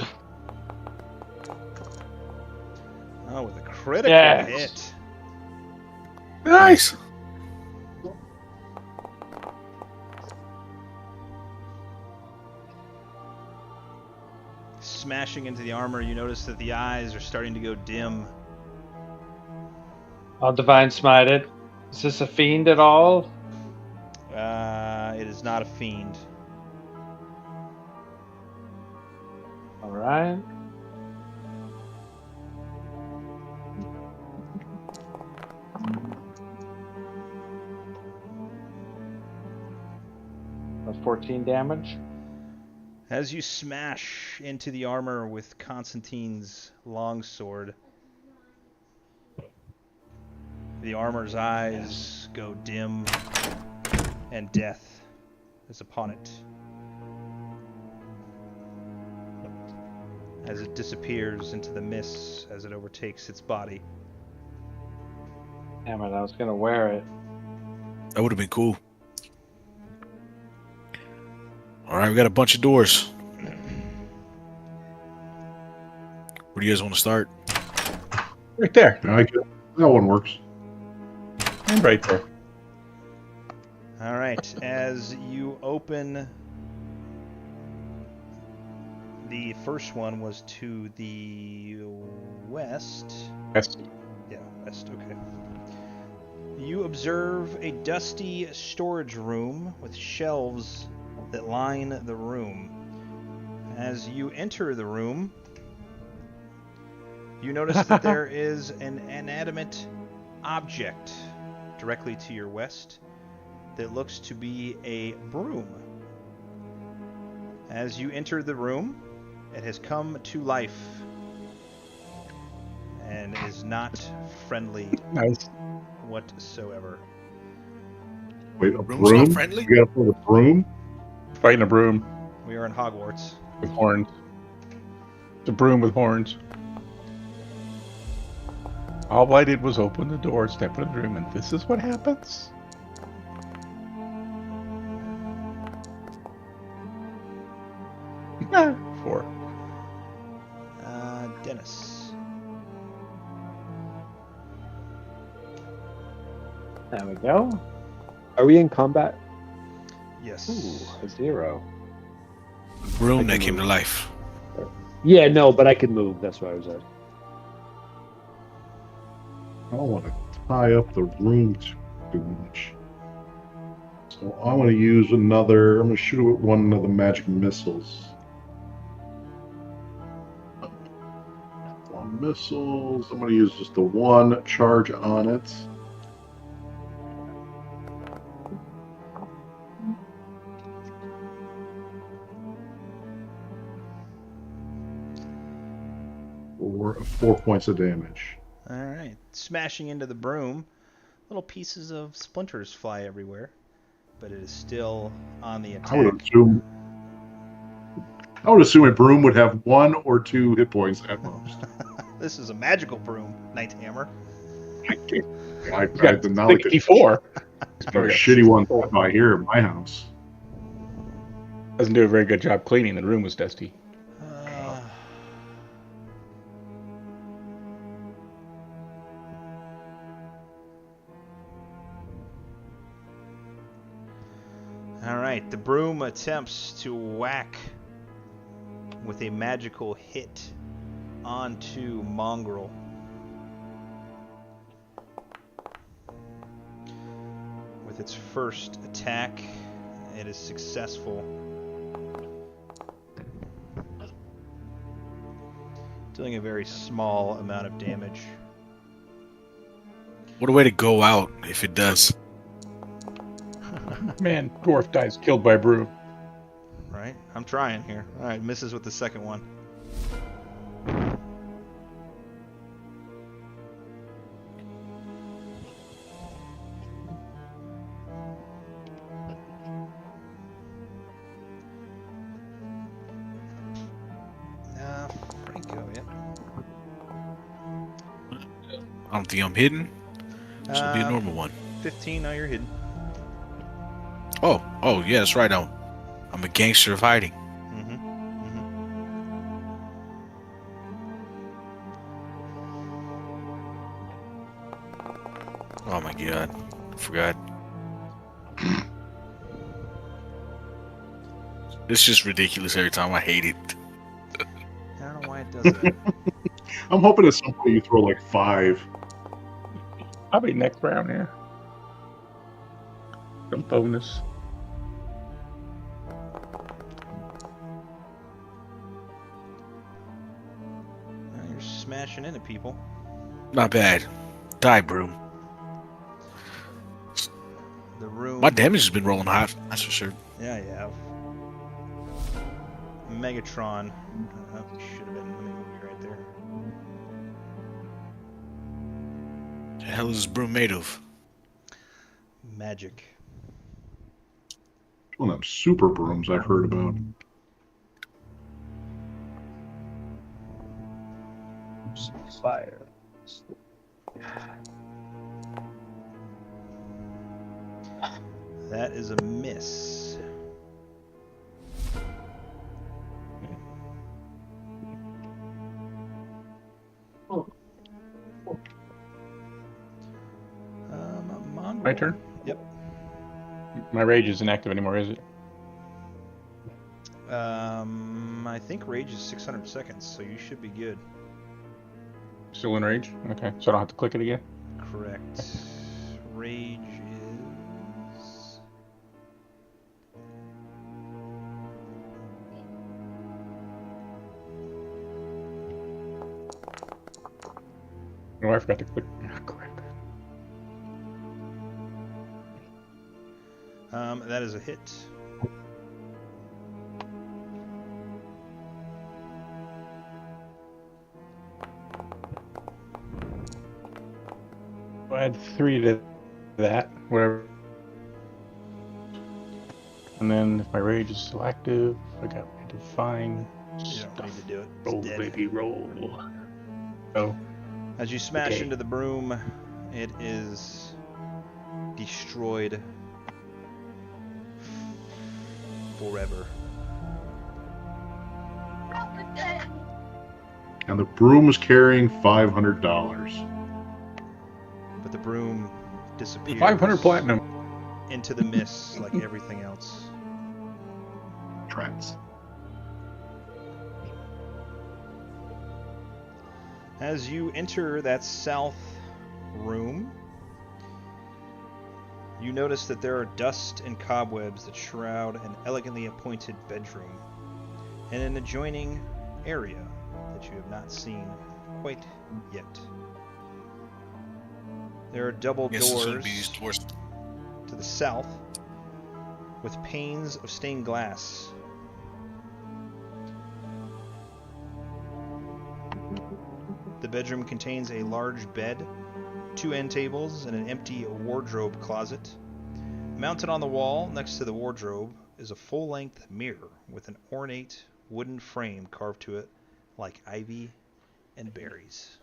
Oh, with a critical Yes. hit. Nice. Smashing into the armor, you notice that the eyes are starting to go dim. I'll Divine Smite it. Is this a fiend at all? It is not a fiend. Alright. That's 14 damage. As you smash into the armor with Constantine's longsword, the armor's eyes go dim, and death is upon it. As it disappears into the mists as it overtakes its body. Damn it, I was gonna wear it. That would have been cool. All right, we got a bunch of doors. Where do you guys want to start? Right there. I guess that one works. And right there. All right, as you open, the first one was to the west. Yes. Yeah, west, okay. You observe a dusty storage room with shelves that line the room. As you enter the room, you notice that there is an inanimate object directly to your west that looks to be a broom. As you enter the room, it has come to life and is not friendly Nice. whatsoever. Wait, a Broom's broom? not friendly? You gotta put a broom? Fighting a broom We are in Hogwarts. with horns. It's a broom with horns. All I did was open the door, step into the room, and this is what happens? Four. Dennis. There we go. Are we in combat? Yes. Ooh, a 0. Room that came to life. Yeah, no, but I can move. That's what I was at. I don't want to tie up the room too much. So I want to use another. I'm going to shoot it with one of the magic missiles. One missiles. I'm going to use just the one charge on it. For 4 points of damage. All right. Smashing into the broom, little pieces of splinters fly everywhere, but it is still on the attack. I would assume a broom would have 1 or 2 hit points at most. This is a magical broom, Night Hammer. I have the knowledge of 64. shitty ones by here in my house. Doesn't do a very good job cleaning. The room was dusty. All right. The broom attempts to whack with a magical hit onto Mongrel. With its first attack, it is successful. Dealing a very small amount of damage. What a way to go out if it does. Man, dwarf dies killed by a broom. Right? I'm trying here. All right, misses with the second one. Franco, yep. I don't think I'm hidden. So it'll be a normal one. 15, now you're hidden. Oh, yeah, that's right. I'm a gangster of hiding. Mm-hmm. forgot. It's just ridiculous every time. I hate it. I don't know why it does that. I'm hoping at some point you throw like 5. I'll be next round here. Some bonus. Now you're smashing into people. Not bad. Die, broom. The room. My damage has been rolling hot. That's for sure. Yeah, you have. Megatron. Should have been. Let me move you right there. The hell is this broom made of? Magic. One of them super brooms I've heard about. Fire. That is a miss. My turn? Yep. My rage isn't active anymore, is it? I think rage is 600 seconds, so you should be good. Still in rage? Okay, so I don't have to click it again? Correct. Rage is... Oh, I forgot to click. Oh, crap. That is a hit. I'll add 3 to that, whatever. And then if my rage is still active, I got my divine You don't need to do it. It's roll, dead. baby, roll. So, As you smash Okay. into the broom, it is destroyed forever. And the broom was carrying $500. But the broom disappears 500 platinum. into the mist like everything else. Tracks. As you enter that south room, you notice that there are dust and cobwebs that shroud an elegantly appointed bedroom and an adjoining area that you have not seen quite yet. There are double Guess it's gonna doors be these doors. to the south with panes of stained glass. The bedroom contains a large bed, 2 end tables, and an empty wardrobe closet. Mounted on the wall next to the wardrobe is a full-length mirror with an ornate wooden frame carved to it like ivy and berries.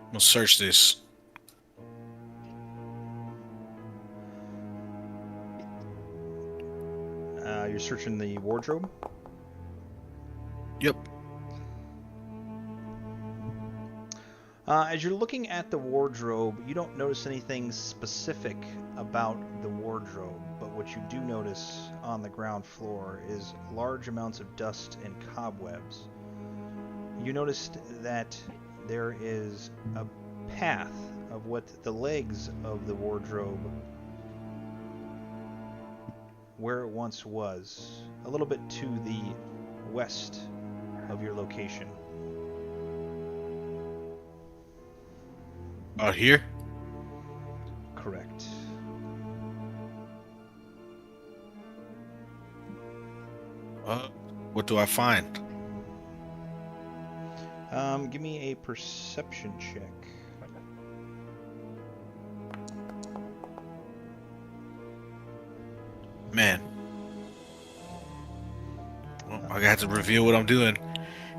I'm gonna search this. You're searching the wardrobe? Yep. As you're looking at the wardrobe, you don't notice anything specific about the wardrobe, but what you do notice on the ground floor is large amounts of dust and cobwebs. You noticed that there is a path of what the legs of the wardrobe where it once was, a little bit to the west of your location. Out here? Correct. What do I find? Give me a perception check. Man. Well, I got to reveal what I'm doing.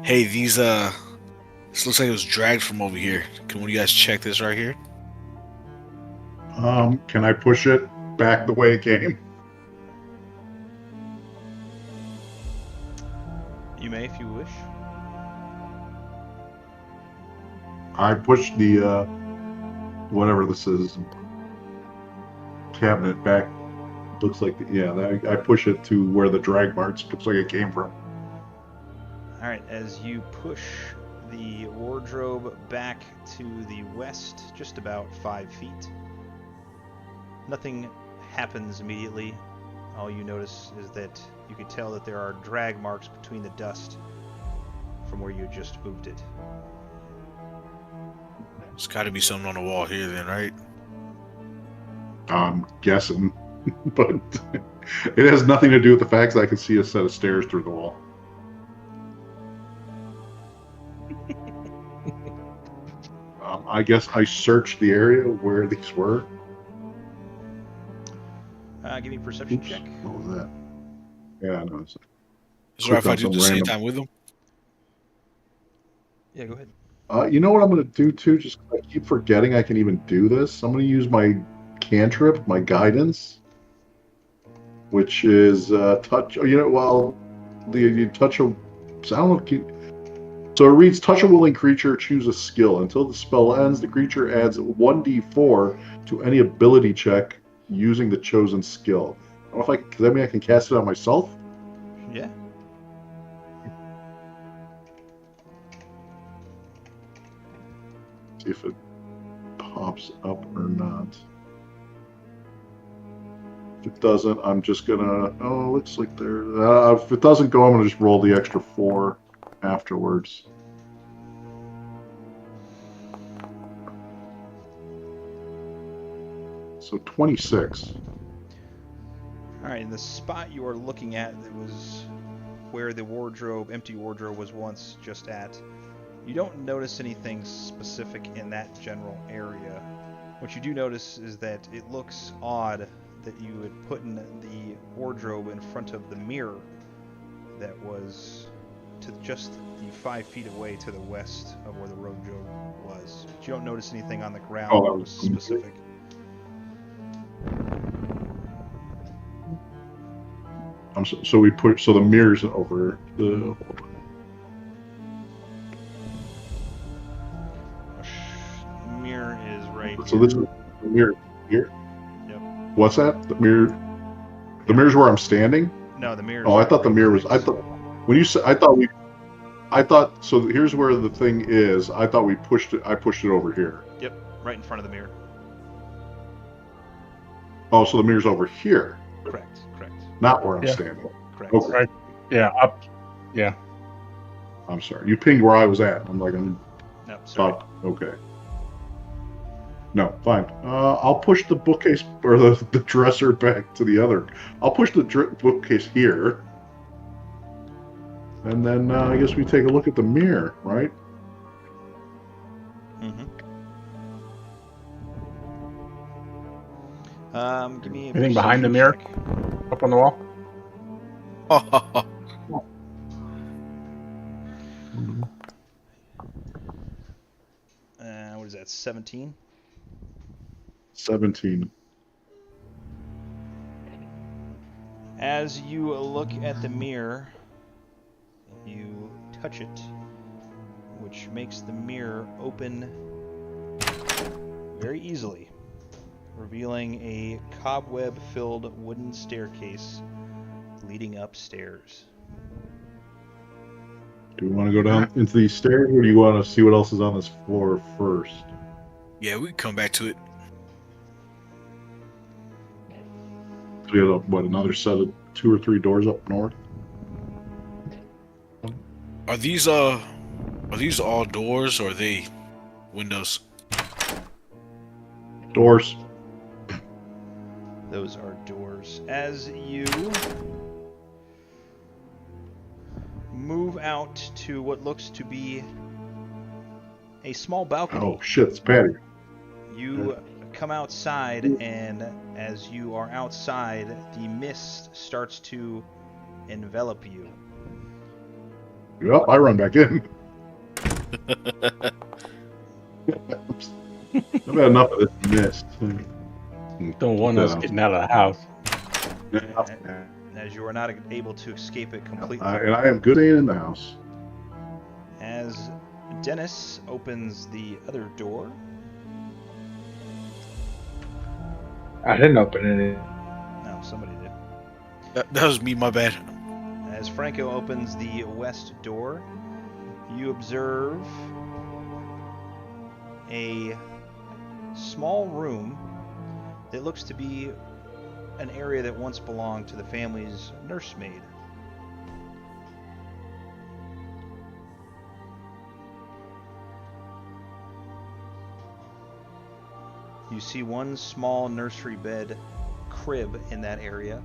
Hey, these this looks like it was dragged from over here. Can one of you guys check this right here? Can I push it back the way it came? You may if you wish. I pushed the whatever this is, cabinet back. Looks like, I push it to where the drag marks looks like it came from. All right, as you push the wardrobe back to the west, just about 5 feet, nothing happens immediately. All you notice is that you can tell that there are drag marks between the dust from where you just moved it. There's got to be something on the wall here, then, right? I'm guessing, but it has nothing to do with the fact that I can see a set of stairs through the wall. I guess I searched the area where these were. Give me a perception check. What was that? Yeah, I know. Is it right if I do the same time with them? Yeah, go ahead. You know what I'm going to do too? Just I keep forgetting I can even do this. I'm going to use my cantrip, my guidance, which is touch. The touch of. I don't know. So it reads: touch a willing creature, choose a skill. Until the spell ends, the creature adds 1d4 to any ability check using the chosen skill. I don't know if does that mean I can cast it on myself? Yeah. See if it pops up or not. If it doesn't, I'm just gonna. Oh, looks like there. If it doesn't go, I'm gonna just roll the extra 4 afterwards. So 26. All right, in the spot you are looking at, that was where the empty wardrobe was once just at. You don't notice anything specific in that general area. What you do notice is that it looks odd that you had put in the wardrobe in front of the mirror that was to just the 5 feet away to the west of where the wardrobe was. But you don't notice anything on the ground that was specific. So we put the mirrors over the. Mirror is right. So here. this is the mirror here. Yep. What's that? The mirror. The mirror's where I'm standing. No, the mirror. Oh, I thought the mirror was. I thought when you said. I thought so. Here's where the thing is. I thought we pushed it. I pushed it over here. Yep, right in front of the mirror. Oh, so the mirror's over here. Correct. Not where I'm standing. Correct. Okay. Right. Yeah. Up. Yeah. I'm sorry. You pinged where I was at. I'm like, No, sorry. Okay. No, fine. I'll push the bookcase or the dresser back to the other. I'll push the bookcase here. And then I guess we take a look at the mirror, right? Give me anything behind the mirror? Up on the wall? What is that, 17? 17. As you look at the mirror, you touch it, which makes the mirror open very easily, revealing a cobweb-filled wooden staircase leading upstairs. Do we want to go down into these stairs, or do you want to see what else is on this floor first? Yeah, we can come back to it. So we have another set of 2 or 3 doors up north? Are these all doors or are they windows? Doors. Those are doors. As you move out to what looks to be a small balcony. Oh shit, it's Patty. You come outside, and as you are outside, the mist starts to envelop you. Yep, I run back in. I've had enough of this mist. Don't want us getting out of the house. As you are not able to escape it completely. And I am good in the house. As Dennis opens the other door, I didn't open any. No, somebody did. That was me, my bad. As Franco opens the west door, you observe a small room that looks to be an area that once belonged to the family's nursemaid. You see one small nursery bed crib in that area.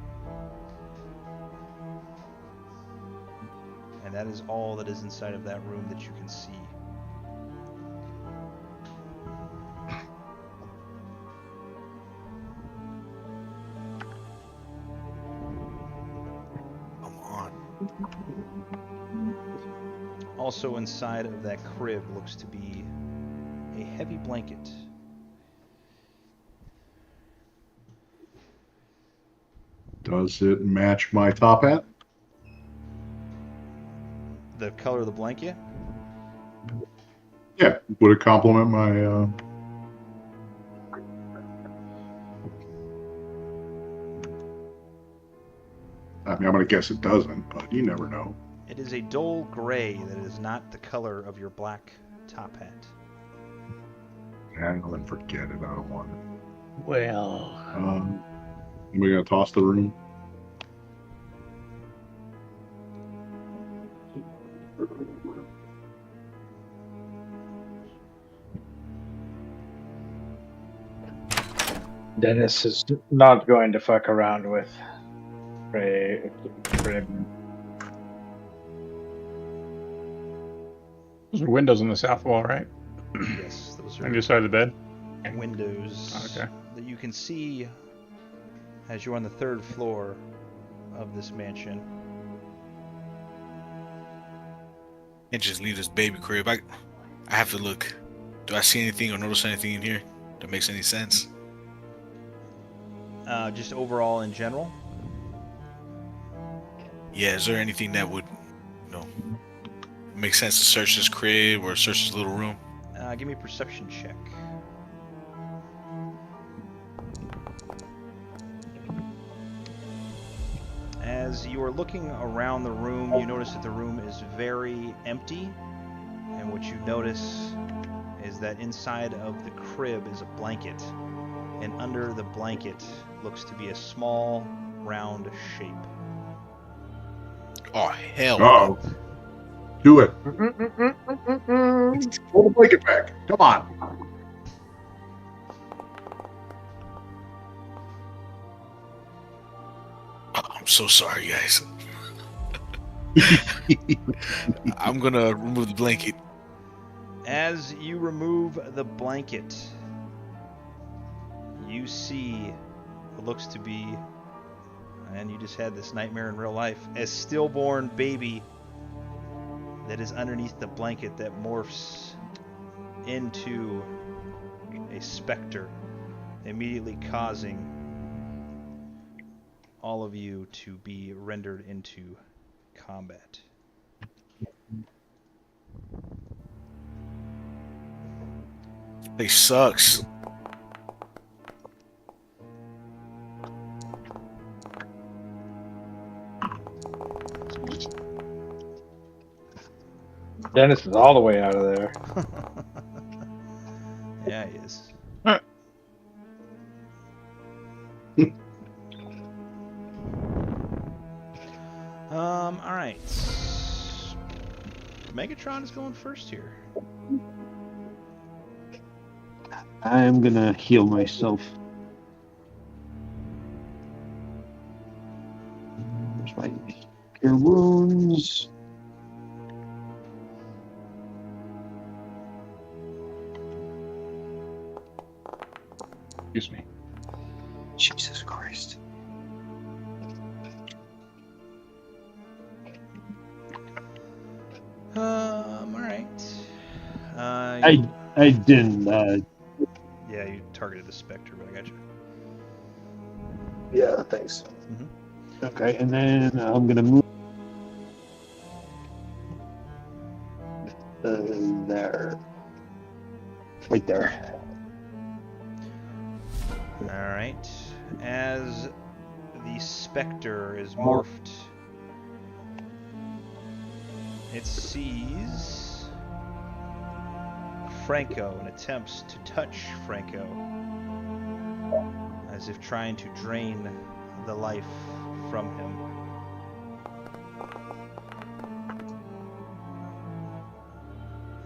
And that is all that is inside of that room that you can see. Come on. Also inside of that crib looks to be a heavy blanket. Does it match my top hat? The color of the blanket? Yeah. Would it complement my? I mean, I'm gonna guess it doesn't, but you never know. It is a dull gray that is not the color of your black top hat. Yeah, then forget it. I don't want it. Well, Am I gonna toss the room? Dennis is not going to fuck around with crib. Those are windows on the south wall, right? Yes, those On are your side of the bed. windows Okay. that you can see as you're on the third floor of this mansion. Can't just leave this baby crib. I have to look. Do I see anything or notice anything in here that makes any sense? Just overall in general. Yeah, is there anything that would, make sense to search this crib or search this little room? Give me a perception check. As you are looking around the room, you notice that the room is very empty. And what you notice is that inside of the crib is a blanket. And under the blanket looks to be a small, round shape. Oh, hell. Uh-oh. Do it. Pull the blanket back. Come on. I'm so sorry, guys. I'm gonna remove the blanket. As you remove the blanket, you see what looks to be, and you just had this nightmare in real life, a stillborn baby that is underneath the blanket that morphs into a specter, immediately causing all of you to be rendered into combat. They sucks. Dennis is all the way out of there. Yeah, he is. All right. Megatron is going first here. I'm gonna heal myself. There's my cure wounds. Excuse me. Jesus Christ. All right. I didn't. Yeah, you targeted the specter, but I got you. Yeah, thanks. Mhm. Okay, and then I'm gonna move there, right there. Alright. As the specter is morphed, it sees Franco and attempts to touch Franco, as if trying to drain the life from him.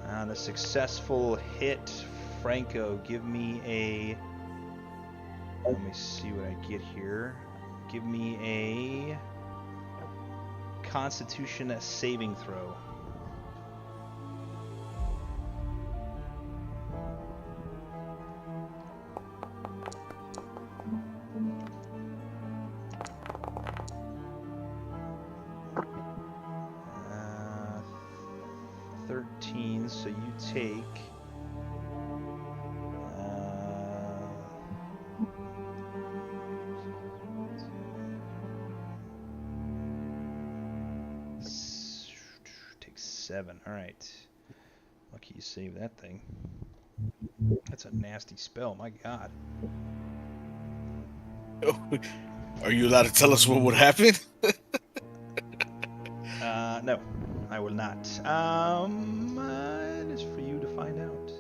On a successful hit, Franco, give me a... Let me see what I get here. Give me a Constitution saving throw. Uh, 13, so you take... Take 7. Alright. Lucky you saved that thing. That's a nasty spell, my god. Are you allowed to tell us what would happen? No, I will not. It is for you to find out.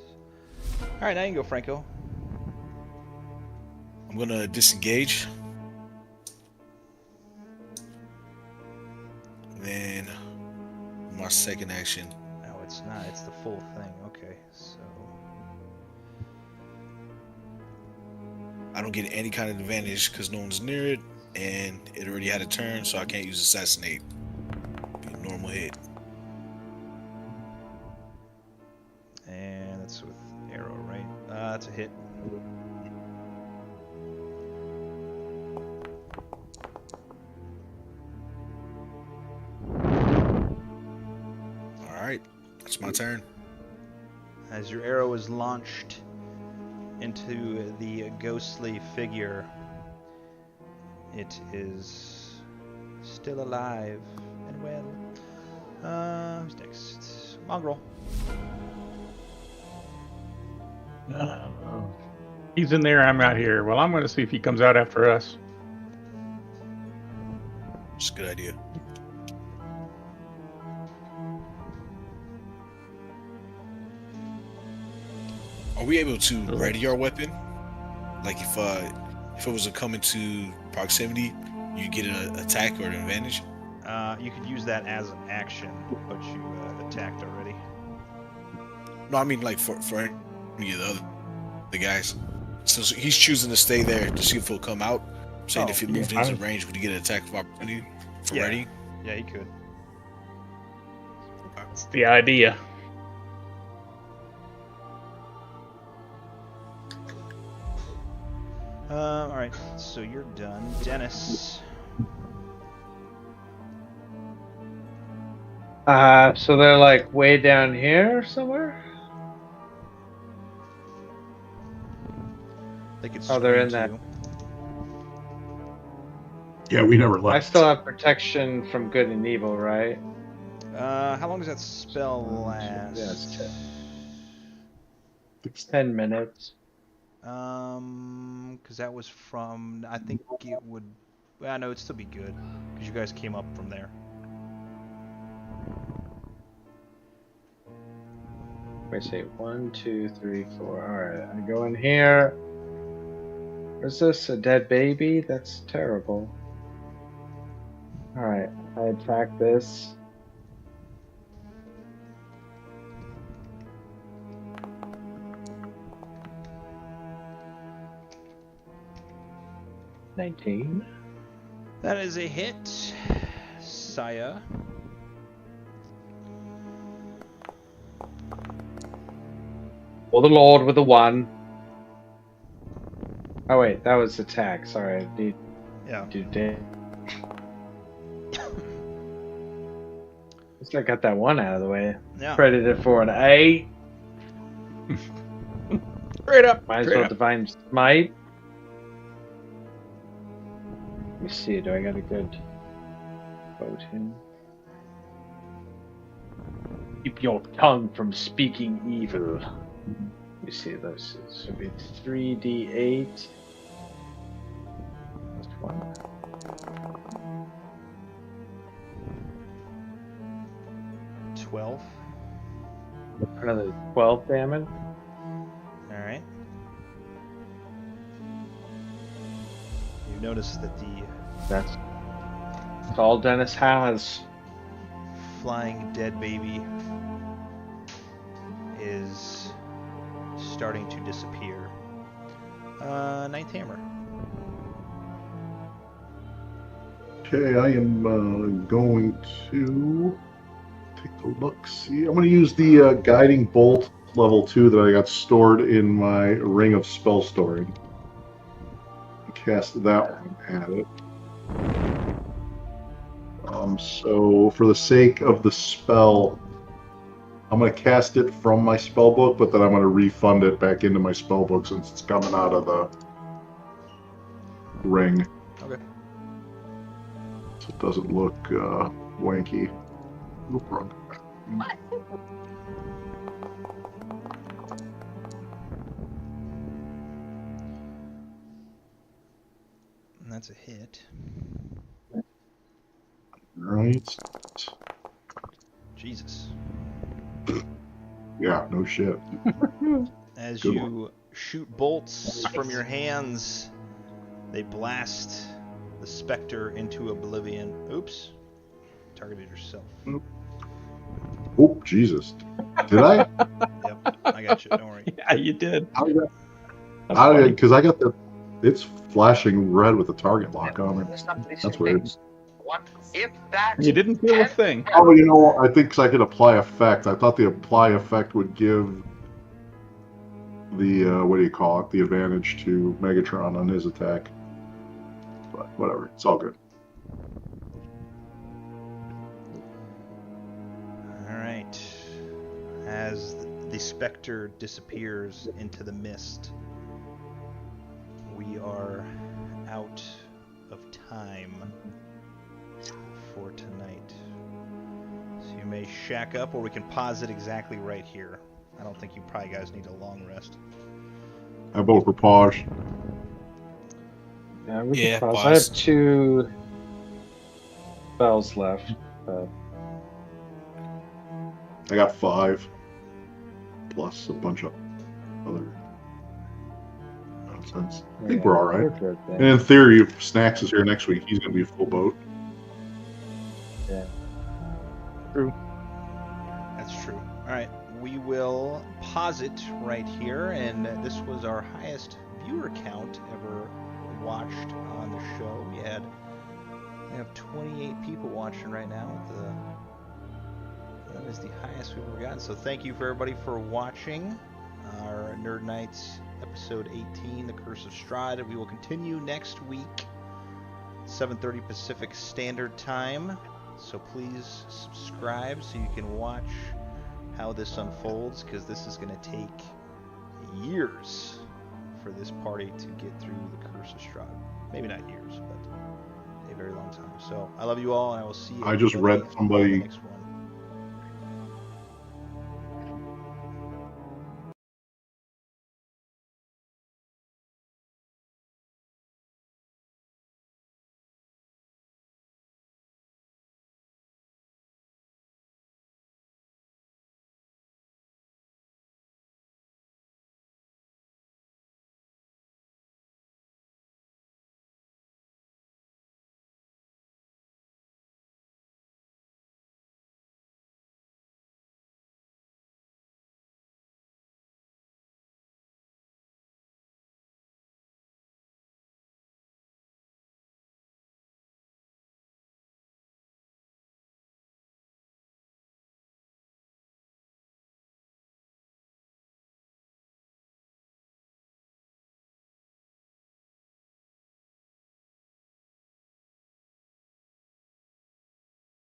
Alright, now you can go, Franco. I'm gonna disengage. Then my second action. No, it's not. It's the full thing. Okay, so... I don't get any kind of advantage because no one's near it, and it already had a turn, so I can't use assassinate. Be a normal hit. And that's with arrow, right? That's a hit. Alright, that's my turn. As your arrow is launched into the ghostly figure, it is still alive and well. Who's next? Mongrel. He's in there, I'm out here. Well, I'm going to see if he comes out after us. It's a good idea. Are we able to ready our weapon? Like if it was to come into proximity, you get an attack or an advantage? You could use that as an action, but you attacked already. No, I mean like for any of the guys. So he's choosing to stay there to see if he'll come out. I'm saying if he moved into range, would he get an attack of opportunity for ready? Yeah, he could. That's the idea. Alright, so you're done. Dennis. So they're like way down here somewhere? They could Oh, they're in scream that. too. Yeah, we never left. I still have protection from good and evil, right? How long does that spell last? Yeah, it's 10 minutes. Because that was from, I think it would, well, no, it'd still be good, because you guys came up from there. Wait, say 1, 2, 3, 4. Alright, I go in here. What's this? A dead baby? That's terrible. Alright, I attack this. $19. That is a hit, Saya. For the Lord with a 1. Oh wait, that was attack. Sorry, I need Yeah. to do At least I got that 1 out of the way. Yeah. Credited for an 8. Straight up. Might as straight well up. divine smite. Let me see, do I got a good potion? Keep your tongue from speaking evil. Let me see, this should be 3d8. 12. Another 12 damage. All right. You notice that the That's all Dennis has. flying dead baby is starting to disappear. Ninth hammer. Okay, I am going to take a look. See, I'm going to use the guiding bolt level 2 that I got stored in my ring of spell storing. Cast that one at it. So for the sake of the spell, I'm going to cast it from my spell book, but then I'm going to refund it back into my spell book since it's coming out of the ring. Okay. So it doesn't look wanky. Oop, wrong. And that's a hit. Right. Jesus. Yeah, no shit. As Good you shoot bolts from your hands, they blast the specter into oblivion. Oops. Targeted yourself. Oh, Jesus. Did I? Yep, I got you. Don't worry. Yeah, you did. How did that? That's funny. Because I got the. It's flashing red with the target lock on it. That's weird. What if that? You didn't feel a thing. Oh, you know, I think 'cause I could apply effect. I thought the apply effect would give the what do you call it? The advantage to Megatron on his attack. But whatever, it's all good. All right. As the specter disappears into the mist, we are out of time for tonight. So you may shack up, or we can pause it exactly right here. I don't think you probably guys need a long rest. I vote for pause. Yeah, we Yeah, can pause. I pause. have 2 spells left. I got 5 plus a bunch of other nonsense. I think we're all right. We're good, And in theory, if Snacks is here next week, he's going to be a full boat. Yeah. That's true. All right, we will pause it right here, and this was our highest viewer count ever watched on the show. We have 28 people watching right now. That is the highest we've ever gotten. So thank you for everybody for watching our Nerd Nights episode 18, The Curse of Strahd. We will continue next week, 7:30 Pacific Standard Time. So please subscribe so you can watch how this unfolds, because this is going to take years for this party to get through the Curse of Strahd. Maybe not years, but a very long time. So I love you all, and I will see you. I just read on the somebody next one.